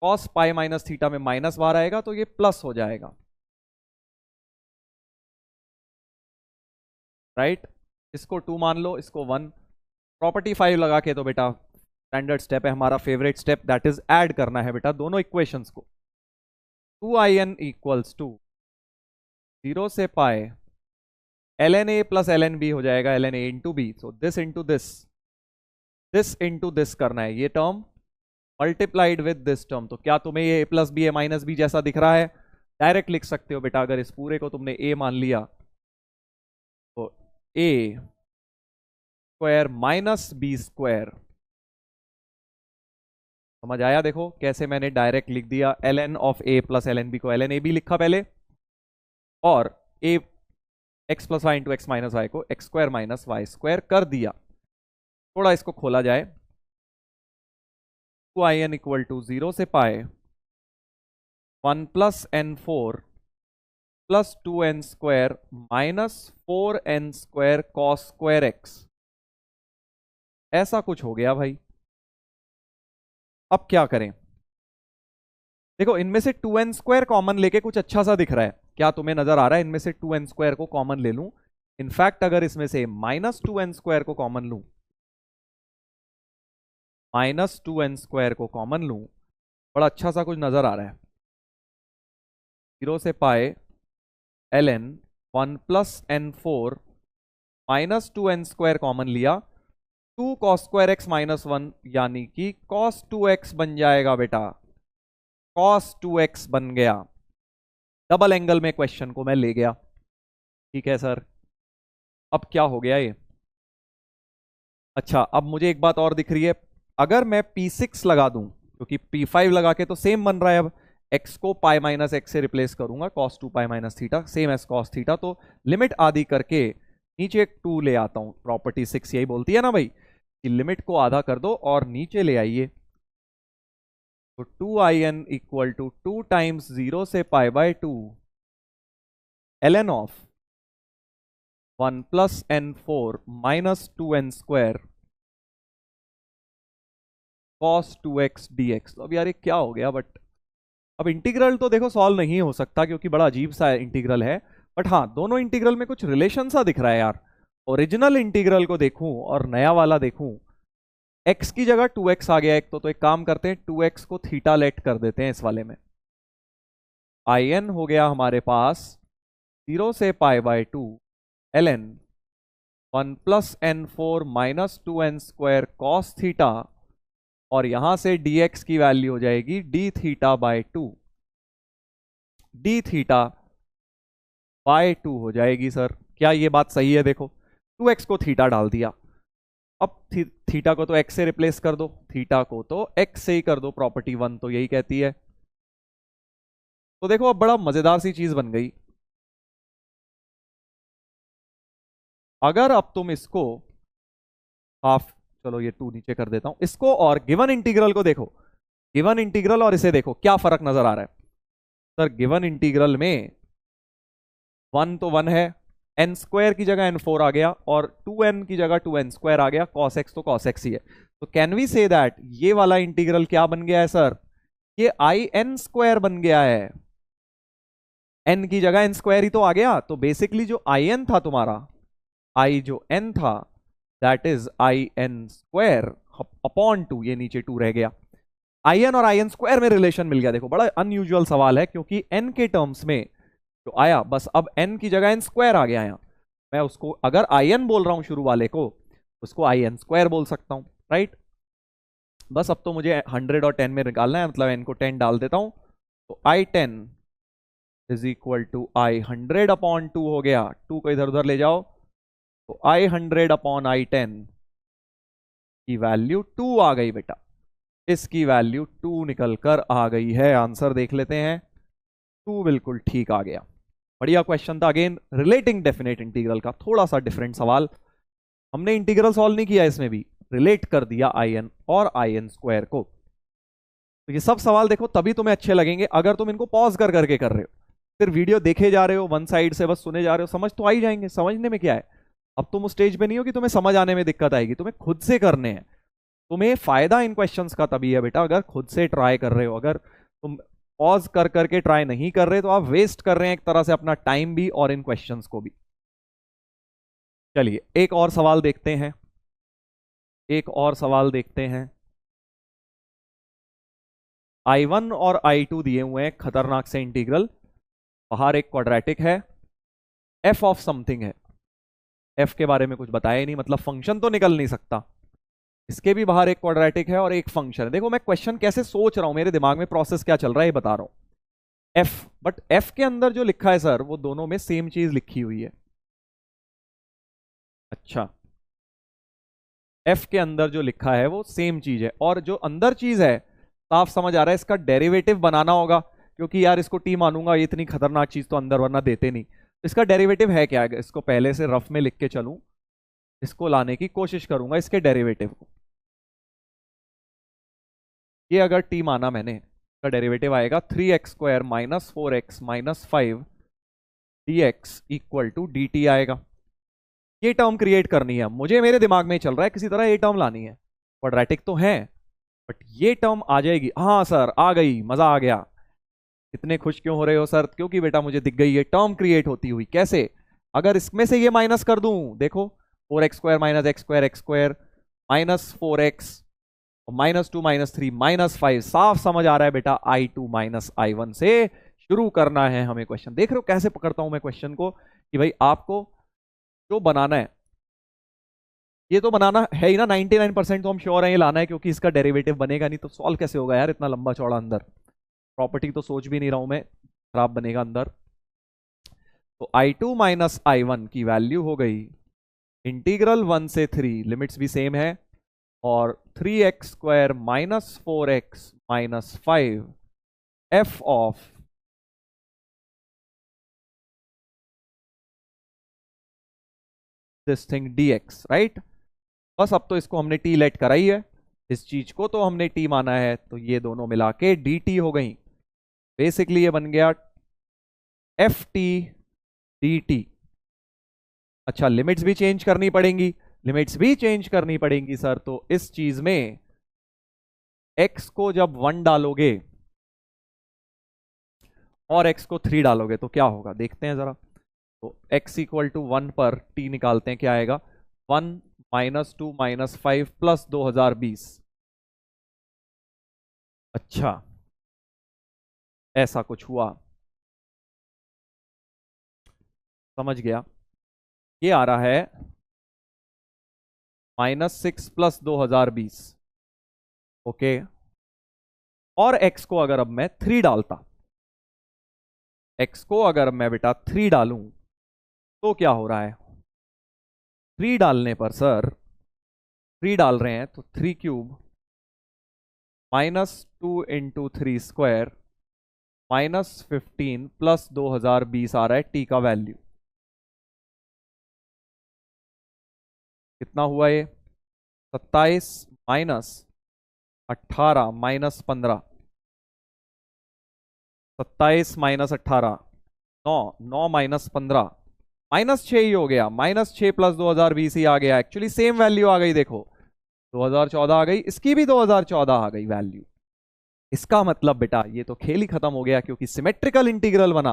cos पाई माइनस थीटा में माइनस बार आएगा तो ये प्लस हो जाएगा, राइट। इसको 2 मान लो, इसको 1। प्रॉपर्टी 5 लगा के तो बेटा स्टैंडर्ड स्टेप है हमारा, favourite step, that is add करना है बेटा दोनों इक्वेशंस को। 2IN इक्वल्स टू 0 से pi ln a plus ln b हो जाएगा, ln a into b, so this into this into this करना है, ये term multiplied with this term. तो क्या तुम्हें ये a plus b, a minus b जैसा दिख रहा है? डायरेक्ट लिख सकते हो बेटा, अगर इस पूरे को तुमने a मान लिया तो a square minus b square. समझ आया? देखो कैसे मैंने डायरेक्ट लिख दिया, ln of a plus ln b को ln a b लिखा पहले, और a X plus Y into X minus Y को X square minus Y square कर दिया। थोड़ा इसको खोला जाए, 2IN इक्वल टू 0 से पाए 1 plus n4 plus 2n square minus 4n square cos square x, ऐसा कुछ हो गया भाई। अब क्या करें? देखो इनमें से 2n स्क्वायर कॉमन लेके कुछ अच्छा सा दिख रहा है, क्या तुम्हें नजर आ रहा है इनमें से 2n स्क्वायर को कॉमन ले लूं? इनफैक्ट अगर इसमें से माइनस 2n स्क्वायर को कॉमन लूं, माइनस 2n स्क्वायर को कॉमन लूं, बड़ा अच्छा सा कुछ नजर आ रहा है। 0 से pi ln 1 plus n4 minus 2n² common लिया, 2 cos स्क्वायर x माइनस 1 यानी कि cos 2x बन जाएगा बेटा, cos 2x बन गया। डबल एंगल में क्वेश्चन को मैं ले गया। ठीक है सर, अब क्या हो गया ये? अच्छा, अब मुझे एक बात और दिख रही है, अगर मैं P6 लगा दूं, क्योंकि P5 लगा के तो सेम बन रहा है, अब x को पाई माइनस एक्स से रिप्लेस करूंगा, cos 2 pi minus theta same as cos थीटा, तो लिमिट आधी करके नीचे एक 2 ले आता हूं। प्रॉपर्टी 6 यही बोलती है ना भाई कि लिमिट को आधा कर दो और नीचे ले आइए। तो 2in इक्वल टू 2 टाइम्स 0 से पाई by 2 ln of 1 plus n4 minus 2n² cos 2x dx। तो अब यार ये क्या हो गया? बट अब इंटीग्रल तो देखो सॉल्व नहीं हो सकता क्योंकि बड़ा अजीब सा इंटीग्रल है, बट हाँ दोनों इंटीग्रल में कुछ रिलेशन सा दिख रहा है यार। ओरिजिनल इंटीग्रल को देखूं और नया वाला देखूं, x की जगह 2x आ गया एक तो एक काम करते हैं 2x को थीटा लेट कर देते हैं इस वाले में। in हो गया हमारे पास 0 से पाई by 2 ln 1 plus n4 minus 2n² cos theta, और यहां से dx की वैल्यू हो जाएगी d theta by 2, d theta by 2 हो जाएगी। सर क्या ये बात सही है? देखो 2x को थीटा डाल दिया, अब थीटा को तो x से रिप्लेस कर दो, थीटा को तो x से ही कर दो, प्रॉपर्टी 1 तो यही कहती है। तो देखो अब बड़ा मजेदार सी चीज बन गई। अगर अब तुम इसको हाफ, चलो ये 2 नीचे कर देता हूं इसको, और गिवन इंटीग्रल को देखो, गिवन इंटीग्रल और इसे देखो क्या फर्क नजर आ रहा है। सर गिवन इंटीग्रल में 1 तो 1 है, n² की जगह n4 आ गया, और 2n की जगह 2n² आ गया, cos x तो cos x ही है। तो कैन वी से दैट ये वाला इंटीग्रल क्या बन गया है सर? ये in² बन गया है, n की जगह n² ही तो आ गया। तो बेसिकली जो in था तुम्हारा, i जो n था, दैट इज in² अपॉन 2, ये नीचे 2 रह गया। in और in² में रिलेशन मिल गया। देखो बड़ा अनयूजुअल सवाल है क्योंकि n के टर्म्स में जो आया, बस अब n की जगह n² आ गया यहाँ। मैं उसको अगर in बोल रहा हूं शुरू वाले को, उसको in² बोल सकता हूं, राइट। बस अब तो मुझे 100 और 10 में निकालना है, मतलब n को 10 डाल देता हूं, तो i10 is equal to i100 upon 2 हो गया। 2 को इधर उधर ले जाओ, तो i100 अपॉन i10 की वैल्यू 2 आ गई बेटा, इसकी वैल्यू 2 निकल कर आ गई है। आंसर देख लेते हैं, 2 बिल्कुल ठीक आ गया। बढ़िया क्वेश्चन था, अगेन रिलेटिंग डेफिनेट इंटीग्रल का थोड़ा सा डिफरेंट सवाल। हमने इंटीग्रल सॉल्व नहीं किया, इसमें भी रिलेट कर दिया in और in² को। तो ये सब सवाल देखो तभी तुम्हें अच्छे लगेंगे अगर तुम इनको पॉज कर करके कर रहे हो, फिर वीडियो देखे जा रहे हो वन साइड से बस सुने जा रहे हो, समझ तो आ ही जाएंगे। समझने में क्या है, अब तुम उस स्टेज पे नहीं हो कि तुम्हें समझ आने में दिक्कत आएगी, तुम्हें खुद से करने हैं। तुम्हें फायदा इन क्वेश्चंस का तभी है बेटा अगर खुद से ट्राई कर रहे हो। अगर तुम पॉज कर करके ट्राई नहीं कर रहे तो आप वेस्ट कर रहे हैं एक तरह से अपना टाइम भी और इन क्वेश्चंस को भी। चलिए एक और सवाल देखते हैं, एक और सवाल देखते हैं। I1 और I2 दिए हुए हैं खतरनाक से इंटीग्रल, बाहर एक क्वाड्रेटिक है, f ऑफ समथिंग है, f के बारे में कुछ बताया ही नहीं, मतलब फंक्शन तो निकल नहीं सकता। इसके भी बाहर एक क्वाड्रेटिक है और एक फंक्शन है। देखो मैं क्वेश्चन कैसे सोच रहा हूं, मेरे दिमाग में प्रोसेस क्या चल रहा है ये बता रहा हूं। f, बट f के अंदर जो लिखा है सर वो दोनों में सेम चीज लिखी हुई है। अच्छा, f के अंदर जो लिखा है वो सेम चीज है, और जो अंदर चीज है साफ समझ आ रहा है इसका डेरिवेटिव बनाना होगा, क्योंकि यार इसको t मानूंगा, ये इतनी खतरनाक चीज तो अंदर वरना देते नहीं। इसका डेरिवेटिव है क्या? इसको पहले से रफ में लिख के चलूं, इसको लाने की कोशिश करूंगा इसके डेरिवेटिव को। ये अगर t माना मैंने, इसका डेरिवेटिव आएगा 3x² minus 4x minus 5 dx equal to dt आएगा। ये टर्म क्रिएट करनी है मुझे, मेरे दिमाग में चल रहा है किसी तरह ये टर्म लानी है। क्वाड्रेटिक तो है बट ये टर्म आ जाएगी। हाँ सर आ गई, मजा आ गया। इतने खुश क्यों हो रहे हो सर? क्योंकि बेटा मुझे दिख गई ये टर्म क्रिएट होती हुई। कैसे? अगर इसमें से ये माइनस कर दूं, देखो 4x² minus x² minus 4x minus 2 minus 3 minus 5, साफ समझ आ रहा है बेटा I2 माइनस I1 से शुरू करना है हमें क्वेश्चन। देख रहे हो कैसे पकड़ता हूं मैं क्वेश्चन को कि भाई आपको जो बनाना है, ये तो बनाना है ही ना, 99% तो हम श्योर है ये लाना है, क्योंकि इसका डेरिवेटिव बनेगा नहीं तो सॉल्व कैसे होगा यार इतना लंबा चौड़ा अंदर। प्रॉपर्टी तो सोच भी नहीं रहा हूं मैं, खराब बनेगा अंदर। तो I2 माइनस I1 की वैल्यू हो गई इंटीग्रल 1 से 3, लिमिट्स भी सेम है, और 3x² minus 4x minus 5 f of this thing dx, right. बस अब तो इसको हमने t लेट कराई है, इस चीज को तो हमने t माना है, तो ये दोनों मिला के dt हो गई। बेसिकली ये बन गया ft dt। अच्छा, लिमिट्स भी चेंज करनी पड़ेंगी, लिमिट्स भी चेंज करनी पड़ेंगी सर। तो इस चीज में x को जब 1 डालोगे और x को 3 डालोगे तो क्या होगा देखते हैं जरा। तो x इक्वल टू 1 पर t निकालते हैं, क्या आएगा 1 माइनस 2 माइनस 5 प्लस 2020। अच्छा, ऐसा कुछ हुआ, समझ गया। ये आ रहा है -6 प्लस 2020, ओके। और x को अगर अब मैं 3 डालता, x को अगर मैं बेटा 3 डालूं तो क्या हो रहा है। 3 डालने पर सर, 3 डाल रहे हैं तो 3 क्यूब -2 इंटू 3 स्क्वायर -15 प्लस 2020 आ रहा है t का वैल्यू। कितना हुआ ये 27 माइनस 18 माइनस 15, 27 माइनस 18 9, 9 माइनस 15 -6 ही हो गया, -6 प्लस 2020 ही आ गया। एक्चुअली सेम वैल्यू आ गई, देखो 2014 आ गई, इसकी भी 2014 आ गई वैल्यू। इसका मतलब बेटा ये तो खेल ही खत्म हो गया, क्योंकि सिमेट्रिकल इंटीग्रल बना,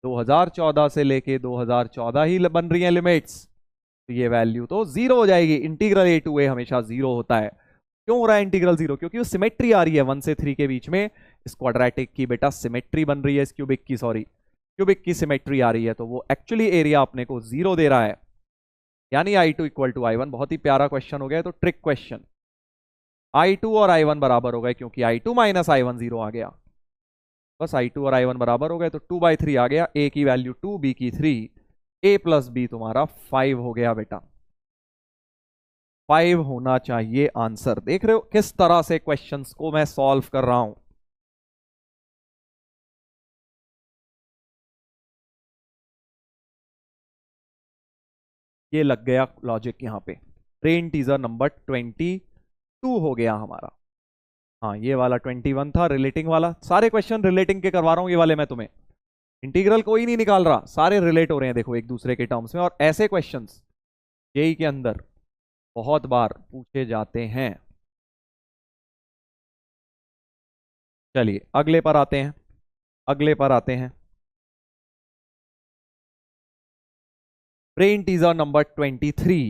2014 से लेके 2014 ही बन रही है लिमिट्स, तो ये वैल्यू तो जीरो हो जाएगी। इंटीग्रल ए टू ए हमेशा जीरो होता है। क्यों हो रहा है इंटीग्रल जीरो, क्योंकि वो सिमेट्री आ रही है 1 से 3 के बीच में, इस क्वाड्रेटिक की बेटा सिमेट्री बन रही है, इस क्यूबिक की, सॉरी क्यूबिक की सिमेट्री आ रही है, तो वो एक्चुअली एरिया अपने को जीरो दे रहा है, यानी I2 इक्वल टू I1। बहुत ही प्यारा क्वेश्चन हो गया, तो ट्रिक क्वेश्चन। I2 और I1 बराबर हो गए, क्योंकि I2 माइनस I1 जीरो आ गया, बस I2 और I1 बराबर हो गए, तो 2/3 आ गया। A की वैल्यू 2, B की 3, A प्लस बी तुम्हारा 5 हो गया बेटा, 5 होना चाहिए आंसर। देख रहे हो किस तरह से क्वेश्चंस को मैं सॉल्व कर रहा हूं। ये लग गया लॉजिक यहां पे। ब्रेन टीजर नंबर 22 हो गया हमारा। हाँ, ये वाला 21 था रिलेटिंग वाला। सारे क्वेश्चन रिलेटिंग के करवा रहा हूं ये वाले मैं तुम्हें, इंटीग्रल कोई नहीं निकाल रहा, सारे रिलेट हो रहे हैं देखो एक दूसरे के टर्म्स में। और ऐसे क्वेश्चंस जेई के अंदर बहुत बार पूछे जाते हैं। चलिए अगले पर आते हैं, अगले पर आते हैं। Brain teaser number 23,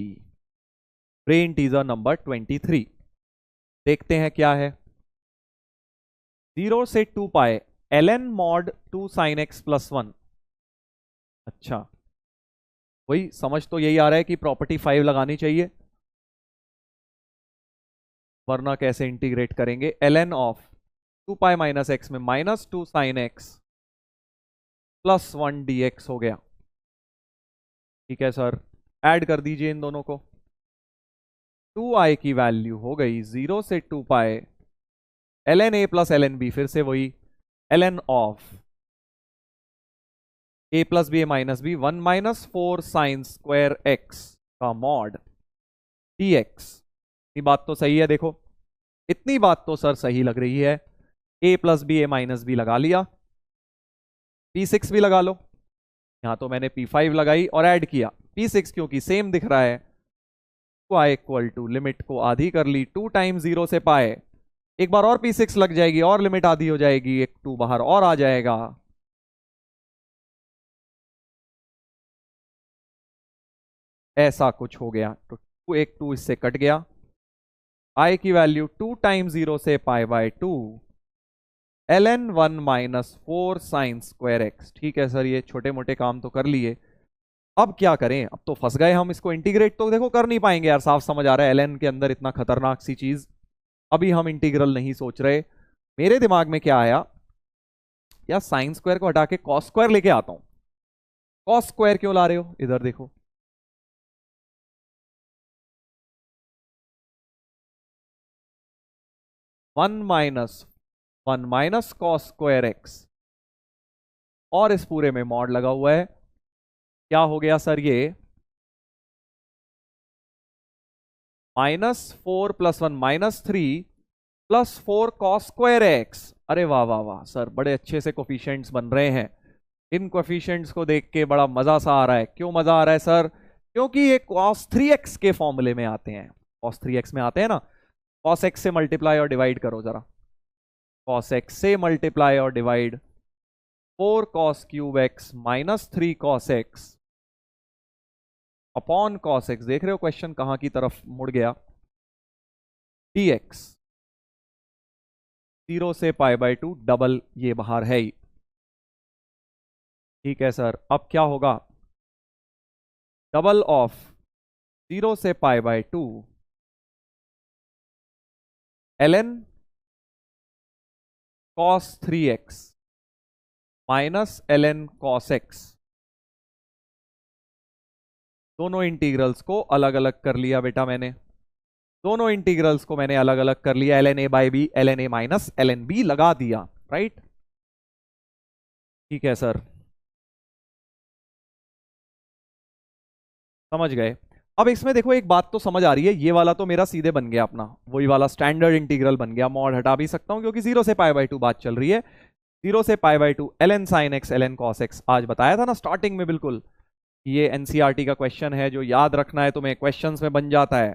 brain teaser number 23 देखते हैं क्या है। 0 से 2 pi ln mod 2 sin x plus 1। अच्छा, वही समझ तो यही आ रहा है कि प्रॉपर्टी 5 लगानी चाहिए, वरना कैसे इंटीग्रेट करेंगे। ln of 2 pi minus x में -2 sin x प्लस 1 dx हो गया। ठीक है सर, ऐड कर दीजिए इन दोनों को। 2i की वैल्यू हो गई 0 से 2 pi ln a plus ln b, फिर से वही ln of a plus b a minus b 1 minus 4 sine square x का मॉड dx। ये बात तो सही है, देखो इतनी बात तो सर सही लग रही है। a plus b a minus b लगा लिया, p6 भी लगा लो, यहां तो मैंने p5 लगाई और ऐड किया p6, क्योंकि सेम दिख रहा है। y इक्वल टू लिमिट को आधी कर ली, 2 टाइम्स 0 से पाए, एक बार और p6 लग जाएगी और लिमिट आधी हो जाएगी, एक 2 बाहर और आ जाएगा। ऐसा कुछ हो गया, तो 2 एक 2 इससे कट गया। i की वैल्यू 2 टाइम्स 0 से पाई by 2 ln 1 minus 4 sine square x. ठीक है सर, ये छोटे मोटे काम तो कर लिए, अब क्या करें? अब तो फंस गए हम, इसको इंटीग्रेट तो देखो कर नहीं पाएंगे यार, साफ समझ आ रहा है ln के अंदर इतना खतरनाक सी चीज। अभी हम इंटीग्रल नहीं सोच रहे। मेरे दिमाग में क्या आया, या साइन स्क्वायर को हटा के कॉस स्क्वायर लेके आता हूं। कॉस स्क्वायर क्यों ला रहे हो? इधर देखो, one minus cos square x, और इस पूरे में मॉड लगा हुआ है। क्या हो गया सर ये? -4 + 1 -3 + 4 कॉस स्क्वायर एक्स। अरे वाह वाह वाह सर, बड़े अच्छे से कोफिशिएंट्स बन रहे हैं। इन कोफिशिएंट्स को देख के बड़ा मजा सा आ रहा है। क्यों मजा आ रहा है सर? क्योंकि ये cos 3x के फॉर्मूले में आते हैं। cos 3x में आते हैं ना। cos x से मल्टीप्लाई और डिवाइड करो जरा। cos x से मल्टीप्लाई और divide, 4 cos cube x -3 cos x upon cos x। देख रहे हो क्वेश्चन कहां की तरफ मुड़ गया? dx 0 से π/2, डबल ये बाहर है ही। ठीक है सर, अब क्या होगा? डबल ऑफ 0 से π/2 ln cos 3x minus ln cos x। दोनों इंटीग्रल्स को अलग अलग कर लिया बेटा मैंने, दोनों इंटीग्रल्स को मैंने अलग अलग कर लिया। ln a/b ln a minus ln b लगा दिया, राइट? ठीक है सर, समझ गए। अब इसमें देखो एक बात तो समझ आ रही है, ये वाला तो मेरा सीधे बन गया अपना वही वाला स्टैंडर्ड इंटीग्रल बन गया। मॉड हटा भी सकता हूं क्योंकि 0 से π/2 बात चल रही है। 0 से π/2 ln sin x ln cos x। आज बताया था ना स्टार्टिंग में बिल्कुल, ये एनसीईआरटी का क्वेश्चन है जो याद रखना है तुम्हें, क्वेश्चंस में बन जाता है।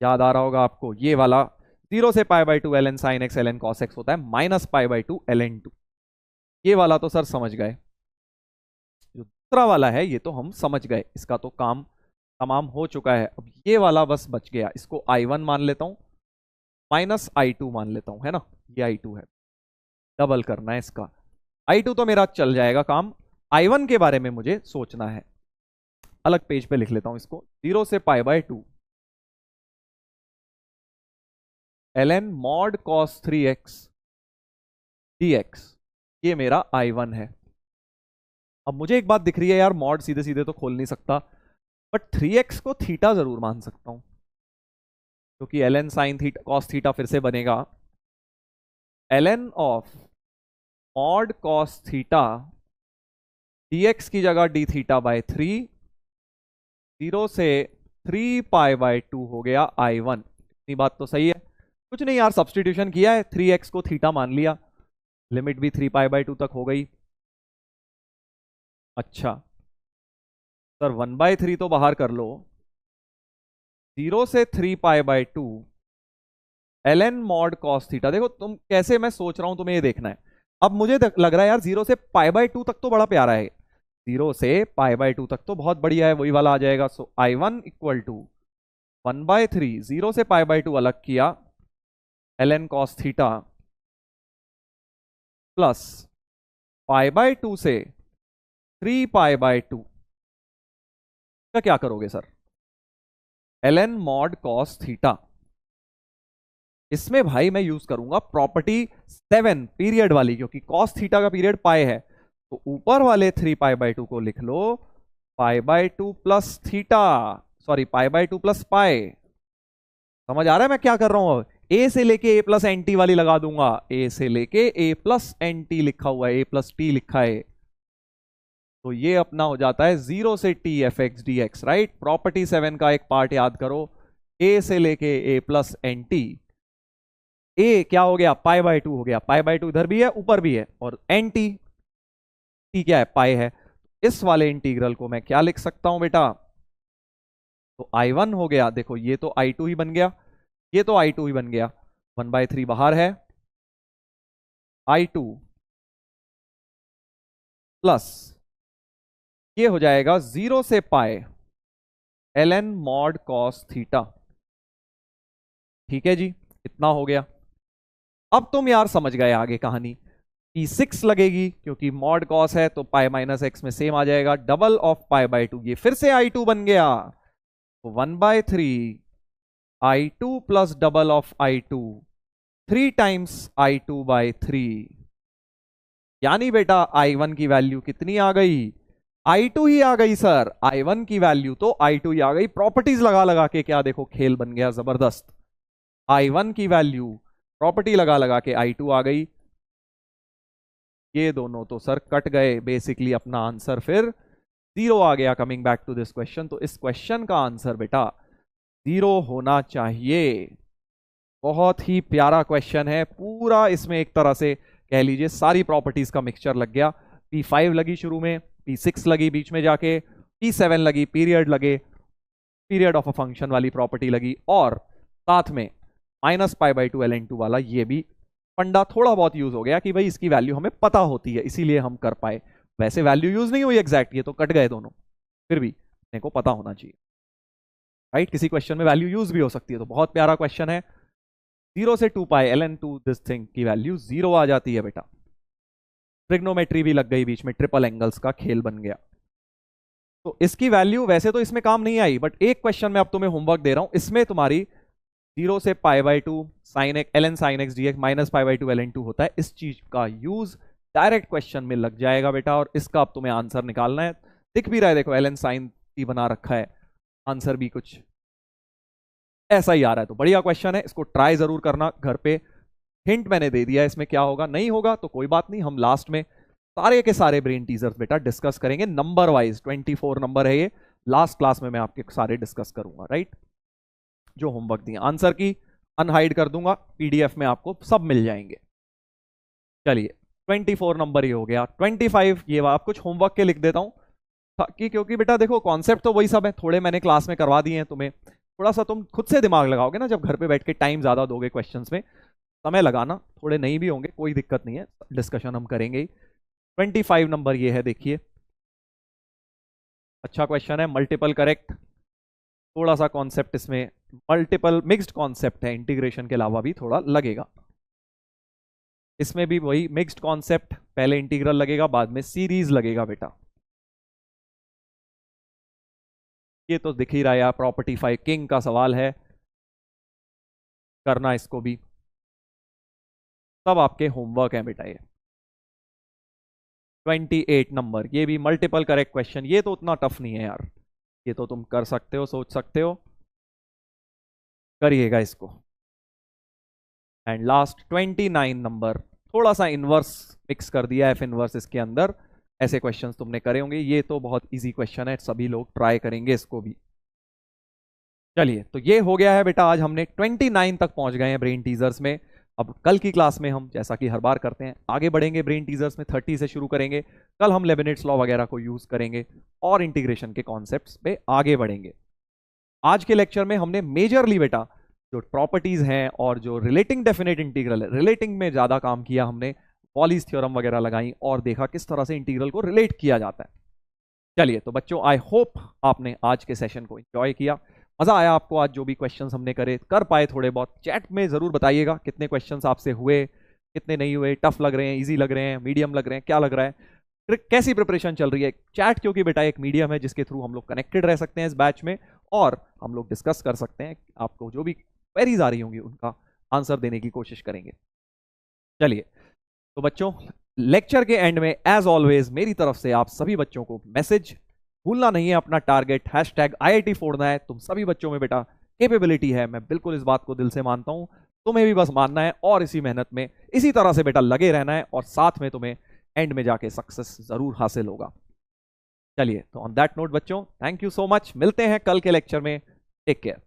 याद आ रहा होगा आपको, ये वाला 0 से π/2 ln sin x ln cos x होता है -π/2 ln 2। ये वाला तो सर समझ गए। जो दूसरा वाला है ये तो हम समझ गए, इसका तो काम तमाम हो चुका है। अब ये वाला बस बच गया, इसको I1 मान लेता हूं, -I2 मान लेता हूं, है ना? ये I2 है, डबल करना है इसका। I2 तो मेरा चल जाएगा काम, I1 के बारे में मुझे सोचना है। अलग पेज पे लिख लेता हूं इसको। 0 से π/2 ln mod cos 3x dx, ये मेरा I1 है। अब मुझे एक बात दिख रही है यार, मॉड सीधे सीधे तो खोल नहीं सकता, बट 3x को थीटा जरूर मान सकता हूं, क्योंकि ln sin theta cos theta फिर से बनेगा ln of mod cos theta dx की जगह d θ/3, 0 से 3π/2 हो गया I1। इतनी बात तो सही है, कुछ नहीं यार, सब्सटीट्यूशन किया है, 3x को थीटा मान लिया, लिमिट भी 3π/2 तक हो गई। अच्छा सर 1/3 तो बाहर कर लो। 0 से 3π/2 ln mod cos थीटा। देखो तुम कैसे मैं सोच रहा हूं तुम्हें ये देखना है। अब मुझे लग रहा है यार 0 से π/2 तक तो बड़ा प्यारा है, 0 से π/2 तक तो बहुत बढ़िया है, वही वाला आ जाएगा। सो I1 इक्वल टू 1/3, 0 से π/2 अलग किया ln cos थीटा प्लस π/2 से 3π/2 का क्या करोगे sir? ln mod cos theta. इसमें भाई मैं यूज करूंगा प्रॉपर्टी 7 पीरियड वाली, क्योंकि cos थीटा का पीरियड पाई है, तो ऊपर वाले 3π/2 को लिख लो π/2 plus theta, sorry π/2 plus pi. समझ आ रहा है मैं क्या कर रहा हूं? ए से लेके ए प्लस एन टी वाली लगा दूंगा, ए से लेके ए प्लस एन टी लिखा हुआ है, ए प्लस टी लिखा है, तो ये अपना हो जाता है 0 से T F x D x, right? Property 7 का एक पार्ट याद करो, ए से लेके ए प्लस एन टी। ए क्या हो गया? π/2 हो गया, π/2 इधर भी है ऊपर भी है, और एन टी, टी क्या है? पाई है। इस वाले इंटीग्रल को मैं क्या लिख सकता हूं बेटा? तो I1 हो गया, देखो ये तो I2 ही बन गया, ये तो I2 ही बन गया, 1/3 बाहर है, I2 प्लस ये हो जाएगा 0 से पाई ln mod cos थीटा। ठीक है जी, इतना हो गया। अब तुम यार समझ गए आगे कहानी। P6 लगेगी क्योंकि मॉड कॉस है तो पाई माइनस एक्स में सेम आ जाएगा, double of pi by two, ये फिर से I2 बन गया, 1/3 I2 plus double of I2, 3 times I2/3, यानी बेटा I1 की वैल्यू कितनी आ गई, I2 ही आ गई सर। I1 की वैल्यू तो I2 ही आ गई। प्रॉपर्टीज लगा लगा के क्या देखो खेल बन गया जबरदस्त। I1 की वैल्यू प्रॉपर्टी लगा लगा के I2 आ गई। ये दोनों तो सर कट गए, बेसिकली अपना आंसर फिर 0 आ गया। Coming back to this question, तो इस क्वेश्चन का आंसर बेटा 0 होना चाहिए। बहुत ही प्यारा क्वेश्चन है पूरा, इसमें एक तरह से कह लीजिए सारी प्रॉपर्टीज का मिक्सचर लग गया। P5 लगी शुरू में, P6 लगी बीच में जाके, P7 लगी पीरियड लगे, पीरियड ऑफ अ फंक्शन वाली प्रॉपर्टी लगी, और साथ में -π/2 ln2 वाला ये भी फंडा थोड़ा बहुत यूज हो गया कि भाई इसकी वैल्यू हमें पता होती है इसीलिए हम कर पाए। वैसे वैल्यू यूज नहीं हुई एग्जैक्ट, ये तो कट गए दोनों, फिर भी अपने को पता होना चाहिए, राइट। किसी क्वेश्चन में वैल्यू यूज भी हो सकती है, तो बहुत प्यारा क्वेश्चन है। 0 से 2π ln2 दिस थिंग की वैल्यू 0 आ जाती है बेटा। ट्रिग्नोमेट्री भी लग गई बीच में, ट्रिपल एंगल्स का खेल बन गया। तो इसकी वैल्यू वैसे तो इसमें काम नहीं आई, बट एक क्वेश्चन में अब तुम्हें होमवर्क दे रहा हूं, इसमें तुम्हारी 0 से π/2 sin x ln sin x dx -π/2 ln2 होता है। इस चीज का यूज डायरेक्ट क्वेश्चन में लग जाएगा बेटा, और इसका अब तुम्हें आंसर निकालना है। दिख भी रहा है देखो, ln sin t बना रखा है, आंसर भी कुछ ऐसा ही आ रहा है। तो बढ़िया क्वेश्चन है, इसको ट्राई जरूर करना घर पे। हिंट मैंने दे दिया है इसमें क्या होगा, नहीं होगा तो कोई बात नहीं, हम लास्ट में सारे के सारे ब्रेन टीजर्स बेटा डिस्कस करेंगे नंबर वाइज। 24 नंबर है ये, लास्ट क्लास में मैं आपके सारे डिस्कस करूंगा, राइट। जो होमवर्क दिए आंसर की अनहाइड कर दूंगा, पीडीएफ में आपको सब मिल जाएंगे। चलिए 24 नंबर ये हो गया। 25 ये आप कुछ होमवर्क के लिख देता हूं ताकि, क्योंकि बेटा देखो कॉन्सेप्ट तो वही सब है, थोड़े मैंने क्लास में करवा दिए हैं तुम्हें, थोड़ा सा तुम खुद से दिमाग लगाओगे ना, जब घर पे बैठ के टाइम ज्यादा दोगे क्वेश्चंस में, समय लगाना, थोड़े नहीं भी होंगे कोई दिक्कत नहीं है, डिस्कशन हम करेंगे ही। 25 नंबर ये है, देखिए अच्छा क्वेश्चन है, मल्टीपल करेक्ट। थोड़ा सा कॉन्सेप्ट इसमें मल्टीपल मिक्स्ड कॉन्सेप्ट है, इंटीग्रेशन के अलावा भी थोड़ा लगेगा। इसमें भी वही मिक्स्ड कॉन्सेप्ट, पहले इंटीग्रल लगेगा बाद में सीरीज लगेगा बेटा। ये तो दिख ही रहा है यार, प्रॉपर्टी 5 किंग का सवाल है, करना इसको भी, सब आपके होमवर्क है बेटा ये। 28 नंबर ये भी मल्टीपल करेक्ट क्वेश्चन, ये तो उतना टफ नहीं है यार, ये तो तुम कर सकते हो, सोच सकते हो, करिएगा इसको। एंड लास्ट 29 नंबर, थोड़ा सा इनवर्स मिक्स कर दिया है, इनवर्स इसके अंदर, ऐसे क्वेश्चंस तुमने करे होंगे। ये तो बहुत इजी क्वेश्चन है, सभी लोग ट्राई करेंगे इसको भी। चलिए तो ये हो गया है बेटा, आज हमने 29 तक पहुंच गए हैं ब्रेन टीजर्स में। अब कल की क्लास में हम जैसा कि हर बार करते हैं आगे बढ़ेंगे ब्रेन टीजर्स में, 30 से शुरू करेंगे। कल हम लेबनिट्स लॉ वगैरह को यूज करेंगे और इंटीग्रेशन के कॉन्सेप्ट्स पे आगे बढ़ेंगे। आज के लेक्चर में हमने मेजरली बेटा जो प्रॉपर्टीज हैं और जो रिलेटिंग डेफिनेट इंटीग्रल है, रिलेटिंग में ज्यादा काम किया हमने, पॉलीज थ्योरम वगैरह लगाई और देखा किस तरह से इंटीग्रल को रिलेट किया जाता है। चलिए तो बच्चों, आई होप आपने आज के सेशन को एंजॉय किया, मजा आया आपको। आज जो भी क्वेश्चंस हमने करे कर पाए थोड़े बहुत, चैट में जरूर बताइएगा कितने क्वेश्चंस आपसे हुए, कितने नहीं हुए, टफ लग रहे हैं, इजी लग रहे हैं, मीडियम लग रहे हैं, क्या लग रहा है, फिर कैसी प्रिपरेशन चल रही है। चैट क्योंकि बेटा एक मीडियम है जिसके थ्रू हम लोग कनेक्टेड रह सकते हैं इस बैच में, और हम लोग डिस्कस कर सकते हैं, आपको जो भी क्वेरीज आ रही होंगी उनका आंसर देने की कोशिश करेंगे। चलिए तो बच्चों, लेक्चर के एंड में एज ऑलवेज मेरी तरफ से आप सभी बच्चों को मैसेज भूलना नहीं है, अपना टारगेट #IIT फोड़ना है। तुम सभी बच्चों में बेटा कैपेबिलिटी है, मैं बिल्कुल इस बात को दिल से मानता हूं, तुम्हें भी बस मानना है और इसी मेहनत में इसी तरह से बेटा लगे रहना है, और साथ में तुम्हें एंड में जाके सक्सेस जरूर हासिल होगा। चलिए तो ऑन दैट नोट बच्चों, थैंक यू सो मच, मिलते हैं कल के लेक्चर में, टेक केयर।